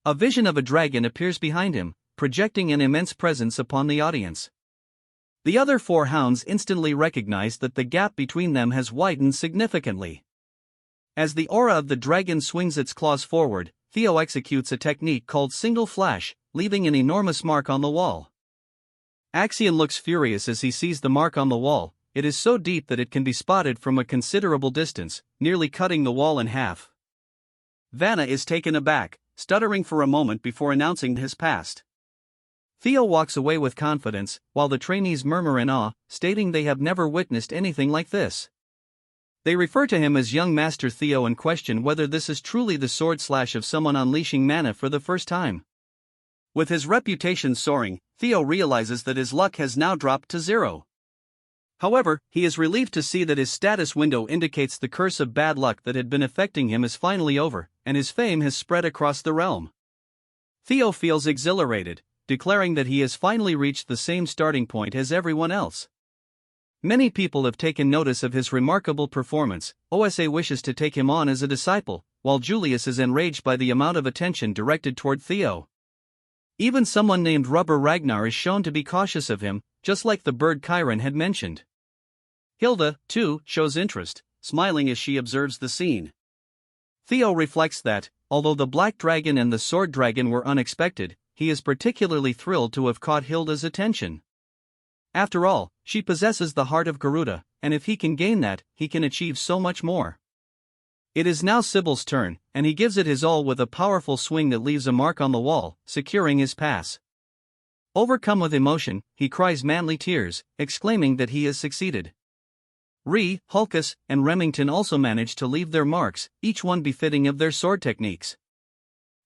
A vision of a dragon appears behind him, projecting an immense presence upon the audience. The other four hounds instantly recognize that the gap between them has widened significantly. As the aura of the dragon swings its claws forward, Theo executes a technique called single flash, leaving an enormous mark on the wall. Axion looks furious as he sees the mark on the wall. It is so deep that it can be spotted from a considerable distance, nearly cutting the wall in half. Vanna is taken aback, stuttering for a moment before announcing his past. Theo walks away with confidence, while the trainees murmur in awe, stating they have never witnessed anything like this. They refer to him as young Master Theo and question whether this is truly the sword slash of someone unleashing mana for the first time. With his reputation soaring, Theo realizes that his luck has now dropped to 0. However, he is relieved to see that his status window indicates the curse of bad luck that had been affecting him is finally over, and his fame has spread across the realm. Theo feels exhilarated, declaring that he has finally reached the same starting point as everyone else. Many people have taken notice of his remarkable performance. OSA wishes to take him on as a disciple, while Julius is enraged by the amount of attention directed toward Theo. Even someone named Rubber Ragnar is shown to be cautious of him, just like the bird Chiron had mentioned. Hilda, too, shows interest, smiling as she observes the scene. Theo reflects that, although the Black Dragon and the Sword Dragon were unexpected, he is particularly thrilled to have caught Hilda's attention. After all, she possesses the heart of Garuda, and if he can gain that, he can achieve so much more. It is now Sybil's turn, and he gives it his all with a powerful swing that leaves a mark on the wall, securing his pass. Overcome with emotion, he cries manly tears, exclaiming that he has succeeded. Hulkus, and Remington also manage to leave their marks, each one befitting of their sword techniques.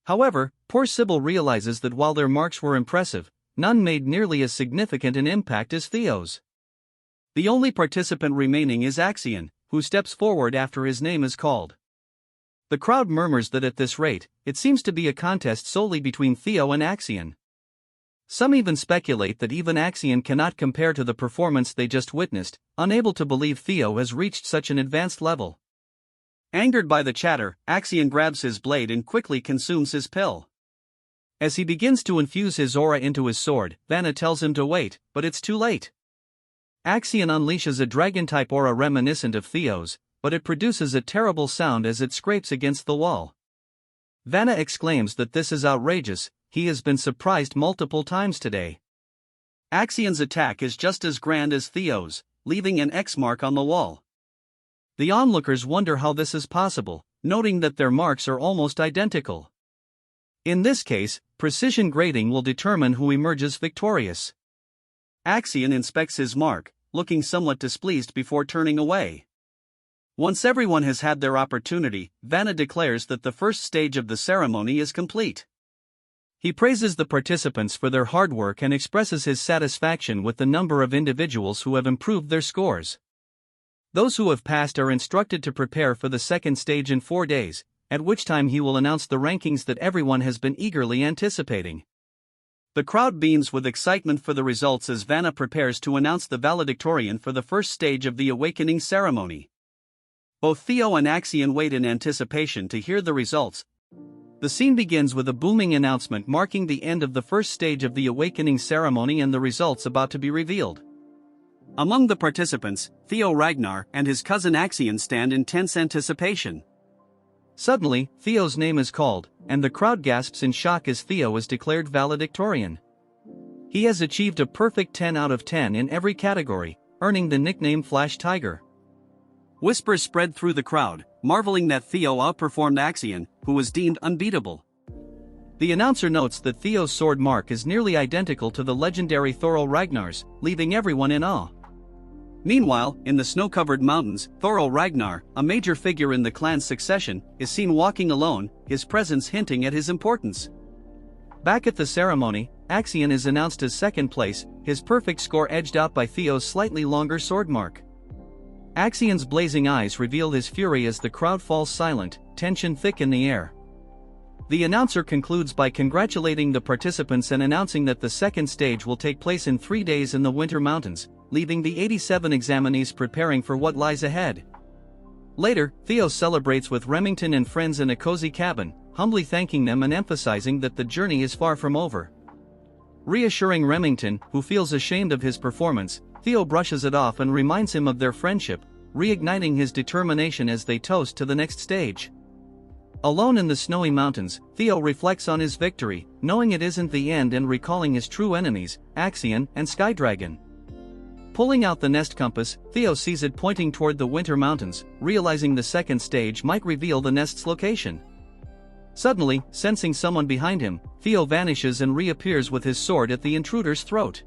However, poor Sybil realizes that while their marks were impressive, none made nearly as significant an impact as Theo's. The only participant remaining is Axion, who steps forward after his name is called. The crowd murmurs that at this rate, it seems to be a contest solely between Theo and Axion. Some even speculate that even Axion cannot compare to the performance they just witnessed, unable to believe Theo has reached such an advanced level. Angered by the chatter, Axion grabs his blade and quickly consumes his pill. As he begins to infuse his aura into his sword, Vanna tells him to wait, but it's too late. Axion unleashes a dragon-type aura reminiscent of Theo's, but it produces a terrible sound as it scrapes against the wall. Vanna exclaims that this is outrageous. He has been surprised multiple times today. Axion's attack is just as grand as Theo's, leaving an X mark on the wall. The onlookers wonder how this is possible, noting that their marks are almost identical. In this case, precision grading will determine who emerges victorious. Axion inspects his mark, looking somewhat displeased before turning away. Once everyone has had their opportunity, Vanna declares that the first stage of the ceremony is complete. He praises the participants for their hard work and expresses his satisfaction with the number of individuals who have improved their scores. Those who have passed are instructed to prepare for the second stage in 4 days, at which time he will announce the rankings that everyone has been eagerly anticipating. The crowd beams with excitement for the results as Vanna prepares to announce the valedictorian for the first stage of the awakening ceremony. Both Theo and Axion wait in anticipation to hear the results. The scene begins with a booming announcement marking the end of the first stage of the awakening ceremony and the results about to be revealed. Among the participants, Theo Ragnar and his cousin Axion stand in tense anticipation. Suddenly, Theo's name is called, and the crowd gasps in shock as Theo is declared valedictorian. He has achieved a perfect 10 out of 10 in every category, earning the nickname Flash Tiger. Whispers spread through the crowd, marveling that Theo outperformed Axion, who was deemed unbeatable. The announcer notes that Theo's sword mark is nearly identical to the legendary Thor Ragnar's, leaving everyone in awe. Meanwhile, in the snow-covered mountains, Thor Ragnar, a major figure in the clan's succession, is seen walking alone, his presence hinting at his importance. Back at the ceremony, Axion is announced as second place, his perfect score edged out by Theo's slightly longer sword mark. Axion's blazing eyes reveal his fury as the crowd falls silent, tension thick in the air. The announcer concludes by congratulating the participants and announcing that the second stage will take place in 3 days in the Winter Mountains, leaving the 87 examinees preparing for what lies ahead. Later, Theo celebrates with Remington and friends in a cozy cabin, humbly thanking them and emphasizing that the journey is far from over. Reassuring Remington, who feels ashamed of his performance, Theo brushes it off and reminds him of their friendship, reigniting his determination as they toast to the next stage. Alone in the snowy mountains, Theo reflects on his victory, knowing it isn't the end and recalling his true enemies, Axion and Skydragon. Pulling out the nest compass, Theo sees it pointing toward the Winter Mountains, realizing the second stage might reveal the nest's location. Suddenly, sensing someone behind him, Theo vanishes and reappears with his sword at the intruder's throat.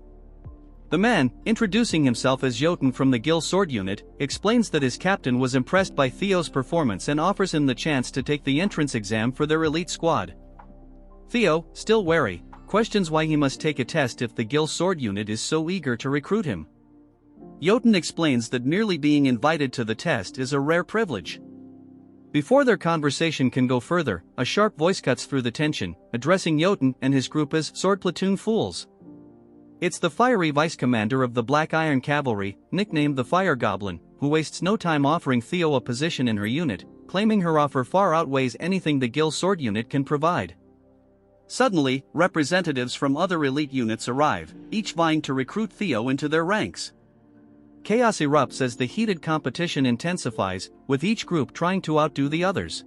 The man, introducing himself as Jotun from the Gill Sword Unit, explains that his captain was impressed by Theo's performance and offers him the chance to take the entrance exam for their elite squad. Theo, still wary, questions why he must take a test if the Gill Sword Unit is so eager to recruit him. Jotun explains that merely being invited to the test is a rare privilege. Before their conversation can go further, a sharp voice cuts through the tension, addressing Jotun and his group as Sword Platoon Fools. It's the fiery vice commander of the Black Iron Cavalry, nicknamed the Fire Goblin, who wastes no time offering Theo a position in her unit, claiming her offer far outweighs anything the Gill Sword Unit can provide. Suddenly, representatives from other elite units arrive, each vying to recruit Theo into their ranks. Chaos erupts as the heated competition intensifies, with each group trying to outdo the others.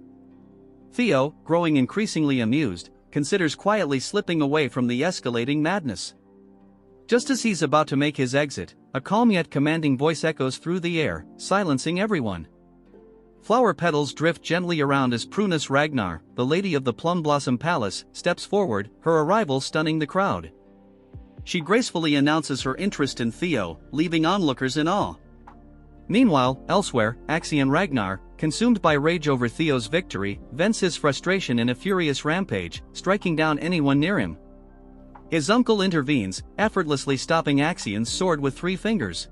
Theo, growing increasingly amused, considers quietly slipping away from the escalating madness. Just as he's about to make his exit, a calm yet commanding voice echoes through the air, silencing everyone. Flower petals drift gently around as Prunus Ragnar, the lady of the Plum Blossom Palace, steps forward, her arrival stunning the crowd. She gracefully announces her interest in Theo, leaving onlookers in awe. Meanwhile, elsewhere, Axion Ragnar, consumed by rage over Theo's victory, vents his frustration in a furious rampage, striking down anyone near him. His uncle intervenes, effortlessly stopping Axion's sword with 3 fingers.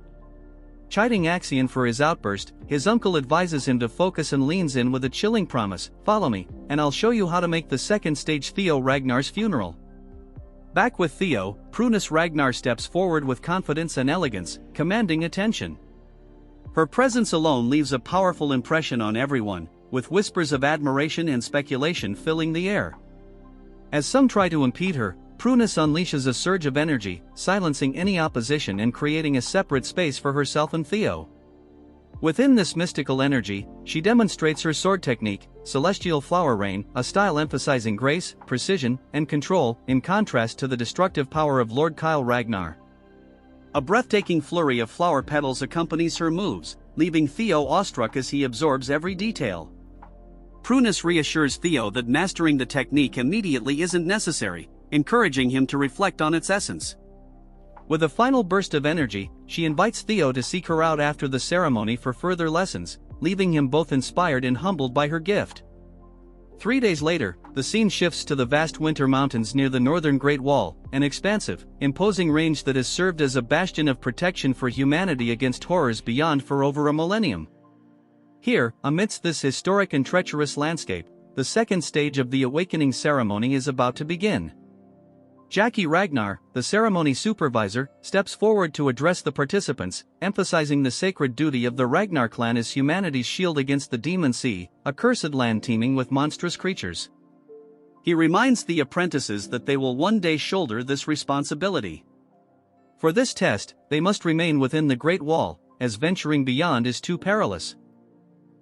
Chiding Axion for his outburst, his uncle advises him to focus and leans in with a chilling promise, "Follow me, and I'll show you how to make the second stage Theo Ragnar's funeral." Back with Theo, Prunus Ragnar steps forward with confidence and elegance, commanding attention. Her presence alone leaves a powerful impression on everyone, with whispers of admiration and speculation filling the air. As some try to impede her, Prunus unleashes a surge of energy, silencing any opposition and creating a separate space for herself and Theo. Within this mystical energy, she demonstrates her sword technique, celestial flower rain, a style emphasizing grace, precision, and control, in contrast to the destructive power of Lord Kyle Ragnar. A breathtaking flurry of flower petals accompanies her moves, leaving Theo awestruck as he absorbs every detail. Prunus reassures Theo that mastering the technique immediately isn't necessary, encouraging him to reflect on its essence. With a final burst of energy, she invites Theo to seek her out after the ceremony for further lessons, leaving him both inspired and humbled by her gift. 3 days later, the scene shifts to the vast winter mountains near the northern Great Wall, an expansive, imposing range that has served as a bastion of protection for humanity against horrors beyond for over a millennium. Here, amidst this historic and treacherous landscape, the second stage of the awakening ceremony is about to begin. Jackie Ragnar, the ceremony supervisor, steps forward to address the participants, emphasizing the sacred duty of the Ragnar clan as humanity's shield against the Demon Sea, a cursed land teeming with monstrous creatures. He reminds the apprentices that they will one day shoulder this responsibility. For this test, they must remain within the Great Wall, as venturing beyond is too perilous.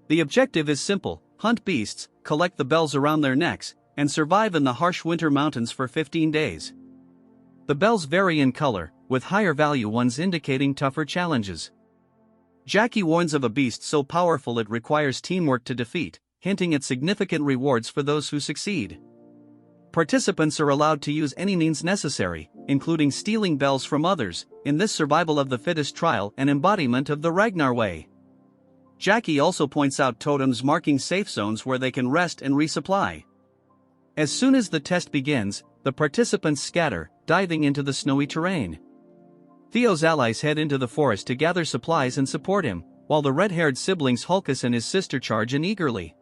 The objective is simple: hunt beasts, collect the bells around their necks, and survive in the harsh winter mountains for 15 days. The bells vary in color, with higher value ones indicating tougher challenges. Jackie warns of a beast so powerful it requires teamwork to defeat, hinting at significant rewards for those who succeed. Participants are allowed to use any means necessary, including stealing bells from others, in this survival of the fittest trial and embodiment of the Ragnar way. Jackie also points out totems marking safe zones where they can rest and resupply. As soon as the test begins, the participants scatter, diving into the snowy terrain. Theo's allies head into the forest to gather supplies and support him, while the red-haired siblings Hulkus and his sister charge in eagerly.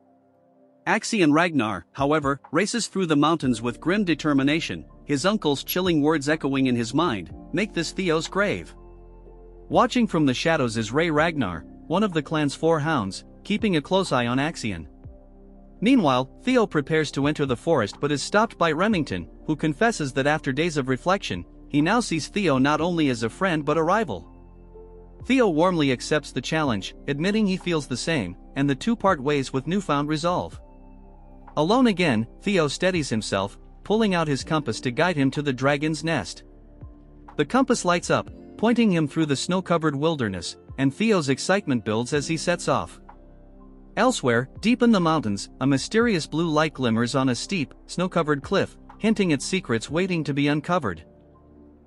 Axion Ragnar, however, races through the mountains with grim determination, his uncle's chilling words echoing in his mind, "Make this Theo's grave." Watching from the shadows is Ragnar, one of the clan's 4 hounds, keeping a close eye on Axion. Meanwhile, Theo prepares to enter the forest but is stopped by Remington, who confesses that after days of reflection, he now sees Theo not only as a friend but a rival. Theo warmly accepts the challenge, admitting he feels the same, and the two part ways with newfound resolve. Alone again, Theo steadies himself, pulling out his compass to guide him to the dragon's nest. The compass lights up, pointing him through the snow-covered wilderness, and Theo's excitement builds as he sets off. Elsewhere, deep in the mountains, a mysterious blue light glimmers on a steep, snow-covered cliff, hinting at secrets waiting to be uncovered.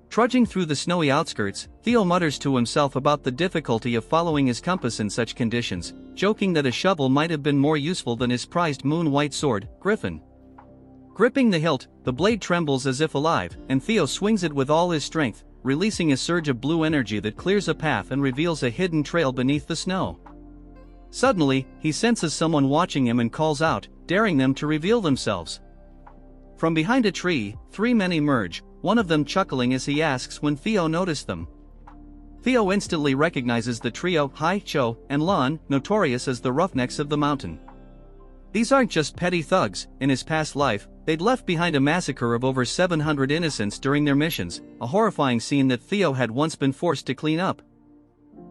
Trudging through the snowy outskirts, Theo mutters to himself about the difficulty of following his compass in such conditions, joking that a shovel might have been more useful than his prized moon-white sword, Griffin. Gripping the hilt, the blade trembles as if alive, and Theo swings it with all his strength, releasing a surge of blue energy that clears a path and reveals a hidden trail beneath the snow. Suddenly, he senses someone watching him and calls out, daring them to reveal themselves. From behind a tree, 3 men emerge, one of them chuckling as he asks when Theo noticed them. Theo instantly recognizes the trio, Hai, Cho, and Lon, notorious as the roughnecks of the mountain. These aren't just petty thugs. In his past life, they'd left behind a massacre of over 700 innocents during their missions, a horrifying scene that Theo had once been forced to clean up.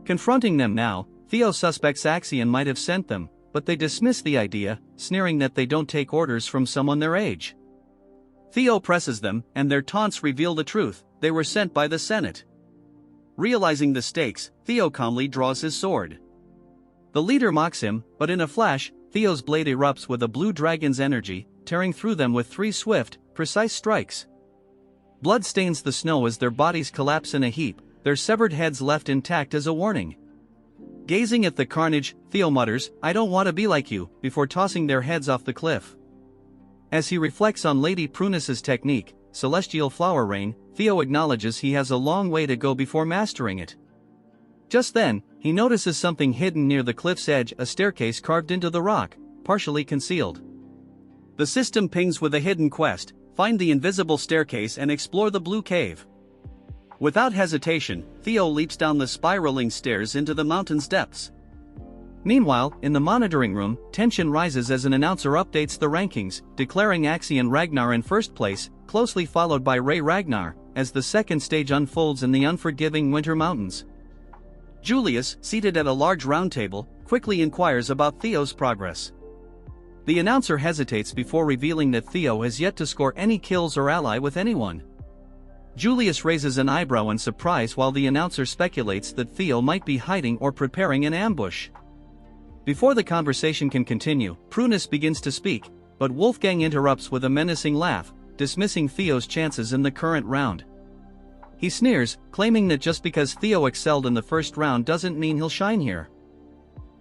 Confronting them now, Theo suspects Axion might have sent them, but they dismiss the idea, sneering that they don't take orders from someone their age. Theo presses them, and their taunts reveal the truth: they were sent by the Senate. Realizing the stakes, Theo calmly draws his sword. The leader mocks him, but in a flash, Theo's blade erupts with a blue dragon's energy, tearing through them with 3 swift, precise strikes. Blood stains the snow as their bodies collapse in a heap, their severed heads left intact as a warning. Gazing at the carnage, Theo mutters, "I don't want to be like you," before tossing their heads off the cliff. As he reflects on Lady Prunus's technique, Celestial Flower Rain, Theo acknowledges he has a long way to go before mastering it. Just then, he notices something hidden near the cliff's edge, a staircase carved into the rock, partially concealed. The system pings with a hidden quest: find the invisible staircase and explore the blue cave. Without hesitation, Theo leaps down the spiraling stairs into the mountain's depths. Meanwhile, in the monitoring room, tension rises as an announcer updates the rankings, declaring Axion Ragnar in first place, closely followed by Ragnar, as the second stage unfolds in the unforgiving winter mountains. Julius, seated at a large round table, quickly inquires about Theo's progress. The announcer hesitates before revealing that Theo has yet to score any kills or ally with anyone. Julius raises an eyebrow in surprise while the announcer speculates that Theo might be hiding or preparing an ambush. Before the conversation can continue, Prunus begins to speak, but Wolfgang interrupts with a menacing laugh, dismissing Theo's chances in the current round. He sneers, claiming that just because Theo excelled in the first round doesn't mean he'll shine here.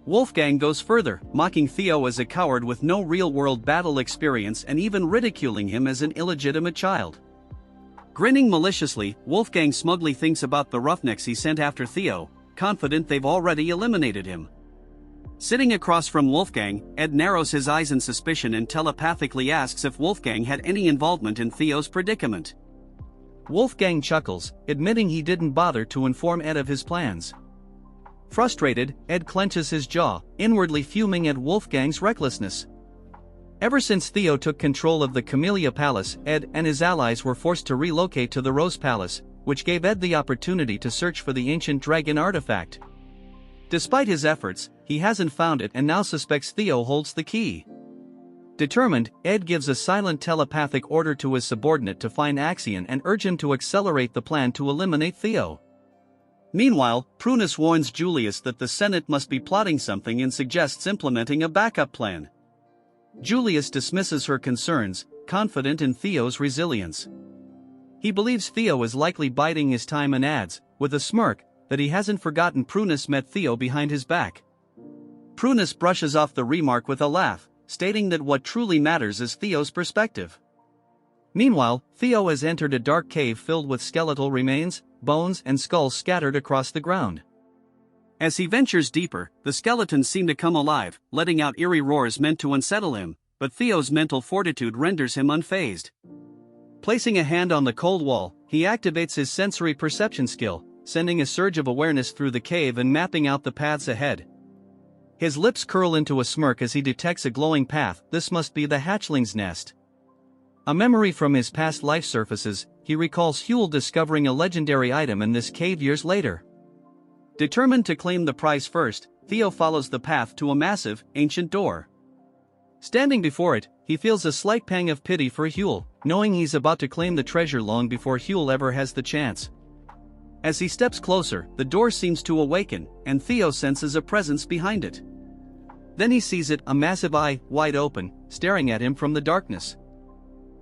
Wolfgang goes further, mocking Theo as a coward with no real-world battle experience and even ridiculing him as an illegitimate child. Grinning maliciously, Wolfgang smugly thinks about the roughnecks he sent after Theo, confident they've already eliminated him. Sitting across from Wolfgang, Ed narrows his eyes in suspicion and telepathically asks if Wolfgang had any involvement in Theo's predicament. Wolfgang chuckles, admitting he didn't bother to inform Ed of his plans. Frustrated, Ed clenches his jaw, inwardly fuming at Wolfgang's recklessness. Ever since Theo took control of the Camellia Palace, Ed and his allies were forced to relocate to the Rose Palace, which gave Ed the opportunity to search for the ancient dragon artifact. Despite his efforts, he hasn't found it and now suspects Theo holds the key. Determined, Ed gives a silent telepathic order to his subordinate to find Axion and urge him to accelerate the plan to eliminate Theo. Meanwhile, Prunus warns Julius that the Senate must be plotting something and suggests implementing a backup plan. Julius dismisses her concerns, confident in Theo's resilience. He believes Theo is likely biding his time and adds, with a smirk, that he hasn't forgotten Prunus met Theo behind his back. Prunus brushes off the remark with a laugh, stating that what truly matters is Theo's perspective. Meanwhile, Theo has entered a dark cave filled with skeletal remains, bones and skulls scattered across the ground. As he ventures deeper, the skeletons seem to come alive, letting out eerie roars meant to unsettle him, but Theo's mental fortitude renders him unfazed. Placing a hand on the cold wall, he activates his sensory perception skill, sending a surge of awareness through the cave and mapping out the paths ahead. His lips curl into a smirk as he detects a glowing path. This must be the hatchling's nest. A memory from his past life surfaces, he recalls Huel discovering a legendary item in this cave years later. Determined to claim the prize first, Theo follows the path to a massive, ancient door. Standing before it, he feels a slight pang of pity for Huel, knowing he's about to claim the treasure long before Huel ever has the chance. As he steps closer, the door seems to awaken, and Theo senses a presence behind it. Then he sees it, a massive eye, wide open, staring at him from the darkness.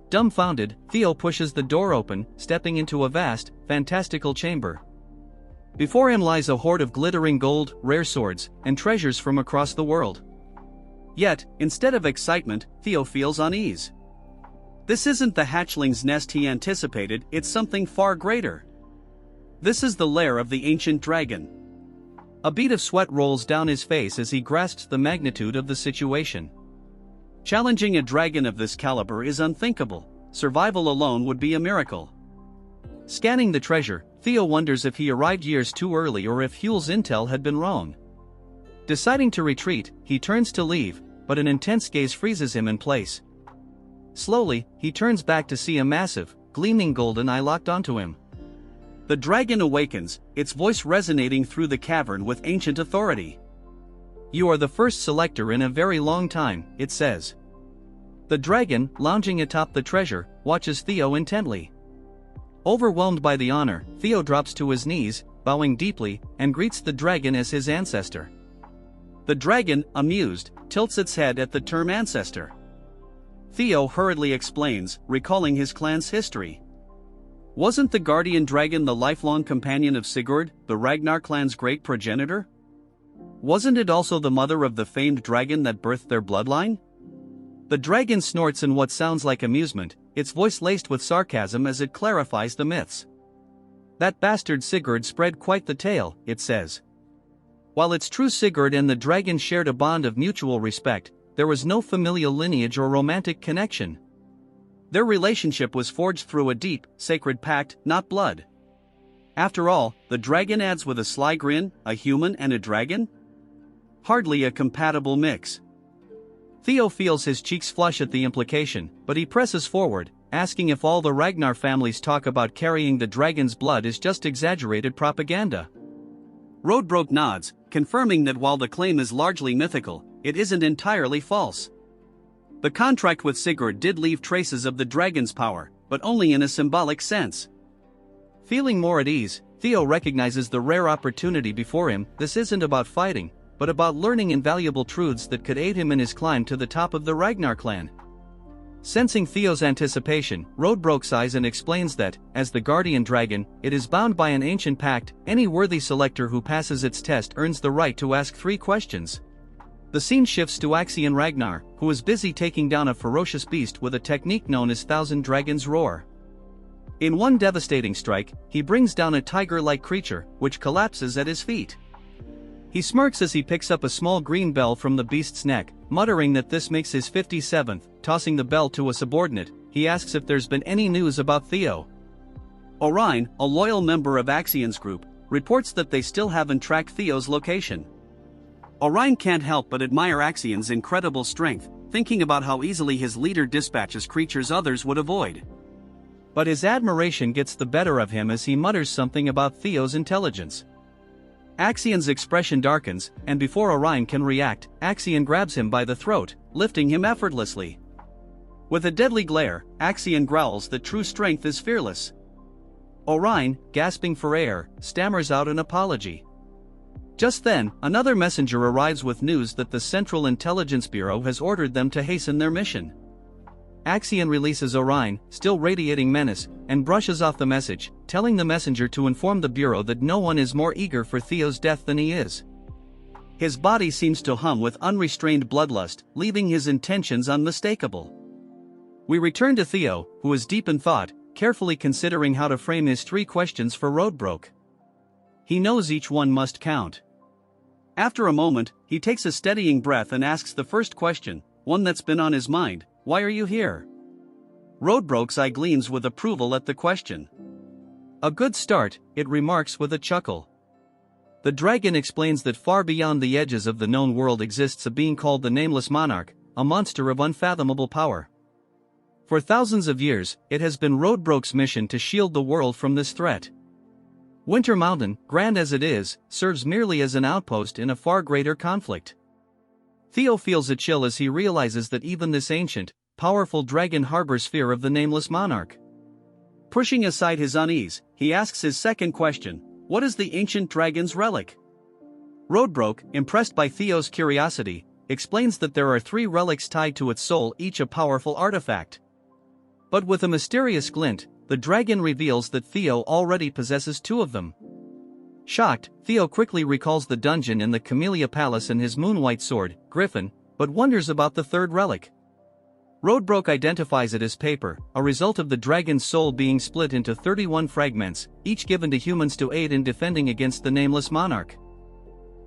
Dumbfounded, Theo pushes the door open, stepping into a vast, fantastical chamber. Before him lies a hoard of glittering gold, rare swords, and treasures from across the world. Yet, instead of excitement, Theo feels unease. This isn't the hatchling's nest he anticipated, it's something far greater. This is the lair of the ancient dragon. A bead of sweat rolls down his face as he grasps the magnitude of the situation. Challenging a dragon of this caliber is unthinkable. Survival alone would be a miracle. Scanning the treasure, Theo wonders if he arrived years too early or if Huel's intel had been wrong. Deciding to retreat, he turns to leave, but an intense gaze freezes him in place. Slowly, he turns back to see a massive, gleaming golden eye locked onto him. The dragon awakens, its voice resonating through the cavern with ancient authority. "You are the first selector in a very long time," it says. The dragon, lounging atop the treasure, watches Theo intently. Overwhelmed by the honor, Theo drops to his knees, bowing deeply, and greets the dragon as his ancestor. The dragon, amused, tilts its head at the term ancestor. Theo hurriedly explains, recalling his clan's history. Wasn't the guardian dragon the lifelong companion of Sigurd, the Ragnar clan's great progenitor? Wasn't it also the mother of the famed dragon that birthed their bloodline? The dragon snorts in what sounds like amusement, its voice laced with sarcasm as it clarifies the myths. That bastard Sigurd spread quite the tale, it says. While it's true Sigurd and the dragon shared a bond of mutual respect, there was no familial lineage or romantic connection. Their relationship was forged through a deep, sacred pact, not blood. After all, the dragon adds with a sly grin, a human and a dragon? Hardly a compatible mix. Theo feels his cheeks flush at the implication, but he presses forward, asking if all the Ragnar family's talk about carrying the dragon's blood is just exaggerated propaganda. Roadbroke nods, confirming that while the claim is largely mythical, it isn't entirely false. The contract with Sigurd did leave traces of the dragon's power, but only in a symbolic sense. Feeling more at ease, Theo recognizes the rare opportunity before him. This isn't about fighting, but about learning invaluable truths that could aid him in his climb to the top of the Ragnar clan. Sensing Theo's anticipation, Rodbrok sighs and explains that, as the guardian dragon, it is bound by an ancient pact. Any worthy selector who passes its test earns the right to ask 3 questions. The scene shifts to Axion Ragnar, who is busy taking down a ferocious beast with a technique known as Thousand Dragons Roar. In one devastating strike, he brings down a tiger-like creature, which collapses at his feet. He smirks as he picks up a small green bell from the beast's neck, muttering that this makes his 57th. Tossing the bell to a subordinate, he asks if there's been any news about Theo. Orion, a loyal member of Axion's group, reports that they still haven't tracked Theo's location. Orion can't help but admire Axion's incredible strength, thinking about how easily his leader dispatches creatures others would avoid. But his admiration gets the better of him as he mutters something about Theo's intelligence. Axion's expression darkens, and before Orion can react, Axion grabs him by the throat, lifting him effortlessly. With a deadly glare, Axion growls that true strength is fearless. Orion, gasping for air, stammers out an apology. Just then, another messenger arrives with news that the Central Intelligence Bureau has ordered them to hasten their mission. Axion releases Orion, still radiating menace, and brushes off the message, telling the messenger to inform the Bureau that no one is more eager for Theo's death than he is. His body seems to hum with unrestrained bloodlust, leaving his intentions unmistakable. We return to Theo, who is deep in thought, carefully considering how to frame his 3 questions for Rodbrok. He knows each one must count. After a moment, he takes a steadying breath and asks the first question, one that's been on his mind: why are you here? Rodbrok's eye gleams with approval at the question. A good start, it remarks with a chuckle. The dragon explains that far beyond the edges of the known world exists a being called the Nameless Monarch, a monster of unfathomable power. For thousands of years, it has been Rodbrok's mission to shield the world from this threat. Winter Mountain, grand as it is, serves merely as an outpost in a far greater conflict. Theo feels a chill as he realizes that even this ancient, powerful dragon harbors fear of the Nameless Monarch. Pushing aside his unease, he asks his second question: what is the ancient dragon's relic? Rodbrok, impressed by Theo's curiosity, explains that there are 3 relics tied to its soul, each a powerful artifact. But with a mysterious glint, the dragon reveals that Theo already possesses 2 of them. Shocked, Theo quickly recalls the dungeon in the Camellia Palace and his moonwhite sword, Griffin, but wonders about the 3rd relic. Rodbrok identifies it as paper, a result of the dragon's soul being split into 31 fragments, each given to humans to aid in defending against the Nameless Monarch.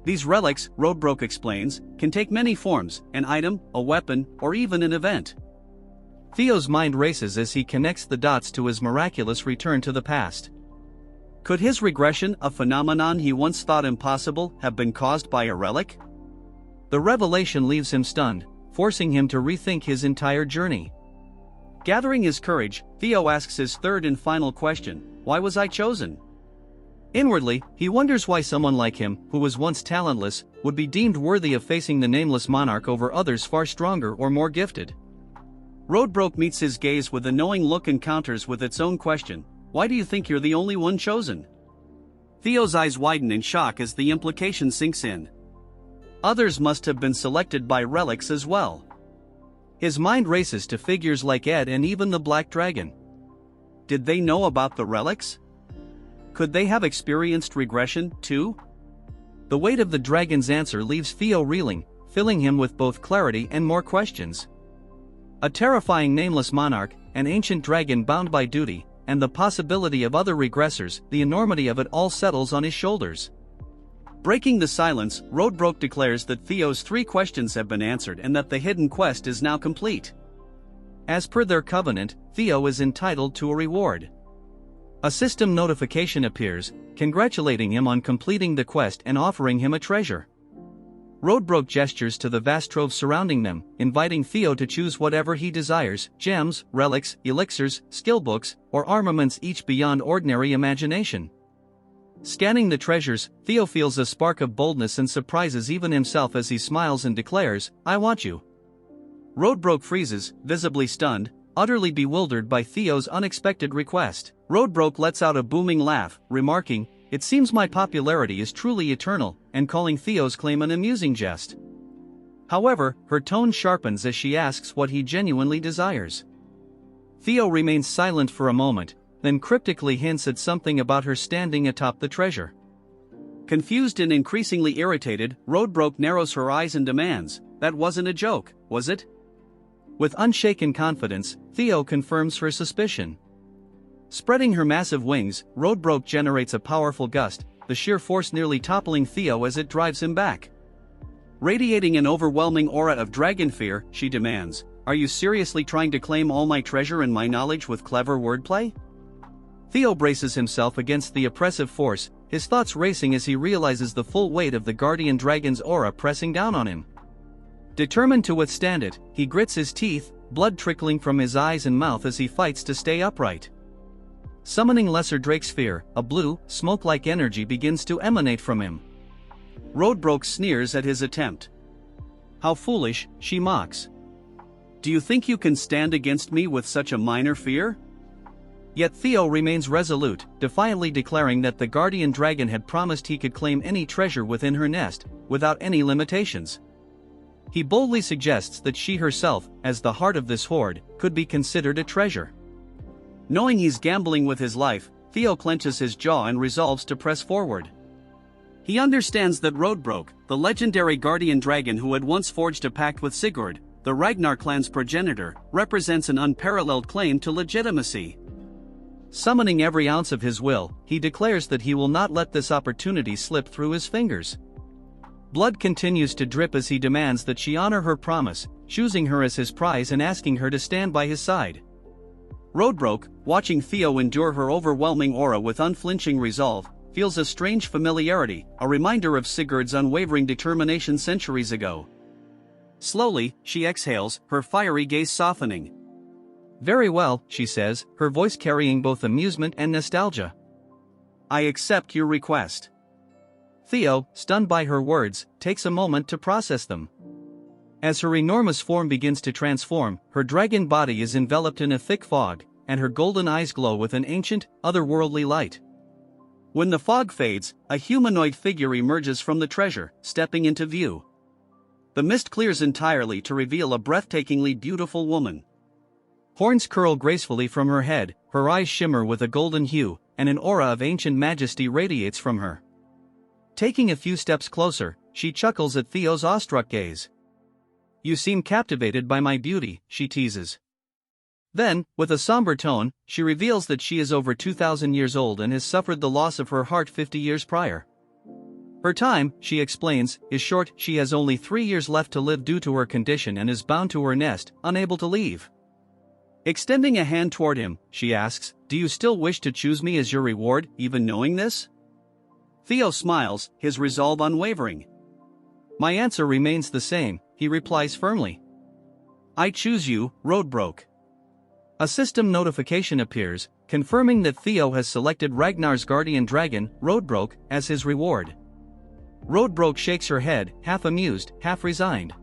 These relics, Rodbrok explains, can take many forms: an item, a weapon, or even an event. Theo's mind races as he connects the dots to his miraculous return to the past. Could his regression, a phenomenon he once thought impossible, have been caused by a relic? The revelation leaves him stunned, forcing him to rethink his entire journey. Gathering his courage, Theo asks his 3rd and final question: why was I chosen? Inwardly, he wonders why someone like him, who was once talentless, would be deemed worthy of facing the Nameless Monarch over others far stronger or more gifted. Rodbrok meets his gaze with a knowing look and counters with its own question: why do you think you're the only one chosen? Theo's eyes widen in shock as the implication sinks in. Others must have been selected by relics as well. His mind races to figures like Ed and even the Black Dragon. Did they know about the relics? Could they have experienced regression, too? The weight of the dragon's answer leaves Theo reeling, filling him with both clarity and more questions. A terrifying Nameless Monarch, an ancient dragon bound by duty, and the possibility of other regressors, the enormity of it all settles on his shoulders. Breaking the silence, Rodbrok declares that Theo's 3 questions have been answered and that the hidden quest is now complete. As per their covenant, Theo is entitled to a reward. A system notification appears, congratulating him on completing the quest and offering him a treasure. Rodbrok gestures to the vast trove surrounding them, inviting Theo to choose whatever he desires: gems, relics, elixirs, skill books, or armaments, each beyond ordinary imagination. Scanning the treasures, Theo feels a spark of boldness and surprises even himself as he smiles and declares, "I want you." Roadbroke freezes, visibly stunned, utterly bewildered by Theo's unexpected request. Roadbroke lets out a booming laugh, remarking, "It seems my popularity is truly eternal," and calling Theo's claim an amusing jest. However, her tone sharpens as she asks what he genuinely desires. Theo remains silent for a moment, then cryptically hints at something about her standing atop the treasure. Confused and increasingly irritated, Roadbroke narrows her eyes and demands, "That wasn't a joke, was it?" With unshaken confidence, Theo confirms her suspicion. Spreading her massive wings, Roadbroke generates a powerful gust, the sheer force nearly toppling Theo as it drives him back. Radiating an overwhelming aura of dragon fear, she demands, "Are you seriously trying to claim all my treasure and my knowledge with clever wordplay?" Theo braces himself against the oppressive force, his thoughts racing as he realizes the full weight of the guardian dragon's aura pressing down on him. Determined to withstand it, he grits his teeth, blood trickling from his eyes and mouth as he fights to stay upright. Summoning Lesser Drake's fear, a blue, smoke-like energy begins to emanate from him. Roadbroke sneers at his attempt. "How foolish," she mocks. "Do you think you can stand against me with such a minor fear?" Yet Theo remains resolute, defiantly declaring that the guardian dragon had promised he could claim any treasure within her nest, without any limitations. He boldly suggests that she herself, as the heart of this hoard, could be considered a treasure. Knowing he's gambling with his life, Theo clenches his jaw and resolves to press forward. He understands that Roadbroke, the legendary guardian dragon who had once forged a pact with Sigurd, the Ragnar clan's progenitor, represents an unparalleled claim to legitimacy. Summoning every ounce of his will, he declares that he will not let this opportunity slip through his fingers. Blood continues to drip as he demands that she honor her promise, choosing her as his prize and asking her to stand by his side. Roadbroke, watching Theo endure her overwhelming aura with unflinching resolve, feels a strange familiarity, a reminder of Sigurd's unwavering determination centuries ago. Slowly, she exhales, her fiery gaze softening. "Very well," she says, her voice carrying both amusement and nostalgia. "I accept your request." Theo, stunned by her words, takes a moment to process them. As her enormous form begins to transform, her dragon body is enveloped in a thick fog, and her golden eyes glow with an ancient, otherworldly light. When the fog fades, a humanoid figure emerges from the treasure, stepping into view. The mist clears entirely to reveal a breathtakingly beautiful woman. Horns curl gracefully from her head, her eyes shimmer with a golden hue, and an aura of ancient majesty radiates from her. Taking a few steps closer, she chuckles at Theo's awestruck gaze. "You seem captivated by my beauty," she teases. Then, with a somber tone, she reveals that she is over 2,000 years old and has suffered the loss of her heart 50 years prior. Her time, she explains, is short. She has only 3 years left to live due to her condition and is bound to her nest, unable to leave. Extending a hand toward him, she asks, "Do you still wish to choose me as your reward, even knowing this?" Theo smiles, his resolve unwavering. "My answer remains the same," he replies firmly. "I choose you, Roadbroke." A system notification appears, confirming that Theo has selected Ragnar's guardian dragon, Roadbroke, as his reward. Roadbroke shakes her head, half amused, half resigned.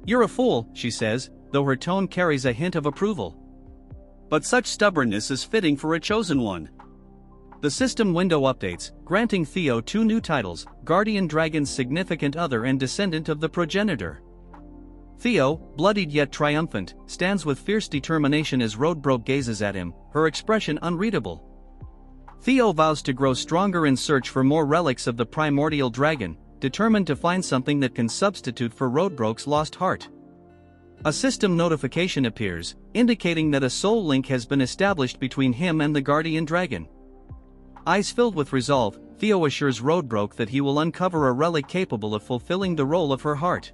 "You're a fool," she says, though her tone carries a hint of approval. "But such stubbornness is fitting for a chosen one." The system window updates, granting Theo 2 new titles, Guardian Dragon's Significant Other and Descendant of the Progenitor. Theo, bloodied yet triumphant, stands with fierce determination as Roadbroke gazes at him, her expression unreadable. Theo vows to grow stronger in search for more relics of the primordial dragon, determined to find something that can substitute for Roadbroke's lost heart. A system notification appears, indicating that a soul link has been established between him and the guardian dragon. Eyes filled with resolve, Theo assures Roadbroke that he will uncover a relic capable of fulfilling the role of her heart.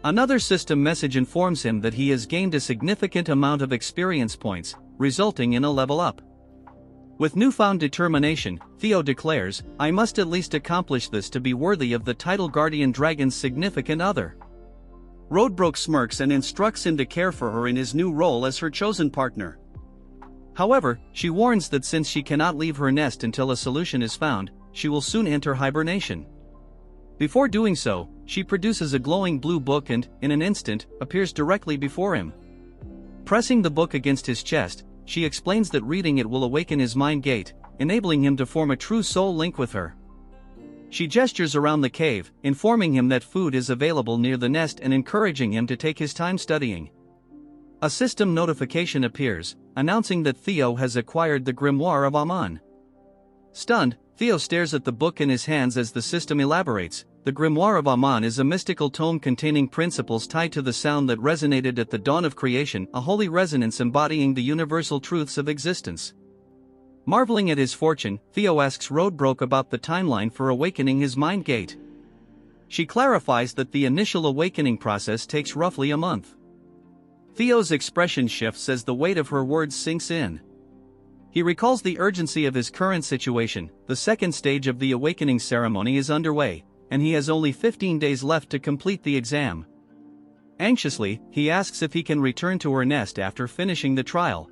Another system message informs him that he has gained a significant amount of experience points, resulting in a level up. With newfound determination, Theo declares, "I must at least accomplish this to be worthy of the title Guardian Dragon's Significant Other." Roadbroke smirks and instructs him to care for her in his new role as her chosen partner. However, she warns that since she cannot leave her nest until a solution is found, she will soon enter hibernation. Before doing so, she produces a glowing blue book and, in an instant, appears directly before him. Pressing the book against his chest, she explains that reading it will awaken his mind gate, enabling him to form a true soul link with her. She gestures around the cave, informing him that food is available near the nest and encouraging him to take his time studying. A system notification appears, announcing that Theo has acquired the Grimoire of Aman. Stunned, Theo stares at the book in his hands as the system elaborates. The Grimoire of Aman is a mystical tome containing principles tied to the sound that resonated at the dawn of creation, a holy resonance embodying the universal truths of existence. Marveling at his fortune, Theo asks Roadbrook about the timeline for awakening his mind gate. She clarifies that the initial awakening process takes roughly a month. Theo's expression shifts as the weight of her words sinks in. He recalls the urgency of his current situation. The second stage of the awakening ceremony is underway, and he has only 15 days left to complete the exam. Anxiously, he asks if he can return to her nest after finishing the trial.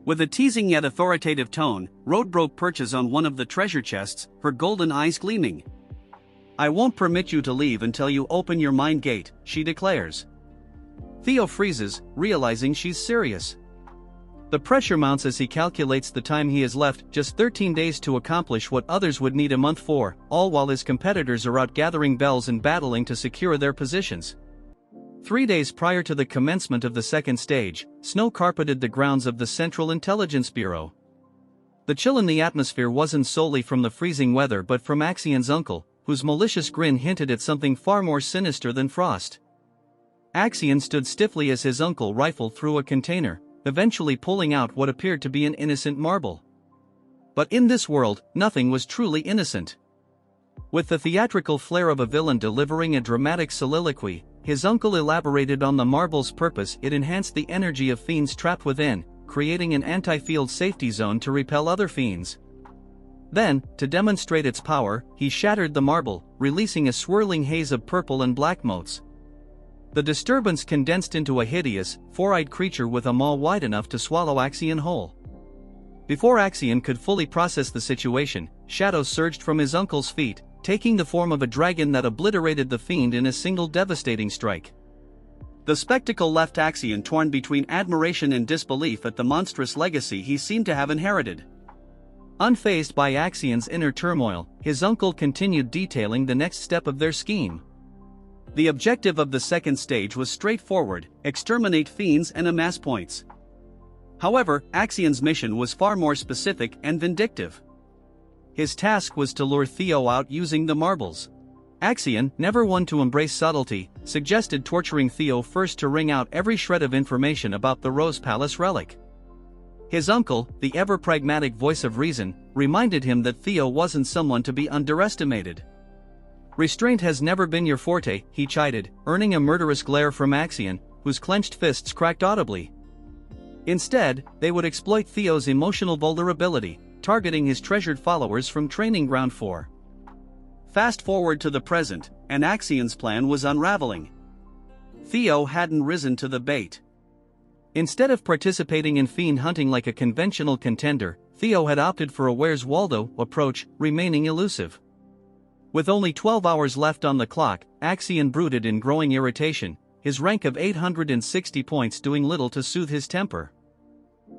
With a teasing yet authoritative tone, Roadbrook perches on one of the treasure chests, her golden eyes gleaming. "I won't permit you to leave until you open your mind gate," she declares. Theo freezes, realizing she's serious. The pressure mounts as he calculates the time he has left, just 13 days to accomplish what others would need a month for, all while his competitors are out gathering bells and battling to secure their positions. 3 days prior to the commencement of the second stage, snow carpeted the grounds of the Central Intelligence Bureau. The chill in the atmosphere wasn't solely from the freezing weather but from Axion's uncle, whose malicious grin hinted at something far more sinister than frost. Axion stood stiffly as his uncle rifled through a container, eventually pulling out what appeared to be an innocent marble. But in this world, nothing was truly innocent. With the theatrical flair of a villain delivering a dramatic soliloquy, his uncle elaborated on the marble's purpose. It enhanced the energy of fiends trapped within, creating an anti-field safety zone to repel other fiends. Then, to demonstrate its power, he shattered the marble, releasing a swirling haze of purple and black motes. The disturbance condensed into a hideous, four-eyed creature with a maw wide enough to swallow Axion whole. Before Axion could fully process the situation, shadows surged from his uncle's feet, taking the form of a dragon that obliterated the fiend in a single devastating strike. The spectacle left Axion torn between admiration and disbelief at the monstrous legacy he seemed to have inherited. Unfazed by Axion's inner turmoil, his uncle continued detailing the next step of their scheme. The objective of the second stage was straightforward: exterminate fiends and amass points. However, Axion's mission was far more specific and vindictive. His task was to lure Theo out using the marbles. Axion, never one to embrace subtlety, suggested torturing Theo first to wring out every shred of information about the Rose Palace relic. His uncle, the ever-pragmatic voice of reason, reminded him that Theo wasn't someone to be underestimated. "Restraint has never been your forte," he chided, earning a murderous glare from Axion, whose clenched fists cracked audibly. Instead, they would exploit Theo's emotional vulnerability, targeting his treasured followers from Training Ground 4. Fast forward to the present, and Axion's plan was unraveling. Theo hadn't risen to the bait. Instead of participating in fiend hunting like a conventional contender, Theo had opted for a Where's Waldo approach, remaining elusive. With only 12 hours left on the clock, Axion brooded in growing irritation, his rank of 860 points doing little to soothe his temper.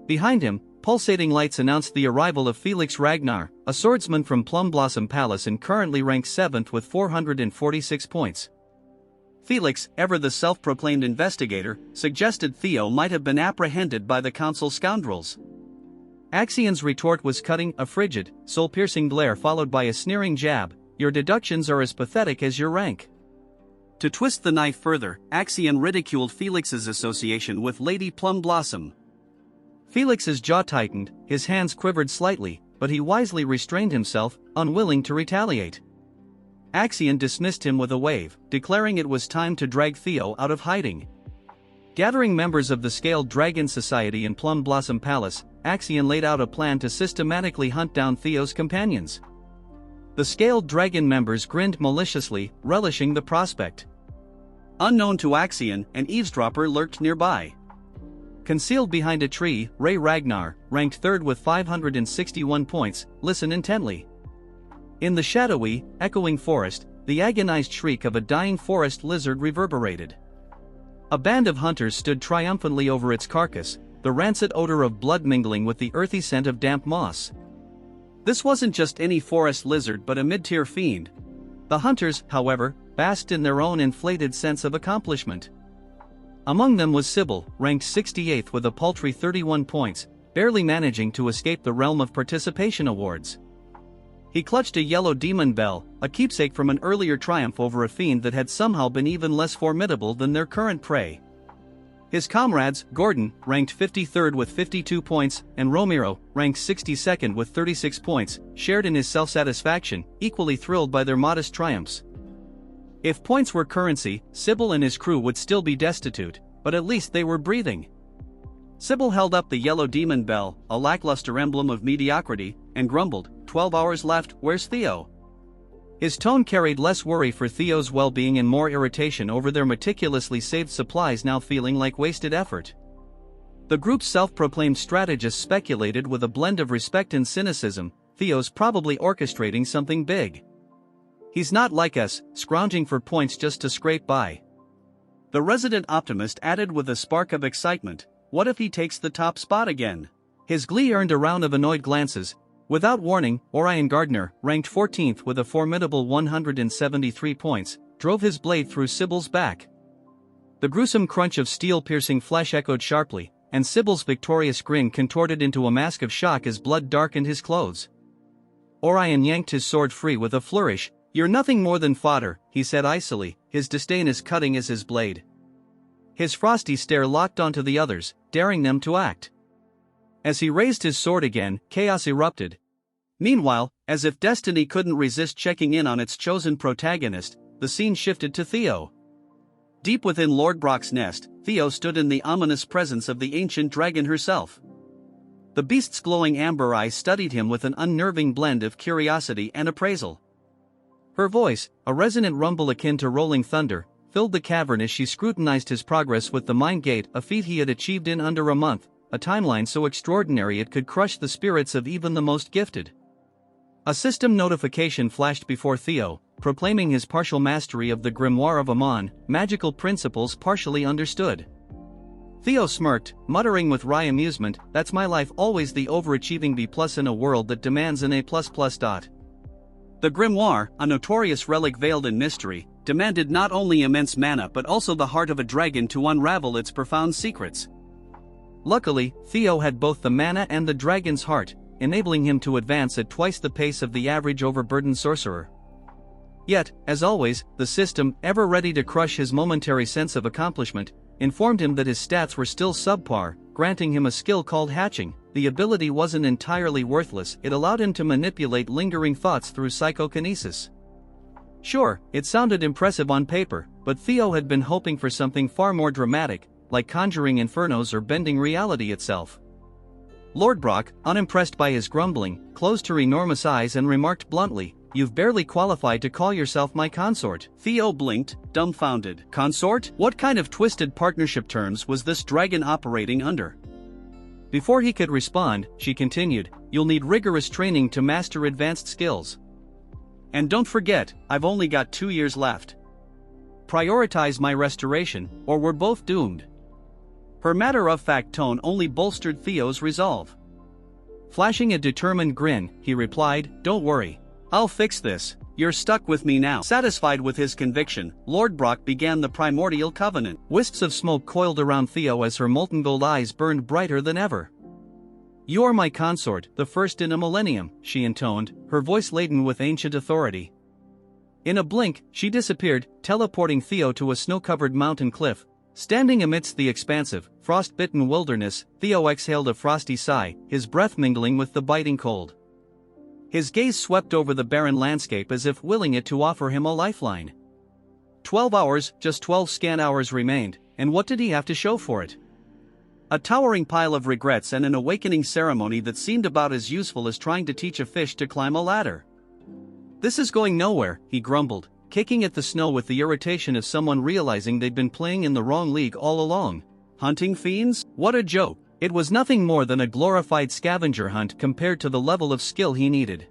Behind him, pulsating lights announced the arrival of Felix Ragnar, a swordsman from Plum Blossom Palace and currently ranked 7th with 446 points. Felix, ever the self-proclaimed investigator, suggested Theo might have been apprehended by the council scoundrels. Axion's retort was cutting, a frigid, soul-piercing glare followed by a sneering jab: "Your deductions are as pathetic as your rank." To twist the knife further, Axion ridiculed Felix's association with Lady Plum Blossom. Felix's jaw tightened, his hands quivered slightly, but he wisely restrained himself, unwilling to retaliate. Axion dismissed him with a wave, declaring it was time to drag Theo out of hiding. Gathering members of the Scaled Dragon Society in Plum Blossom Palace, Axion laid out a plan to systematically hunt down Theo's companions. The Scaled Dragon members grinned maliciously, relishing the prospect. Unknown to Axion, an eavesdropper lurked nearby. Concealed behind a tree, Ragnar, ranked 3rd with 561 points, listened intently. In the shadowy, echoing forest, the agonized shriek of a dying forest lizard reverberated. A band of hunters stood triumphantly over its carcass, the rancid odor of blood mingling with the earthy scent of damp moss. This wasn't just any forest lizard but a mid-tier fiend. The hunters, however, basked in their own inflated sense of accomplishment. Among them was Sybil, ranked 68th with a paltry 31 points, barely managing to escape the realm of participation awards. He clutched a yellow demon bell, a keepsake from an earlier triumph over a fiend that had somehow been even less formidable than their current prey. His comrades, Gordon, ranked 53rd with 52 points, and Romero, ranked 62nd with 36 points, shared in his self-satisfaction, equally thrilled by their modest triumphs. If points were currency, Sybil and his crew would still be destitute, but at least they were breathing. Sybil held up the yellow demon bell, a lackluster emblem of mediocrity, and grumbled, 12 hours left, where's Theo? His tone carried less worry for Theo's well-being and more irritation over their meticulously saved supplies now feeling like wasted effort. The group's self-proclaimed strategist speculated with a blend of respect and cynicism, Theo's probably orchestrating something big. He's not like us, scrounging for points just to scrape by. The resident optimist added with a spark of excitement, what if he takes the top spot again? His glee earned a round of annoyed glances. Without warning, Ragnar, ranked 14th with a formidable 173 points, drove his blade through Sybil's back. The gruesome crunch of steel-piercing flesh echoed sharply, and Sybil's victorious grin contorted into a mask of shock as blood darkened his clothes. Orion yanked his sword free with a flourish. You're nothing more than fodder, he said icily, his disdain as cutting as his blade. His frosty stare locked onto the others, daring them to act. As he raised his sword again, chaos erupted. Meanwhile, as if destiny couldn't resist checking in on its chosen protagonist, the scene shifted to Theo. Deep within Lord Brock's nest, Theo stood in the ominous presence of the ancient dragon herself. The beast's glowing amber eyes studied him with an unnerving blend of curiosity and appraisal. Her voice, a resonant rumble akin to rolling thunder, filled the cavern as she scrutinized his progress with the mind gate, a feat he had achieved in under a month, a timeline so extraordinary it could crush the spirits of even the most gifted. A system notification flashed before Theo, proclaiming his partial mastery of the Grimoire of Amon, magical principles partially understood. Theo smirked, muttering with wry amusement, that's my life, always the overachieving B+ in a world that demands an A++. The Grimoire, a notorious relic veiled in mystery, demanded not only immense mana but also the heart of a dragon to unravel its profound secrets. Luckily, Theo had both the mana and the dragon's heart, enabling him to advance at twice the pace of the average overburdened sorcerer. Yet, as always, the system, ever ready to crush his momentary sense of accomplishment, informed him that his stats were still subpar, granting him a skill called hatching. The ability wasn't entirely worthless, it allowed him to manipulate lingering thoughts through psychokinesis. Sure, it sounded impressive on paper, but Theo had been hoping for something far more dramatic, like conjuring infernos or bending reality itself. Lord Brock, unimpressed by his grumbling, closed her enormous eyes and remarked bluntly, "You've barely qualified to call yourself my consort." Theo blinked, dumbfounded. Consort? What kind of twisted partnership terms was this dragon operating under? Before he could respond, she continued, "You'll need rigorous training to master advanced skills. And don't forget, I've only got 2 years left. Prioritize my restoration, or we're both doomed." Her matter-of-fact tone only bolstered Theo's resolve. Flashing a determined grin, he replied, "Don't worry. I'll fix this. You're stuck with me now." Satisfied with his conviction, Lord Brock began the primordial covenant. Wisps of smoke coiled around Theo as her molten gold eyes burned brighter than ever. "You're my consort, the first in a millennium," she intoned, her voice laden with ancient authority. In a blink, she disappeared, teleporting Theo to a snow-covered mountain cliff. Standing amidst the expansive, frost-bitten wilderness, Theo exhaled a frosty sigh, his breath mingling with the biting cold. His gaze swept over the barren landscape as if willing it to offer him a lifeline. 12 hours, just 12 scant hours remained, and what did he have to show for it? A towering pile of regrets and an awakening ceremony that seemed about as useful as trying to teach a fish to climb a ladder. "This is going nowhere," he grumbled, kicking at the snow with the irritation of someone realizing they'd been playing in the wrong league all along. Hunting fiends? What a joke! It was nothing more than a glorified scavenger hunt compared to the level of skill he needed.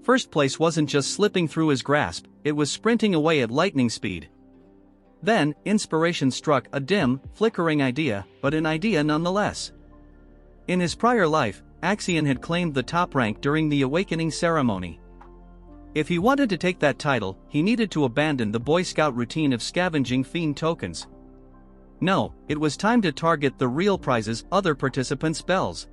First place wasn't just slipping through his grasp, it was sprinting away at lightning speed. Then, inspiration struck, a dim, flickering idea, but an idea nonetheless. In his prior life, Axion had claimed the top rank during the awakening ceremony. If he wanted to take that title, he needed to abandon the Boy Scout routine of scavenging fiend tokens. No, it was time to target the real prizes, other participants' bells.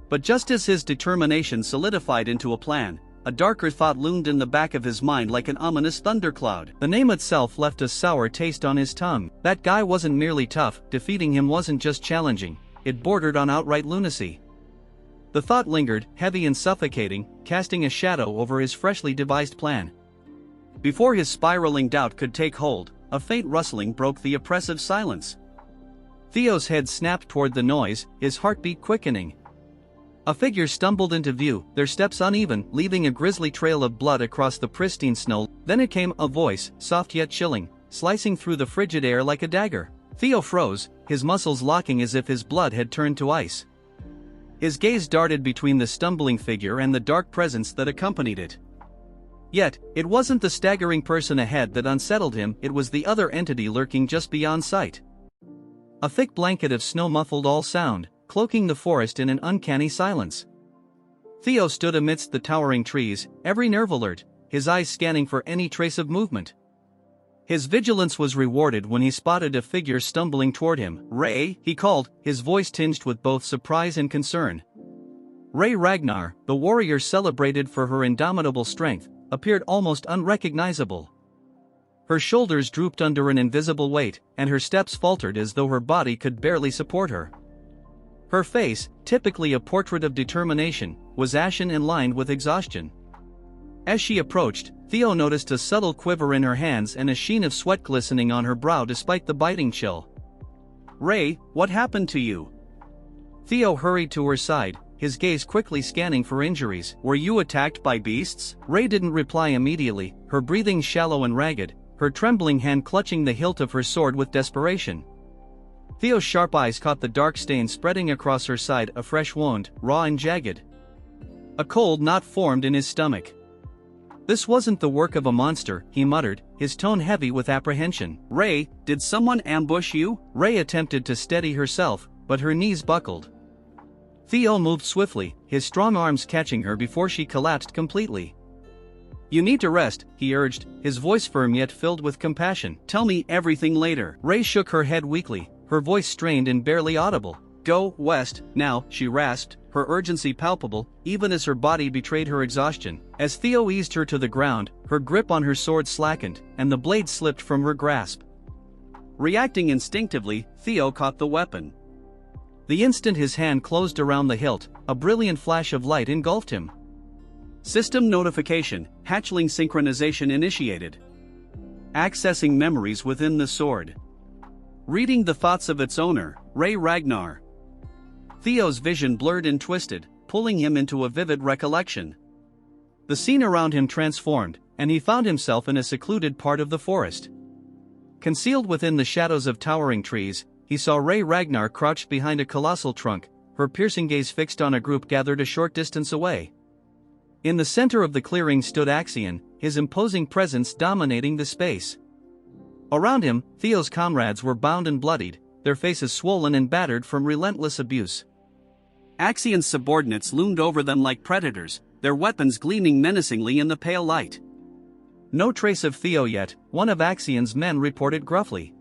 But just as his determination solidified into a plan, a darker thought loomed in the back of his mind like an ominous thundercloud. The name itself left a sour taste on his tongue. That guy wasn't merely tough, defeating him wasn't just challenging, it bordered on outright lunacy. The thought lingered, heavy and suffocating, casting a shadow over his freshly devised plan. Before his spiraling doubt could take hold, a faint rustling broke the oppressive silence. Theo's head snapped toward the noise, his heartbeat quickening. A figure stumbled into view, their steps uneven, leaving a grisly trail of blood across the pristine snow. Then it came, a voice, soft yet chilling, slicing through the frigid air like a dagger. Theo froze, his muscles locking as if his blood had turned to ice. His gaze darted between the stumbling figure and the dark presence that accompanied it. Yet, it wasn't the staggering person ahead that unsettled him, it was the other entity lurking just beyond sight. A thick blanket of snow muffled all sound, cloaking the forest in an uncanny silence. Theo stood amidst the towering trees, every nerve alert, his eyes scanning for any trace of movement. His vigilance was rewarded when he spotted a figure stumbling toward him. "Ray," he called, his voice tinged with both surprise and concern. Ragnar, the warrior celebrated for her indomitable strength, appeared almost unrecognizable. Her shoulders drooped under an invisible weight, and her steps faltered as though her body could barely support her. Her face, typically a portrait of determination, was ashen and lined with exhaustion. As she approached, Theo noticed a subtle quiver in her hands and a sheen of sweat glistening on her brow despite the biting chill. "Ray, what happened to you?" Theo hurried to her side, his gaze quickly scanning for injuries. "Were you attacked by beasts?" Ray didn't reply immediately, her breathing shallow and ragged, her trembling hand clutching the hilt of her sword with desperation. Theo's sharp eyes caught the dark stain spreading across her side, a fresh wound, raw and jagged. A cold knot formed in his stomach. "This wasn't the work of a monster," he muttered, his tone heavy with apprehension. "Ray, did someone ambush you?" Ray attempted to steady herself, but her knees buckled. Theo moved swiftly, his strong arms catching her before she collapsed completely. "You need to rest," he urged, his voice firm yet filled with compassion. "Tell me everything later." Ray shook her head weakly, her voice strained and barely audible. "Go west, now," she rasped, her urgency palpable, even as her body betrayed her exhaustion. As Theo eased her to the ground, her grip on her sword slackened, and the blade slipped from her grasp. Reacting instinctively, Theo caught the weapon. The instant his hand closed around the hilt, a brilliant flash of light engulfed him. System notification, hatchling synchronization initiated. Accessing memories within the sword. Reading the thoughts of its owner, Ragnar. Theo's vision blurred and twisted, pulling him into a vivid recollection. The scene around him transformed, and he found himself in a secluded part of the forest. Concealed within the shadows of towering trees, he saw Ragnar crouched behind a colossal trunk, her piercing gaze fixed on a group gathered a short distance away. In the center of the clearing stood Axion, his imposing presence dominating the space. Around him, Theo's comrades were bound and bloodied, their faces swollen and battered from relentless abuse. Axion's subordinates loomed over them like predators, their weapons gleaming menacingly in the pale light. "No trace of Theo yet," one of Axion's men reported gruffly.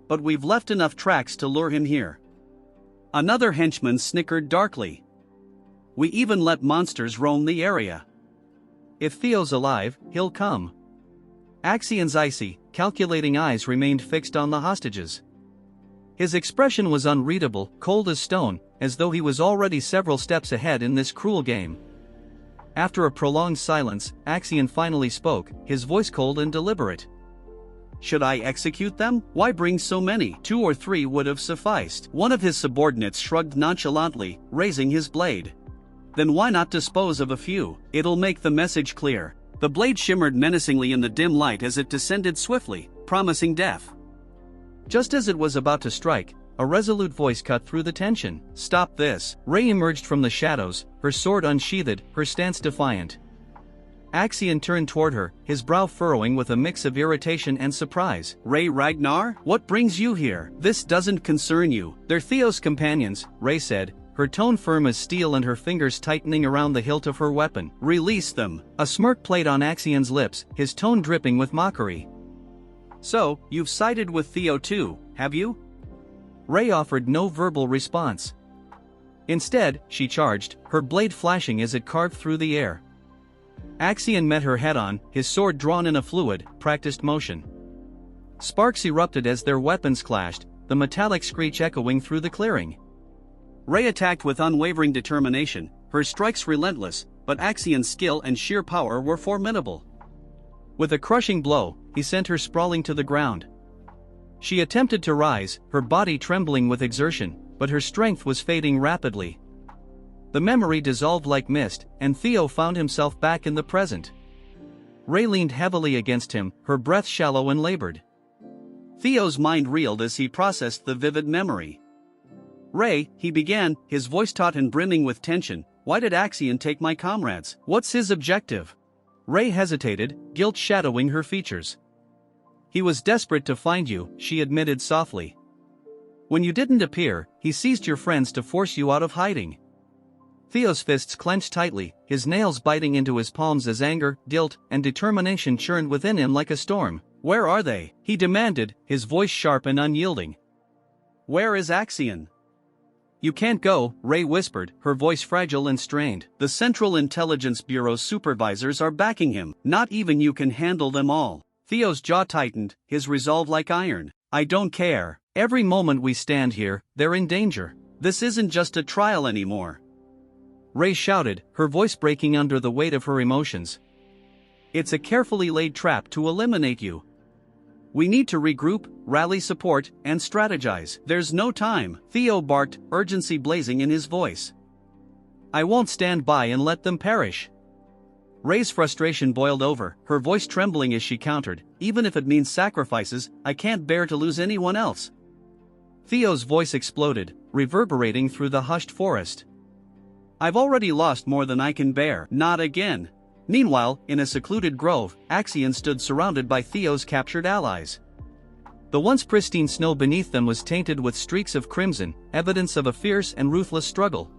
"But we've left enough tracks to lure him here." Another henchman snickered darkly. "We even let monsters roam the area. If Theo's alive, he'll come." Axion's icy, calculating eyes remained fixed on the hostages. His expression was unreadable, cold as stone, as though he was already several steps ahead in this cruel game. After a prolonged silence, Axion finally spoke, his voice cold and deliberate. "Should I execute them? Why bring so many? 2 or 3 would have sufficed." One of his subordinates shrugged nonchalantly, raising his blade. "Then why not dispose of a few? It'll make the message clear." The blade shimmered menacingly in the dim light as it descended swiftly, promising death. Just as it was about to strike, a resolute voice cut through the tension. "Stop this." Ray emerged from the shadows, her sword unsheathed, her stance defiant. Axion turned toward her, his brow furrowing with a mix of irritation and surprise. Ragnar? What brings you here? This doesn't concern you. They're Theo's companions, Ray said, her tone firm as steel and her fingers tightening around the hilt of her weapon. Release them. A smirk played on Axion's lips, his tone dripping with mockery. So, you've sided with Theo too, have you? Ray offered no verbal response. Instead, she charged, her blade flashing as it carved through the air. Axion met her head-on, his sword drawn in a fluid, practiced motion. Sparks erupted as their weapons clashed, the metallic screech echoing through the clearing. Ray attacked with unwavering determination, her strikes relentless, but Axion's skill and sheer power were formidable. With a crushing blow, he sent her sprawling to the ground. She attempted to rise, her body trembling with exertion, but her strength was fading rapidly. The memory dissolved like mist, and Theo found himself back in the present. Ray leaned heavily against him, her breath shallow and labored. Theo's mind reeled as he processed the vivid memory. Ray, he began, his voice taut and brimming with tension, why did Axion take my comrades? What's his objective? Ray hesitated, guilt shadowing her features. He was desperate to find you, she admitted softly. When you didn't appear, he seized your friends to force you out of hiding. Theo's fists clenched tightly, his nails biting into his palms as anger, guilt, and determination churned within him like a storm. Where are they? He demanded, his voice sharp and unyielding. Where is Axion? You can't go, Ray whispered, her voice fragile and strained. The Central Intelligence Bureau's supervisors are backing him. Not even you can handle them all. Theo's jaw tightened, his resolve like iron. I don't care. Every moment we stand here, they're in danger. This isn't just a trial anymore. Ray shouted, her voice breaking under the weight of her emotions. It's a carefully laid trap to eliminate you. We need to regroup, rally support, and strategize. There's no time, Theo barked, urgency blazing in his voice. I won't stand by and let them perish. Ray's frustration boiled over, her voice trembling as she countered, even if it means sacrifices, I can't bear to lose anyone else. Theo's voice exploded, reverberating through the hushed forest. I've already lost more than I can bear. Not again. Meanwhile, in a secluded grove, Axion stood surrounded by Theo's captured allies. The once pristine snow beneath them was tainted with streaks of crimson, evidence of a fierce and ruthless struggle.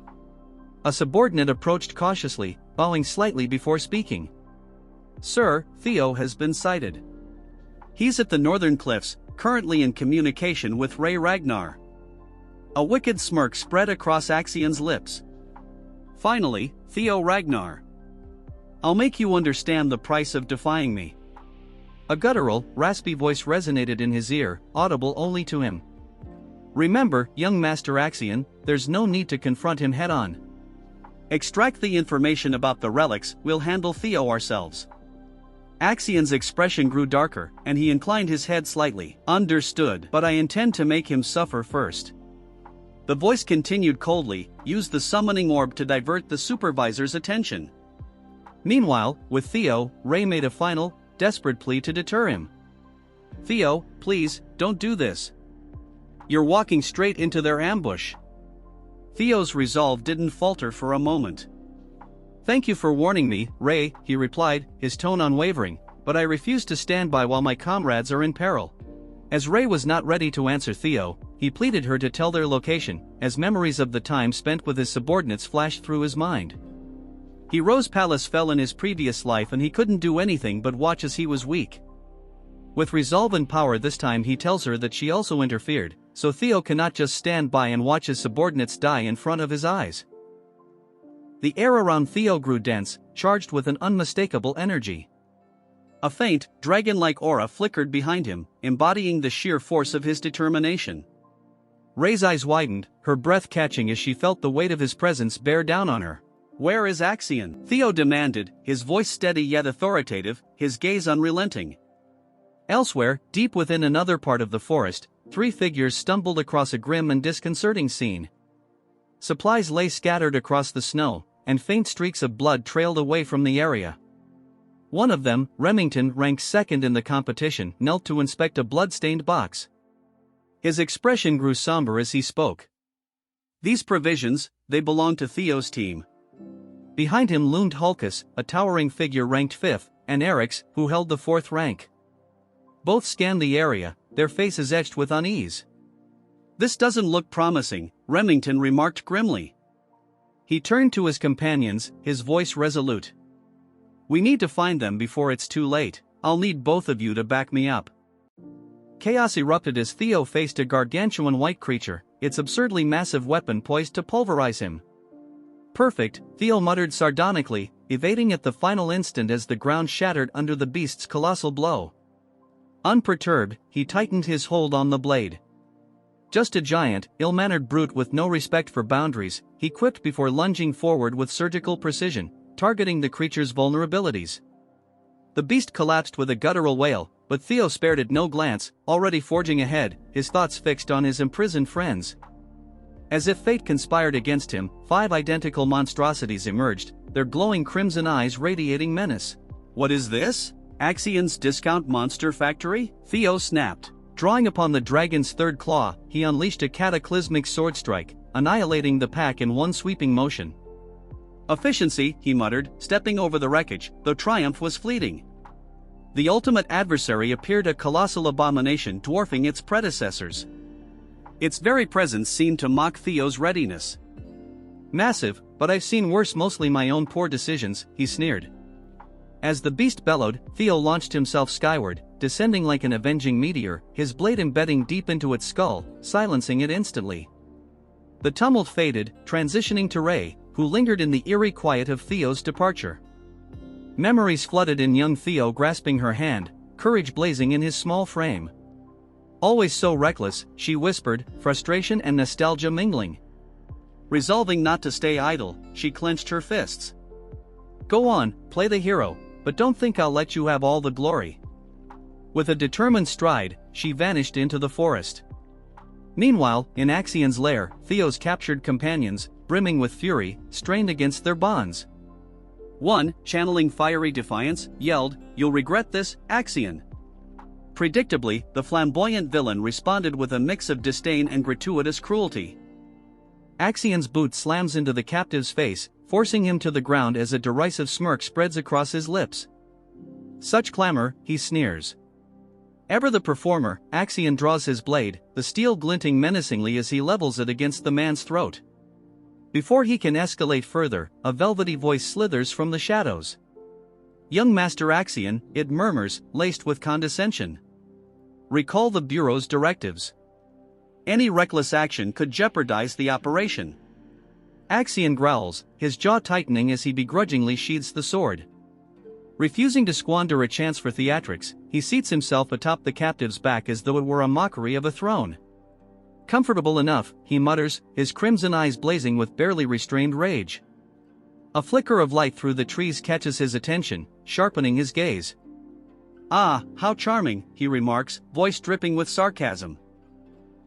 A subordinate approached cautiously, bowing slightly before speaking. Sir, Theo has been sighted. He's at the northern cliffs, currently in communication with Ragnar. A wicked smirk spread across Axion's lips. Finally, Theo Ragnar. I'll make you understand the price of defying me. A guttural, raspy voice resonated in his ear, audible only to him. Remember, young Master Axion, there's no need to confront him head-on. Extract the information about the relics, we'll handle Theo ourselves. Axion's expression grew darker, and he inclined his head slightly. Understood, but I intend to make him suffer first. The voice continued coldly, use the summoning orb to divert the supervisor's attention. Meanwhile, with Theo, Ray made a final, desperate plea to deter him. Theo, please, don't do this. You're walking straight into their ambush. Theo's resolve didn't falter for a moment. Thank you for warning me, Ray, he replied, his tone unwavering, but I refuse to stand by while my comrades are in peril. As Ray was not ready to answer Theo, he pleaded her to tell their location, as memories of the time spent with his subordinates flashed through his mind. Hero's palace fell in his previous life and he couldn't do anything but watch as he was weak. With resolve and power this time he tells her that she also interfered, so Theo cannot just stand by and watch his subordinates die in front of his eyes. The air around Theo grew dense, charged with an unmistakable energy. A faint, dragon-like aura flickered behind him, embodying the sheer force of his determination. Ray's eyes widened, her breath catching as she felt the weight of his presence bear down on her. Where is Axion? Theo demanded, his voice steady yet authoritative, his gaze unrelenting. Elsewhere, deep within another part of the forest, three figures stumbled across a grim and disconcerting scene. Supplies lay scattered across the snow, and faint streaks of blood trailed away from the area. One of them, Remington, ranked second in the competition, knelt to inspect a blood-stained box. His expression grew somber as he spoke. These provisions, they belong to Theo's team. Behind him loomed Hulkus, a towering figure ranked 5th, and Eric's, who held the 4th rank. Both scanned the area, their faces etched with unease. "This doesn't look promising," Remington remarked grimly. He turned to his companions, his voice resolute. "We need to find them before it's too late. I'll need both of you to back me up." Chaos erupted as Theo faced a gargantuan white creature, its absurdly massive weapon poised to pulverize him. "Perfect," Theo muttered sardonically, evading at the final instant as the ground shattered under the beast's colossal blow. Unperturbed, he tightened his hold on the blade. "Just a giant, ill-mannered brute with no respect for boundaries," he quipped before lunging forward with surgical precision, targeting the creature's vulnerabilities. The beast collapsed with a guttural wail, but Theo spared it no glance, already forging ahead, his thoughts fixed on his imprisoned friends. As if fate conspired against him, 5 identical monstrosities emerged, their glowing crimson eyes radiating menace. "What is this? Axion's discount monster factory?" Theo snapped. Drawing upon the dragon's 3rd claw, he unleashed a cataclysmic sword strike, annihilating the pack in one sweeping motion. "Efficiency," he muttered, stepping over the wreckage, though triumph was fleeting. The ultimate adversary appeared a colossal abomination dwarfing its predecessors. Its very presence seemed to mock Theo's readiness. "Massive, but I've seen worse, mostly my own poor decisions," he sneered. As the beast bellowed, Theo launched himself skyward, descending like an avenging meteor, his blade embedding deep into its skull, silencing it instantly. The tumult faded, transitioning to Ray, who lingered in the eerie quiet of Theo's departure. Memories flooded in young Theo, grasping her hand, courage blazing in his small frame. "Always so reckless," she whispered, frustration and nostalgia mingling. Resolving not to stay idle, she clenched her fists. "Go on, play the hero, but don't think I'll let you have all the glory." With a determined stride, she vanished into the forest. Meanwhile, in Axion's lair, Theo's captured companions, brimming with fury, strained against their bonds. One, channeling fiery defiance, yelled, "You'll regret this, Axion." Predictably, the flamboyant villain responded with a mix of disdain and gratuitous cruelty. Axion's boot slams into the captive's face, forcing him to the ground as a derisive smirk spreads across his lips. "Such clamor," he sneers. Ever the performer, Axion draws his blade, the steel glinting menacingly as he levels it against the man's throat. Before he can escalate further, a velvety voice slithers from the shadows. "Young Master Axion," it murmurs, laced with condescension. "Recall the Bureau's directives. Any reckless action could jeopardize the operation." Axion growls, his jaw tightening as he begrudgingly sheathes the sword. Refusing to squander a chance for theatrics, he seats himself atop the captive's back as though it were a mockery of a throne. "Comfortable enough," he mutters, his crimson eyes blazing with barely restrained rage. A flicker of light through the trees catches his attention, sharpening his gaze. "Ah, how charming," he remarks, voice dripping with sarcasm.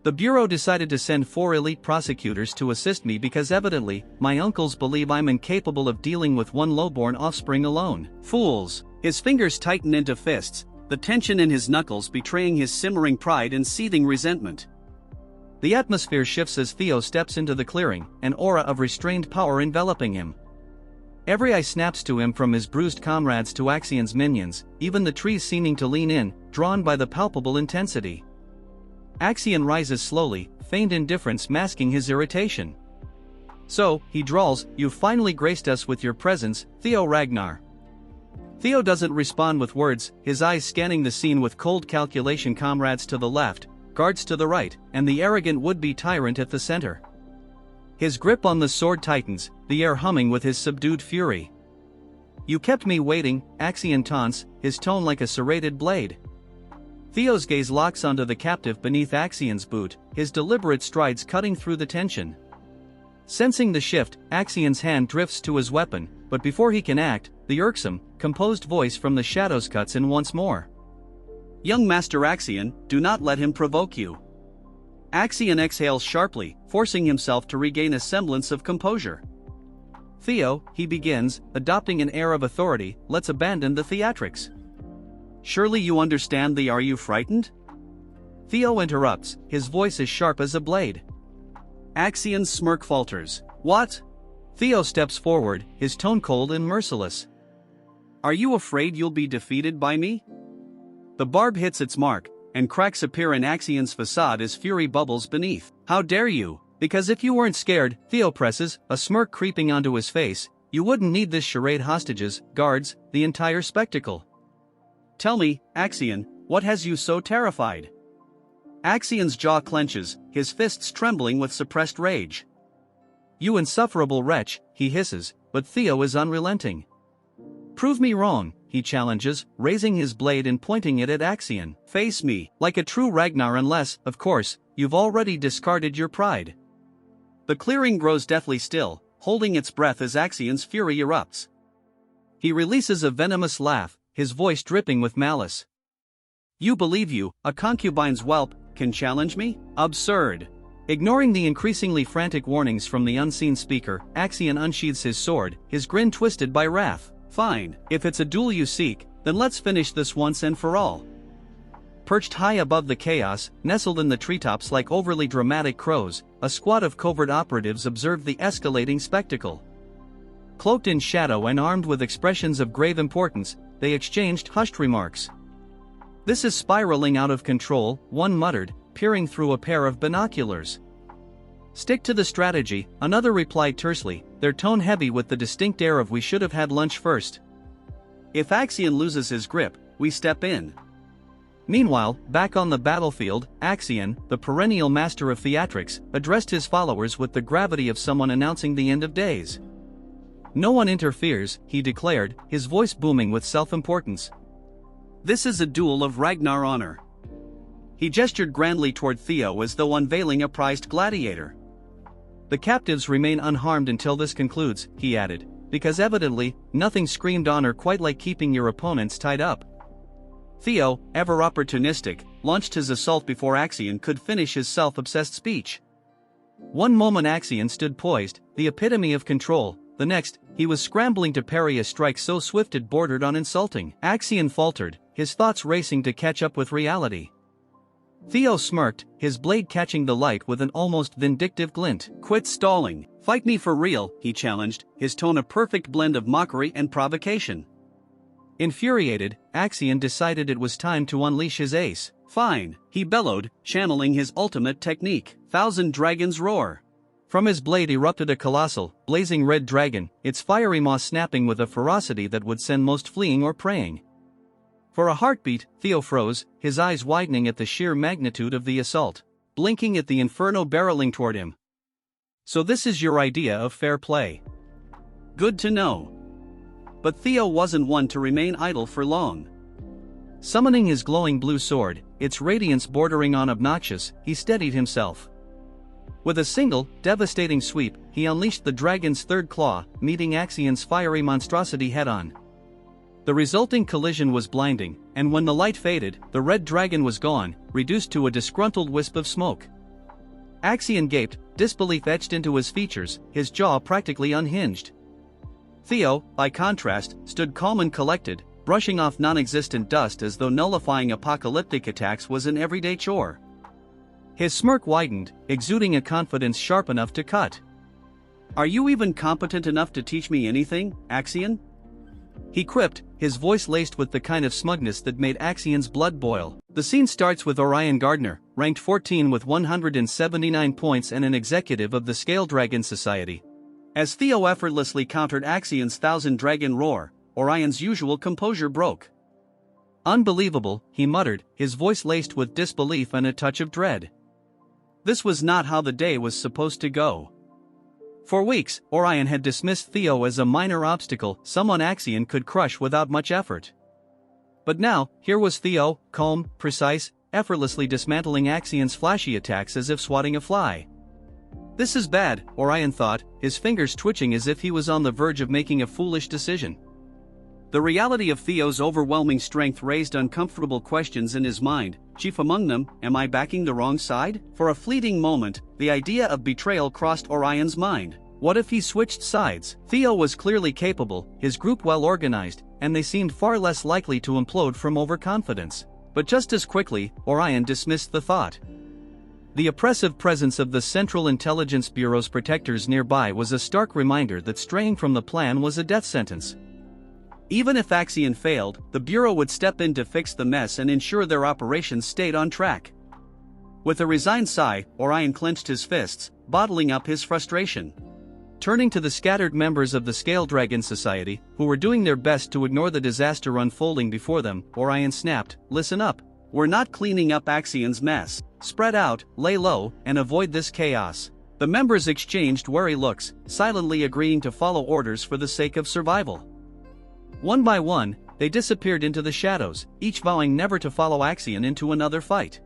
"The Bureau decided to send 4 elite prosecutors to assist me because evidently, my uncles believe I'm incapable of dealing with one lowborn offspring alone." Fools! His fingers tighten into fists, the tension in his knuckles betraying his simmering pride and seething resentment. The atmosphere shifts as Theo steps into the clearing, an aura of restrained power enveloping him. Every eye snaps to him, from his bruised comrades to Axion's minions, even the trees seeming to lean in, drawn by the palpable intensity. Axion rises slowly, feigned indifference masking his irritation. "So," he drawls, "you've finally graced us with your presence, Theo Ragnar." Theo doesn't respond with words, his eyes scanning the scene with cold calculation. Comrades to the left, guards to the right, and the arrogant would-be tyrant at the center. His grip on the sword tightens, the air humming with his subdued fury. "You kept me waiting," Axion taunts, his tone like a serrated blade. Theo's gaze locks onto the captive beneath Axion's boot, his deliberate strides cutting through the tension. Sensing the shift, Axion's hand drifts to his weapon, but before he can act, the irksome, composed voice from the shadows cuts in once more. "Young Master Axion, do not let him provoke you." Axion exhales sharply, forcing himself to regain a semblance of composure. "Theo," he begins, adopting an air of authority, "let's abandon the theatrics." "Surely you understand the Are you frightened?" Theo interrupts, his voice as sharp as a blade. Axion's smirk falters. "What?" Theo steps forward, his tone cold and merciless. Are you afraid you'll be defeated by me? The barb hits its mark, and cracks appear in Axion's facade as fury bubbles beneath. How dare you? Because if you weren't scared, Theo presses, a smirk creeping onto his face, you wouldn't need this charade, hostages, guards, the entire spectacle. Tell me, Axion, what has you so terrified? Axion's jaw clenches, his fists trembling with suppressed rage. You insufferable wretch, he hisses, but Theo is unrelenting. Prove me wrong, he challenges, raising his blade and pointing it at Axion. Face me, like a true Ragnar, unless, of course, you've already discarded your pride. The clearing grows deathly still, holding its breath as Axion's fury erupts. He releases a venomous laugh, his voice dripping with malice. You believe you, a concubine's whelp, can challenge me? Absurd. Ignoring the increasingly frantic warnings from the unseen speaker, Axion unsheathes his sword, his grin twisted by wrath. Fine, if it's a duel you seek, then let's finish this once and for all. Perched high above the chaos, nestled in the treetops like overly dramatic crows, a squad of covert operatives observed the escalating spectacle. Cloaked in shadow and armed with expressions of grave importance, they exchanged hushed remarks. This is spiraling out of control, one muttered, peering through a pair of binoculars. Stick to the strategy, another replied tersely, their tone heavy with the distinct air of we should have had lunch first. If Axion loses his grip, we step in. Meanwhile, back on the battlefield, Axion, the perennial master of theatrics, addressed his followers with the gravity of someone announcing the end of days. No one interferes, he declared, his voice booming with self-importance. This is a duel of Ragnar honor. He gestured grandly toward Theo as though unveiling a prized gladiator. The captives remain unharmed until this concludes, he added, because evidently, nothing screamed honor quite like keeping your opponents tied up. Theo, ever opportunistic, launched his assault before Axion could finish his self-obsessed speech. One moment Axion stood poised, the epitome of control, the next, he was scrambling to parry a strike so swift it bordered on insulting. Axion faltered, his thoughts racing to catch up with reality. Theo smirked, his blade catching the light with an almost vindictive glint. Quit stalling, fight me for real, he challenged, his tone a perfect blend of mockery and provocation. Infuriated, Axion decided it was time to unleash his ace. Fine, he bellowed, channeling his ultimate technique, Thousand Dragons Roar. From his blade erupted a colossal, blazing red dragon, its fiery maw snapping with a ferocity that would send most fleeing or praying. For a heartbeat, Theo froze, his eyes widening at the sheer magnitude of the assault, blinking at the inferno barreling toward him. So this is your idea of fair play? Good to know. But Theo wasn't one to remain idle for long. Summoning his glowing blue sword, its radiance bordering on obnoxious, he steadied himself. With a single, devastating sweep, he unleashed the dragon's third claw, meeting Axion's fiery monstrosity head-on. The resulting collision was blinding, and when the light faded, the red dragon was gone, reduced to a disgruntled wisp of smoke. Axion gaped, disbelief etched into his features, his jaw practically unhinged. Theo, by contrast, stood calm and collected, brushing off non-existent dust as though nullifying apocalyptic attacks was an everyday chore. His smirk widened, exuding a confidence sharp enough to cut. Are you even competent enough to teach me anything, Axion? He quipped, his voice laced with the kind of smugness that made Axion's blood boil. The scene starts with Orion Gardner, ranked 14 with 179 points and an executive of the Scale Dragon Society. As Theo effortlessly countered Axion's Thousand Dragon Roar, Orion's usual composure broke. Unbelievable, he muttered, his voice laced with disbelief and a touch of dread. This was not how the day was supposed to go. For weeks, Orion had dismissed Theo as a minor obstacle, someone Axion could crush without much effort. But now, here was Theo, calm, precise, effortlessly dismantling Axion's flashy attacks as if swatting a fly. This is bad, Orion thought, his fingers twitching as if he was on the verge of making a foolish decision. The reality of Theo's overwhelming strength raised uncomfortable questions in his mind, chief among them, am I backing the wrong side? For a fleeting moment, the idea of betrayal crossed Orion's mind. What if he switched sides? Theo was clearly capable, his group well organized, and they seemed far less likely to implode from overconfidence. But just as quickly, Orion dismissed the thought. The oppressive presence of the Central Intelligence Bureau's protectors nearby was a stark reminder that straying from the plan was a death sentence. Even if Axion failed, the Bureau would step in to fix the mess and ensure their operations stayed on track. With a resigned sigh, Orion clenched his fists, bottling up his frustration. Turning to the scattered members of the Scale Dragon Society, who were doing their best to ignore the disaster unfolding before them, Orion snapped, "Listen up. We're not cleaning up Axion's mess. Spread out, lay low, and avoid this chaos." The members exchanged wary looks, silently agreeing to follow orders for the sake of survival. One by one, they disappeared into the shadows, each vowing never to follow Axion into another fight.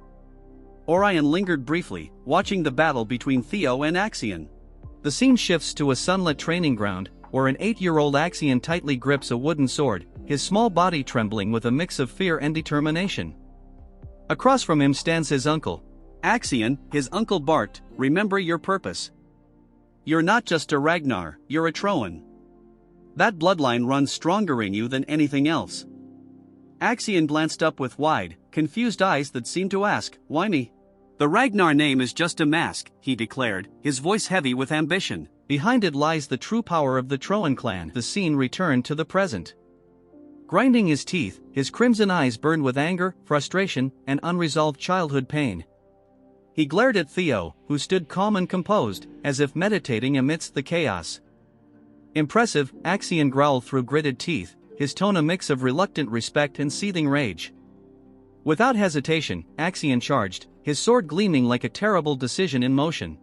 Orion lingered briefly, watching the battle between Theo and Axion. The scene shifts to a sunlit training ground, where an 8-year-old Axion tightly grips a wooden sword, his small body trembling with a mix of fear and determination. Across from him stands his uncle. "Axion," his uncle barked, "remember your purpose. You're not just a Ragnar, you're a thron. That bloodline runs stronger in you than anything else." Axion glanced up with wide, confused eyes that seemed to ask, "Why me?" "The Ragnar name is just a mask," he declared, his voice heavy with ambition. "Behind it lies the true power of the Thron clan." The scene returned to the present. Grinding his teeth, his crimson eyes burned with anger, frustration, and unresolved childhood pain. He glared at Theo, who stood calm and composed, as if meditating amidst the chaos. "Impressive," Axion growled through gritted teeth, his tone a mix of reluctant respect and seething rage. Without hesitation, Axion charged, his sword gleaming like a terrible decision in motion.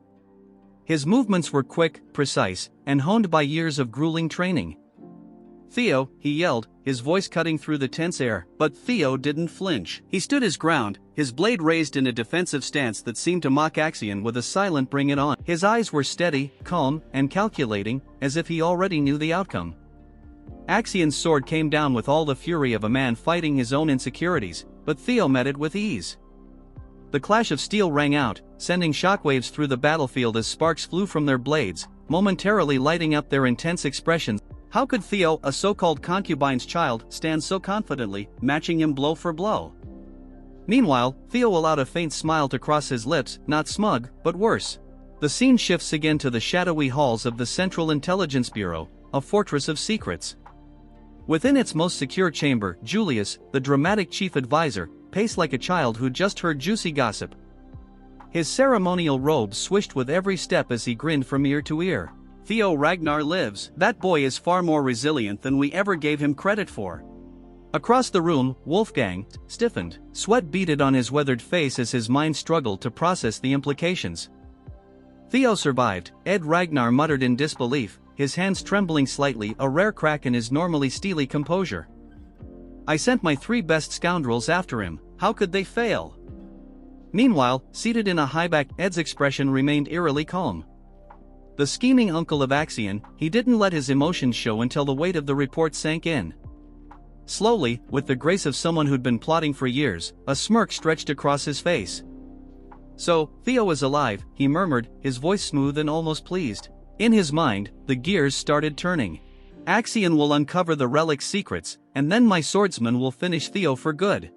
His movements were quick, precise, and honed by years of grueling training. "Theo," he yelled, his voice cutting through the tense air, but Theo didn't flinch. He stood his ground, his blade raised in a defensive stance that seemed to mock Axion with a silent "bring it on." His eyes were steady, calm, and calculating, as if he already knew the outcome. Axion's sword came down with all the fury of a man fighting his own insecurities, but Theo met it with ease. The clash of steel rang out, sending shockwaves through the battlefield as sparks flew from their blades, momentarily lighting up their intense expressions. How could Theo, a so-called concubine's child, stand so confidently, matching him blow for blow? Meanwhile, Theo allowed a faint smile to cross his lips, not smug, but worse. The scene shifts again to the shadowy halls of the Central Intelligence Bureau, a fortress of secrets. Within its most secure chamber, Julius, the dramatic chief advisor, paced like a child who just heard juicy gossip. His ceremonial robe swished with every step as he grinned from ear to ear. "Theo Ragnar lives. That boy is far more resilient than we ever gave him credit for." Across the room, Wolfgang stiffened, sweat beaded on his weathered face as his mind struggled to process the implications. "Theo survived," Ed Ragnar muttered in disbelief, his hands trembling slightly, a rare crack in his normally steely composure. "I sent my 3 best scoundrels after him, how could they fail?" Meanwhile, seated in a highback, Ed's expression remained eerily calm. The scheming uncle of Axion, he didn't let his emotions show until the weight of the report sank in. Slowly, with the grace of someone who'd been plotting for years, a smirk stretched across his face. "So, Theo is alive," he murmured, his voice smooth and almost pleased. In his mind, the gears started turning. "Axion will uncover the relic's secrets, and then my swordsman will finish Theo for good."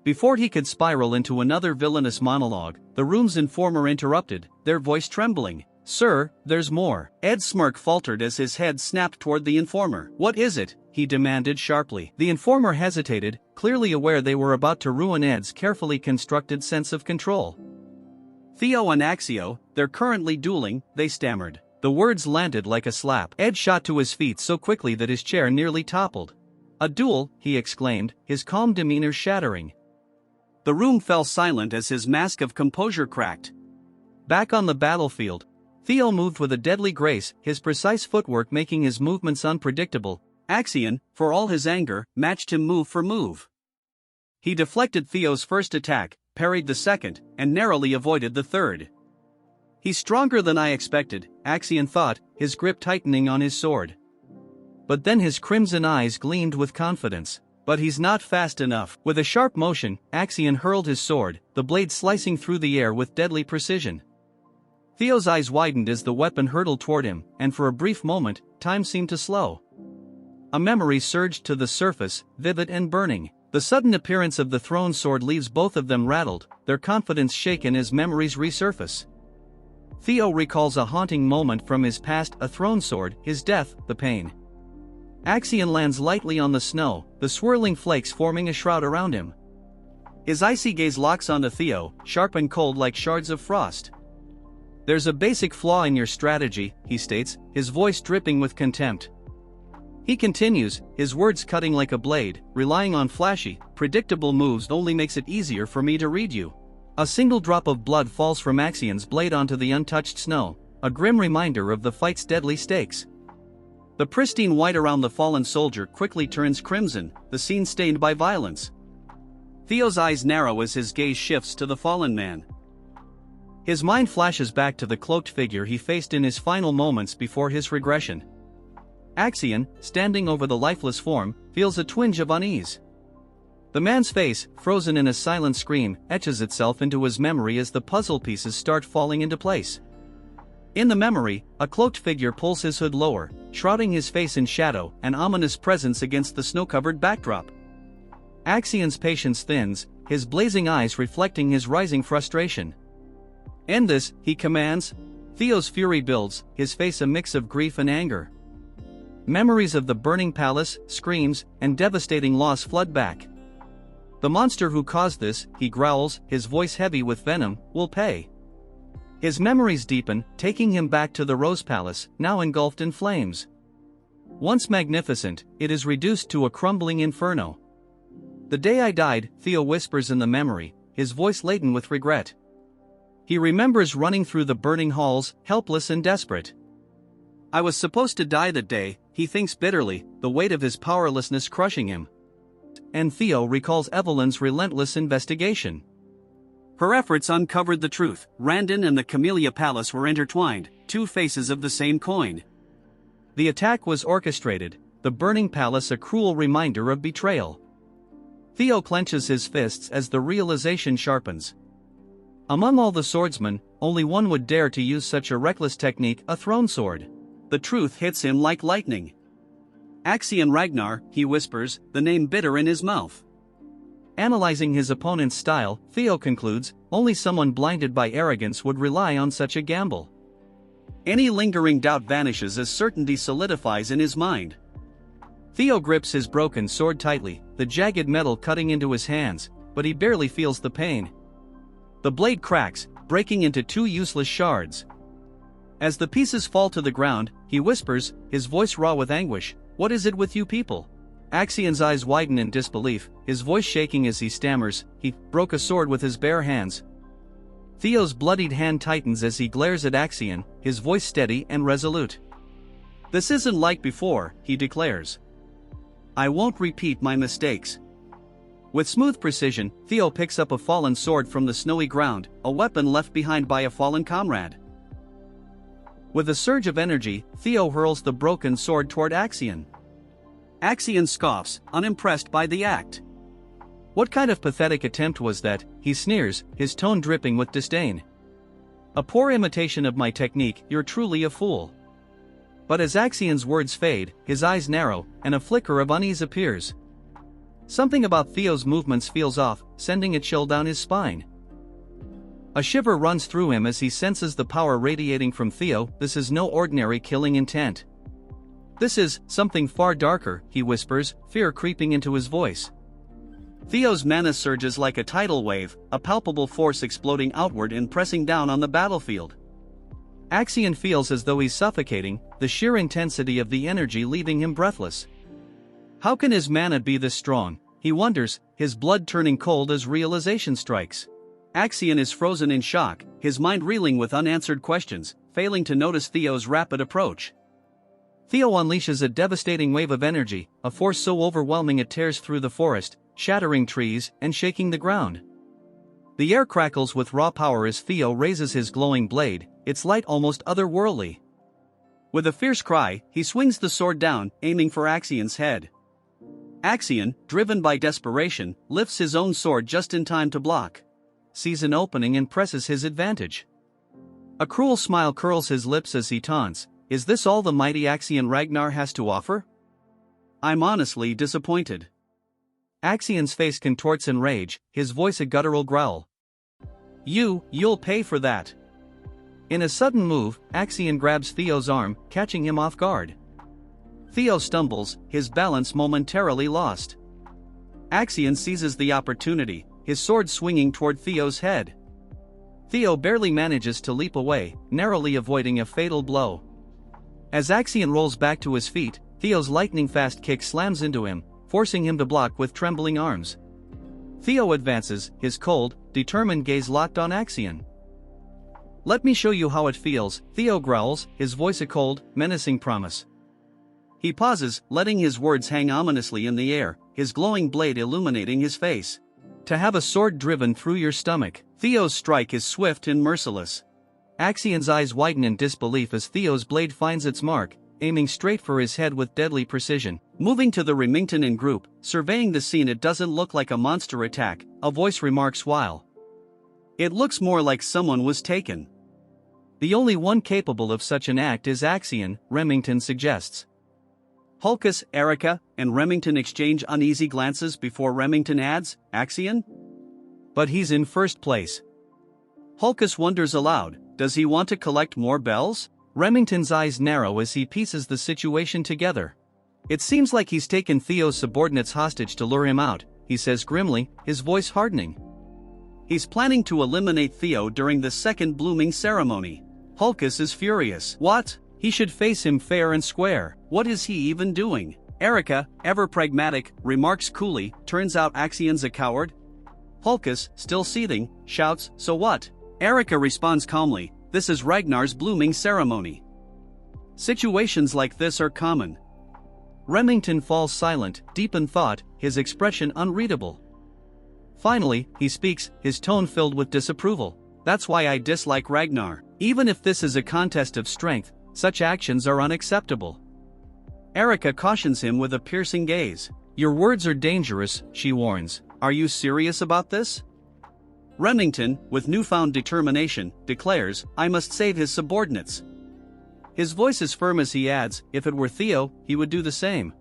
Before he could spiral into another villainous monologue, the room's informer interrupted, their voice trembling. "Sir, there's more." Ed's smirk faltered as his head snapped toward the informer. "What is it?" he demanded sharply. The informer hesitated, clearly aware they were about to ruin Ed's carefully constructed sense of control. "Theo and Axio, they're currently dueling," they stammered. The words landed like a slap. Ed shot to his feet so quickly that his chair nearly toppled. "A duel?" he exclaimed, his calm demeanor shattering. The room fell silent as his mask of composure cracked. Back on the battlefield, Theo moved with a deadly grace, his precise footwork making his movements unpredictable. Axion, for all his anger, matched him move for move. He deflected Theo's first attack, parried the second, and narrowly avoided the third. "He's stronger than I expected," Axion thought, his grip tightening on his sword. But then his crimson eyes gleamed with confidence. "But he's not fast enough." With a sharp motion, Axion hurled his sword, the blade slicing through the air with deadly precision. Theo's eyes widened as the weapon hurtled toward him, and for a brief moment, time seemed to slow. A memory surged to the surface, vivid and burning. The sudden appearance of the thrown sword leaves both of them rattled, their confidence shaken as memories resurface. Theo recalls a haunting moment from his past, a thrown sword, his death, the pain. Axion lands lightly on the snow, the swirling flakes forming a shroud around him. His icy gaze locks onto Theo, sharp and cold like shards of frost. "There's a basic flaw in your strategy," he states, his voice dripping with contempt. He continues, his words cutting like a blade, "Relying on flashy, predictable moves only makes it easier for me to read you." A single drop of blood falls from Axion's blade onto the untouched snow, a grim reminder of the fight's deadly stakes. The pristine white around the fallen soldier quickly turns crimson, the scene stained by violence. Theo's eyes narrow as his gaze shifts to the fallen man. His mind flashes back to the cloaked figure he faced in his final moments before his regression. Axion, standing over the lifeless form, feels a twinge of unease. The man's face, frozen in a silent scream, etches itself into his memory as the puzzle pieces start falling into place. In the memory, a cloaked figure pulls his hood lower, shrouding his face in shadow, an ominous presence against the snow-covered backdrop. Axion's patience thins, his blazing eyes reflecting his rising frustration. "End this," he commands. Theo's fury builds, his face a mix of grief and anger. Memories of the burning palace, screams, and devastating loss flood back. "The monster who caused this," he growls, his voice heavy with venom, "will pay." His memories deepen, taking him back to the Rose Palace, now engulfed in flames. Once magnificent, it is reduced to a crumbling inferno. "The day I died," Theo whispers in the memory, his voice laden with regret. He remembers running through the burning halls, helpless and desperate. "I was supposed to die that day," he thinks bitterly, the weight of his powerlessness crushing him. And Theo recalls Evelyn's relentless investigation. Her efforts uncovered the truth. Randon and the Camellia Palace were intertwined, two faces of the same coin. The attack was orchestrated, the burning palace a cruel reminder of betrayal. Theo clenches his fists as the realization sharpens. Among all the swordsmen, only one would dare to use such a reckless technique, a thrown sword. The truth hits him like lightning. "Axion Ragnar," he whispers, the name bitter in his mouth. Analyzing his opponent's style, Theo concludes, only someone blinded by arrogance would rely on such a gamble. Any lingering doubt vanishes as certainty solidifies in his mind. Theo grips his broken sword tightly, the jagged metal cutting into his hands, but he barely feels the pain. The blade cracks, breaking into two useless shards. As the pieces fall to the ground, he whispers, his voice raw with anguish, "What is it with you people?" Axion's eyes widen in disbelief, his voice shaking as he stammers, "He broke a sword with his bare hands." Theo's bloodied hand tightens as he glares at Axion, his voice steady and resolute. "This isn't like before," he declares. "I won't repeat my mistakes." With smooth precision, Theo picks up a fallen sword from the snowy ground, a weapon left behind by a fallen comrade. With a surge of energy, Theo hurls the broken sword toward Axion. Axion scoffs, unimpressed by the act. "What kind of pathetic attempt was that?" he sneers, his tone dripping with disdain. "A poor imitation of my technique, you're truly a fool." But as Axion's words fade, his eyes narrow, and a flicker of unease appears. Something about Theo's movements feels off, sending a chill down his spine. A shiver runs through him as he senses the power radiating from Theo. This is no ordinary killing intent. "This is something far darker," he whispers, fear creeping into his voice. Theo's mana surges like a tidal wave, a palpable force exploding outward and pressing down on the battlefield. Axion feels as though he's suffocating, the sheer intensity of the energy leaving him breathless. How can his mana be this strong? He wonders, his blood turning cold as realization strikes. Axion is frozen in shock, his mind reeling with unanswered questions, failing to notice Theo's rapid approach. Theo unleashes a devastating wave of energy, a force so overwhelming it tears through the forest, shattering trees and shaking the ground. The air crackles with raw power as Theo raises his glowing blade, its light almost otherworldly. With a fierce cry, he swings the sword down, aiming for Axion's head. Axion, driven by desperation, lifts his own sword just in time to block, sees an opening and presses his advantage. A cruel smile curls his lips as he taunts, "Is this all the mighty Axion Ragnar has to offer? I'm honestly disappointed." Axion's face contorts in rage, his voice a guttural growl. You'll pay for that. In a sudden move, Axion grabs Theo's arm, catching him off guard. Theo stumbles, his balance momentarily lost. Axion seizes the opportunity, his sword swinging toward Theo's head. Theo barely manages to leap away, narrowly avoiding a fatal blow. As Axion rolls back to his feet, Theo's lightning-fast kick slams into him, forcing him to block with trembling arms. Theo advances, his cold, determined gaze locked on Axion. "Let me show you how it feels," Theo growls, his voice a cold, menacing promise. He pauses, letting his words hang ominously in the air, his glowing blade illuminating his face. "To have a sword driven through your stomach." Theo's strike is swift and merciless. Axion's eyes widen in disbelief as Theo's blade finds its mark, aiming straight for his head with deadly precision. Moving to the Remington in group, surveying the scene, "It doesn't look like a monster attack," a voice remarks while. "It looks more like someone was taken." "The only one capable of such an act is Axion," Remington suggests. Hulkus, Erica, and Remington exchange uneasy glances before Remington adds, "Axion? But he's in first place." Hulkus wonders aloud, does he want to collect more bells? Remington's eyes narrow as he pieces the situation together. "It seems like he's taken Theo's subordinates hostage to lure him out," he says grimly, his voice hardening. "He's planning to eliminate Theo during the second blooming ceremony." Hulkus is furious. "What? He should face him fair and square. What is he even doing?" Erica, ever pragmatic, remarks coolly, "Turns out Axion's a coward." Hulkus, still seething, shouts, "So what?" Erica responds calmly, "This is Ragnar's blooming ceremony. Situations like this are common." Remington falls silent, deep in thought, his expression unreadable. Finally, he speaks, his tone filled with disapproval. "That's why I dislike Ragnar. Even if this is a contest of strength, such actions are unacceptable." Erica cautions him with a piercing gaze. "Your words are dangerous," she warns. "Are you serious about this?" Remington, with newfound determination, declares, "I must save his subordinates." His voice is firm as he adds, "If it were Theo, he would do the same."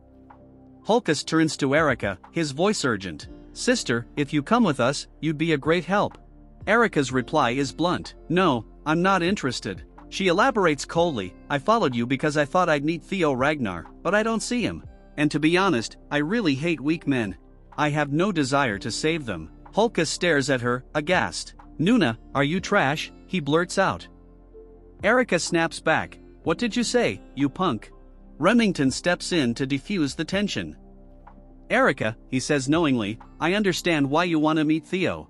Hulkus turns to Erica, his voice urgent. "Sister, if you come with us, you'd be a great help." Erica's reply is blunt. "No, I'm not interested." She elaborates coldly, "I followed you because I thought I'd meet Theo Ragnar, but I don't see him. And to be honest, I really hate weak men. I have no desire to save them." Hulkus stares at her, aghast. "Nuna, are you trash?" he blurts out. Erica snaps back. "What did you say, you punk?" Remington steps in to defuse the tension. "Erica," he says knowingly, "I understand why you want to meet Theo."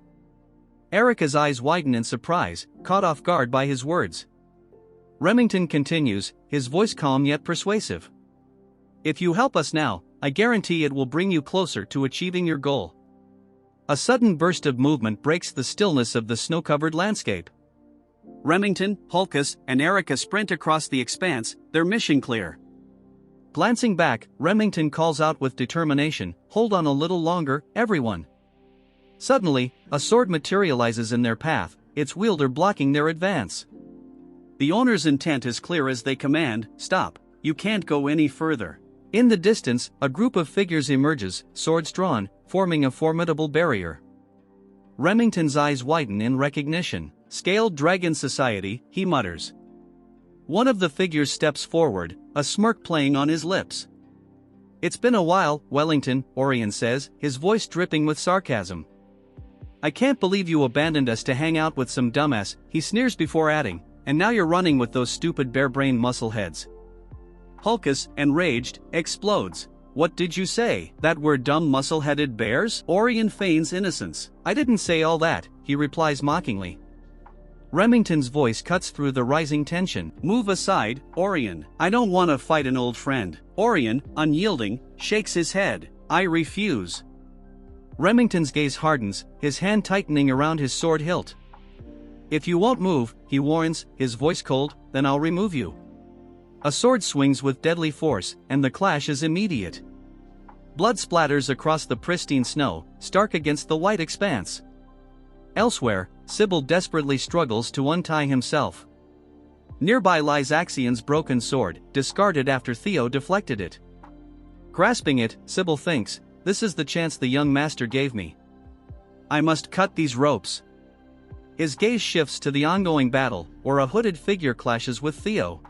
Erica's eyes widen in surprise, caught off guard by his words. Remington continues, his voice calm yet persuasive. "If you help us now, I guarantee it will bring you closer to achieving your goal." A sudden burst of movement breaks the stillness of the snow-covered landscape. Remington, Hulkus, and Erica sprint across the expanse, their mission clear. Glancing back, Remington calls out with determination, "Hold on a little longer, everyone." Suddenly, a sword materializes in their path, its wielder blocking their advance. The owner's intent is clear as they command, "Stop, you can't go any further." In the distance, a group of figures emerges, swords drawn, forming a formidable barrier. Remington's eyes widen in recognition. "Scaled Dragon Society," he mutters. One of the figures steps forward, a smirk playing on his lips. "It's been a while, Wellington," Orion says, his voice dripping with sarcasm. "I can't believe you abandoned us to hang out with some dumbass," he sneers before adding, "and now you're running with those stupid bare-brained muscleheads." Hulkus, enraged, explodes. "What did you say? That we're dumb muscle-headed bears?" Orion feigns innocence. "I didn't say all that," he replies mockingly. Remington's voice cuts through the rising tension. "Move aside, Orion. I don't want to fight an old friend." Orion, unyielding, shakes his head. "I refuse." Remington's gaze hardens, his hand tightening around his sword hilt. "If you won't move," he warns, his voice cold, "then I'll remove you." A sword swings with deadly force, and the clash is immediate. Blood splatters across the pristine snow, stark against the white expanse. Elsewhere, Sybil desperately struggles to untie himself. Nearby lies Axion's broken sword, discarded after Theo deflected it. Grasping it, Sybil thinks, this is the chance the young master gave me. I must cut these ropes. His gaze shifts to the ongoing battle, where a hooded figure clashes with Theo.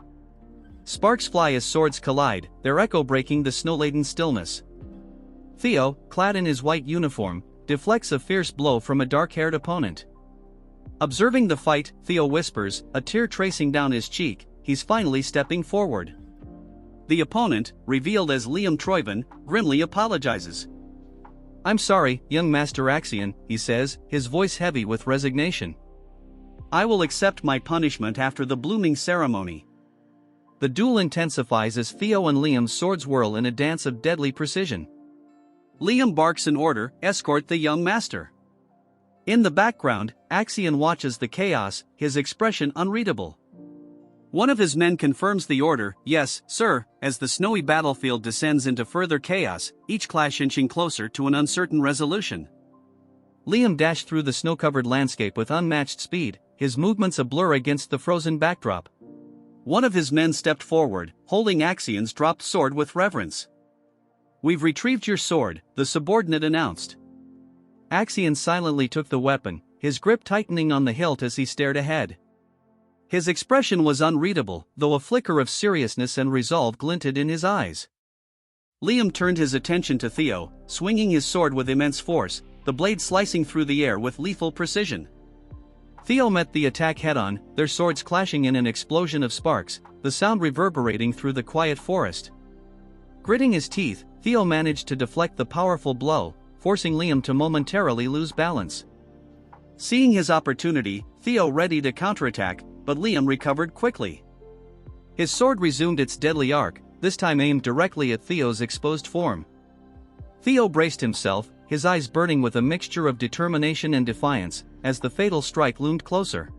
Sparks fly as swords collide, their echo breaking the snow-laden stillness. Theo, clad in his white uniform, deflects a fierce blow from a dark-haired opponent. Observing the fight, Theo whispers, a tear tracing down his cheek, he's finally stepping forward. The opponent, revealed as Liam Troyven, grimly apologizes. I'm sorry, young Master Axion, he says, his voice heavy with resignation. I will accept my punishment after the blooming ceremony. The duel intensifies as Theo and Liam's swords whirl in a dance of deadly precision. Liam barks an order, escort the young master. In the background, Axion watches the chaos, his expression unreadable. One of his men confirms the order, yes, sir, as the snowy battlefield descends into further chaos, each clash inching closer to an uncertain resolution. Liam dashed through the snow-covered landscape with unmatched speed, his movements a blur against the frozen backdrop. One of his men stepped forward, holding Axion's dropped sword with reverence. We've retrieved your sword, the subordinate announced. Axion silently took the weapon, his grip tightening on the hilt as he stared ahead. His expression was unreadable, though a flicker of seriousness and resolve glinted in his eyes. Liam turned his attention to Theo, swinging his sword with immense force, the blade slicing through the air with lethal precision. Theo met the attack head-on, their swords clashing in an explosion of sparks, the sound reverberating through the quiet forest. Gritting his teeth, Theo managed to deflect the powerful blow, forcing Liam to momentarily lose balance. Seeing his opportunity, Theo readied a counterattack, but Liam recovered quickly. His sword resumed its deadly arc, this time aimed directly at Theo's exposed form. Theo braced himself, his eyes burning with a mixture of determination and defiance, as the fatal strike loomed closer.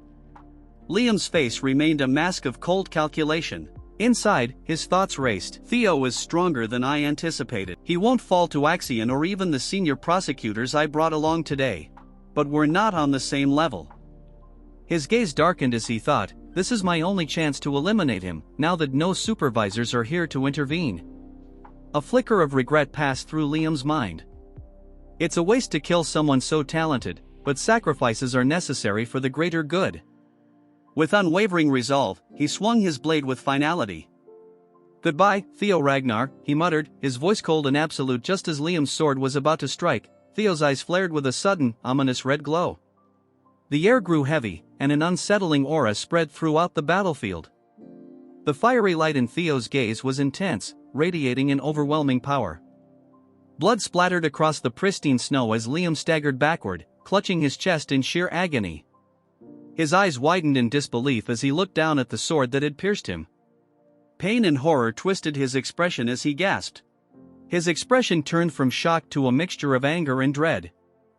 Liam's face remained a mask of cold calculation. Inside, his thoughts raced. Theo is stronger than I anticipated. He won't fall to Axion or even the senior prosecutors I brought along today. But we're not on the same level. His gaze darkened as he thought, this is my only chance to eliminate him, now that no supervisors are here to intervene. A flicker of regret passed through Liam's mind. It's a waste to kill someone so talented, but sacrifices are necessary for the greater good. With unwavering resolve, he swung his blade with finality. Goodbye, Theo Ragnar, he muttered, his voice cold and absolute just as Liam's sword was about to strike. Theo's eyes flared with a sudden, ominous red glow. The air grew heavy, and an unsettling aura spread throughout the battlefield. The fiery light in Theo's gaze was intense, radiating an overwhelming power. Blood splattered across the pristine snow as Liam staggered backward, clutching his chest in sheer agony. His eyes widened in disbelief as he looked down at the sword that had pierced him. Pain and horror twisted his expression as he gasped. His expression turned from shock to a mixture of anger and dread.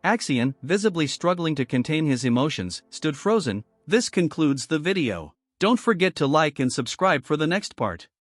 Axion, visibly struggling to contain his emotions, stood frozen. This concludes the video. Don't forget to like and subscribe for the next part.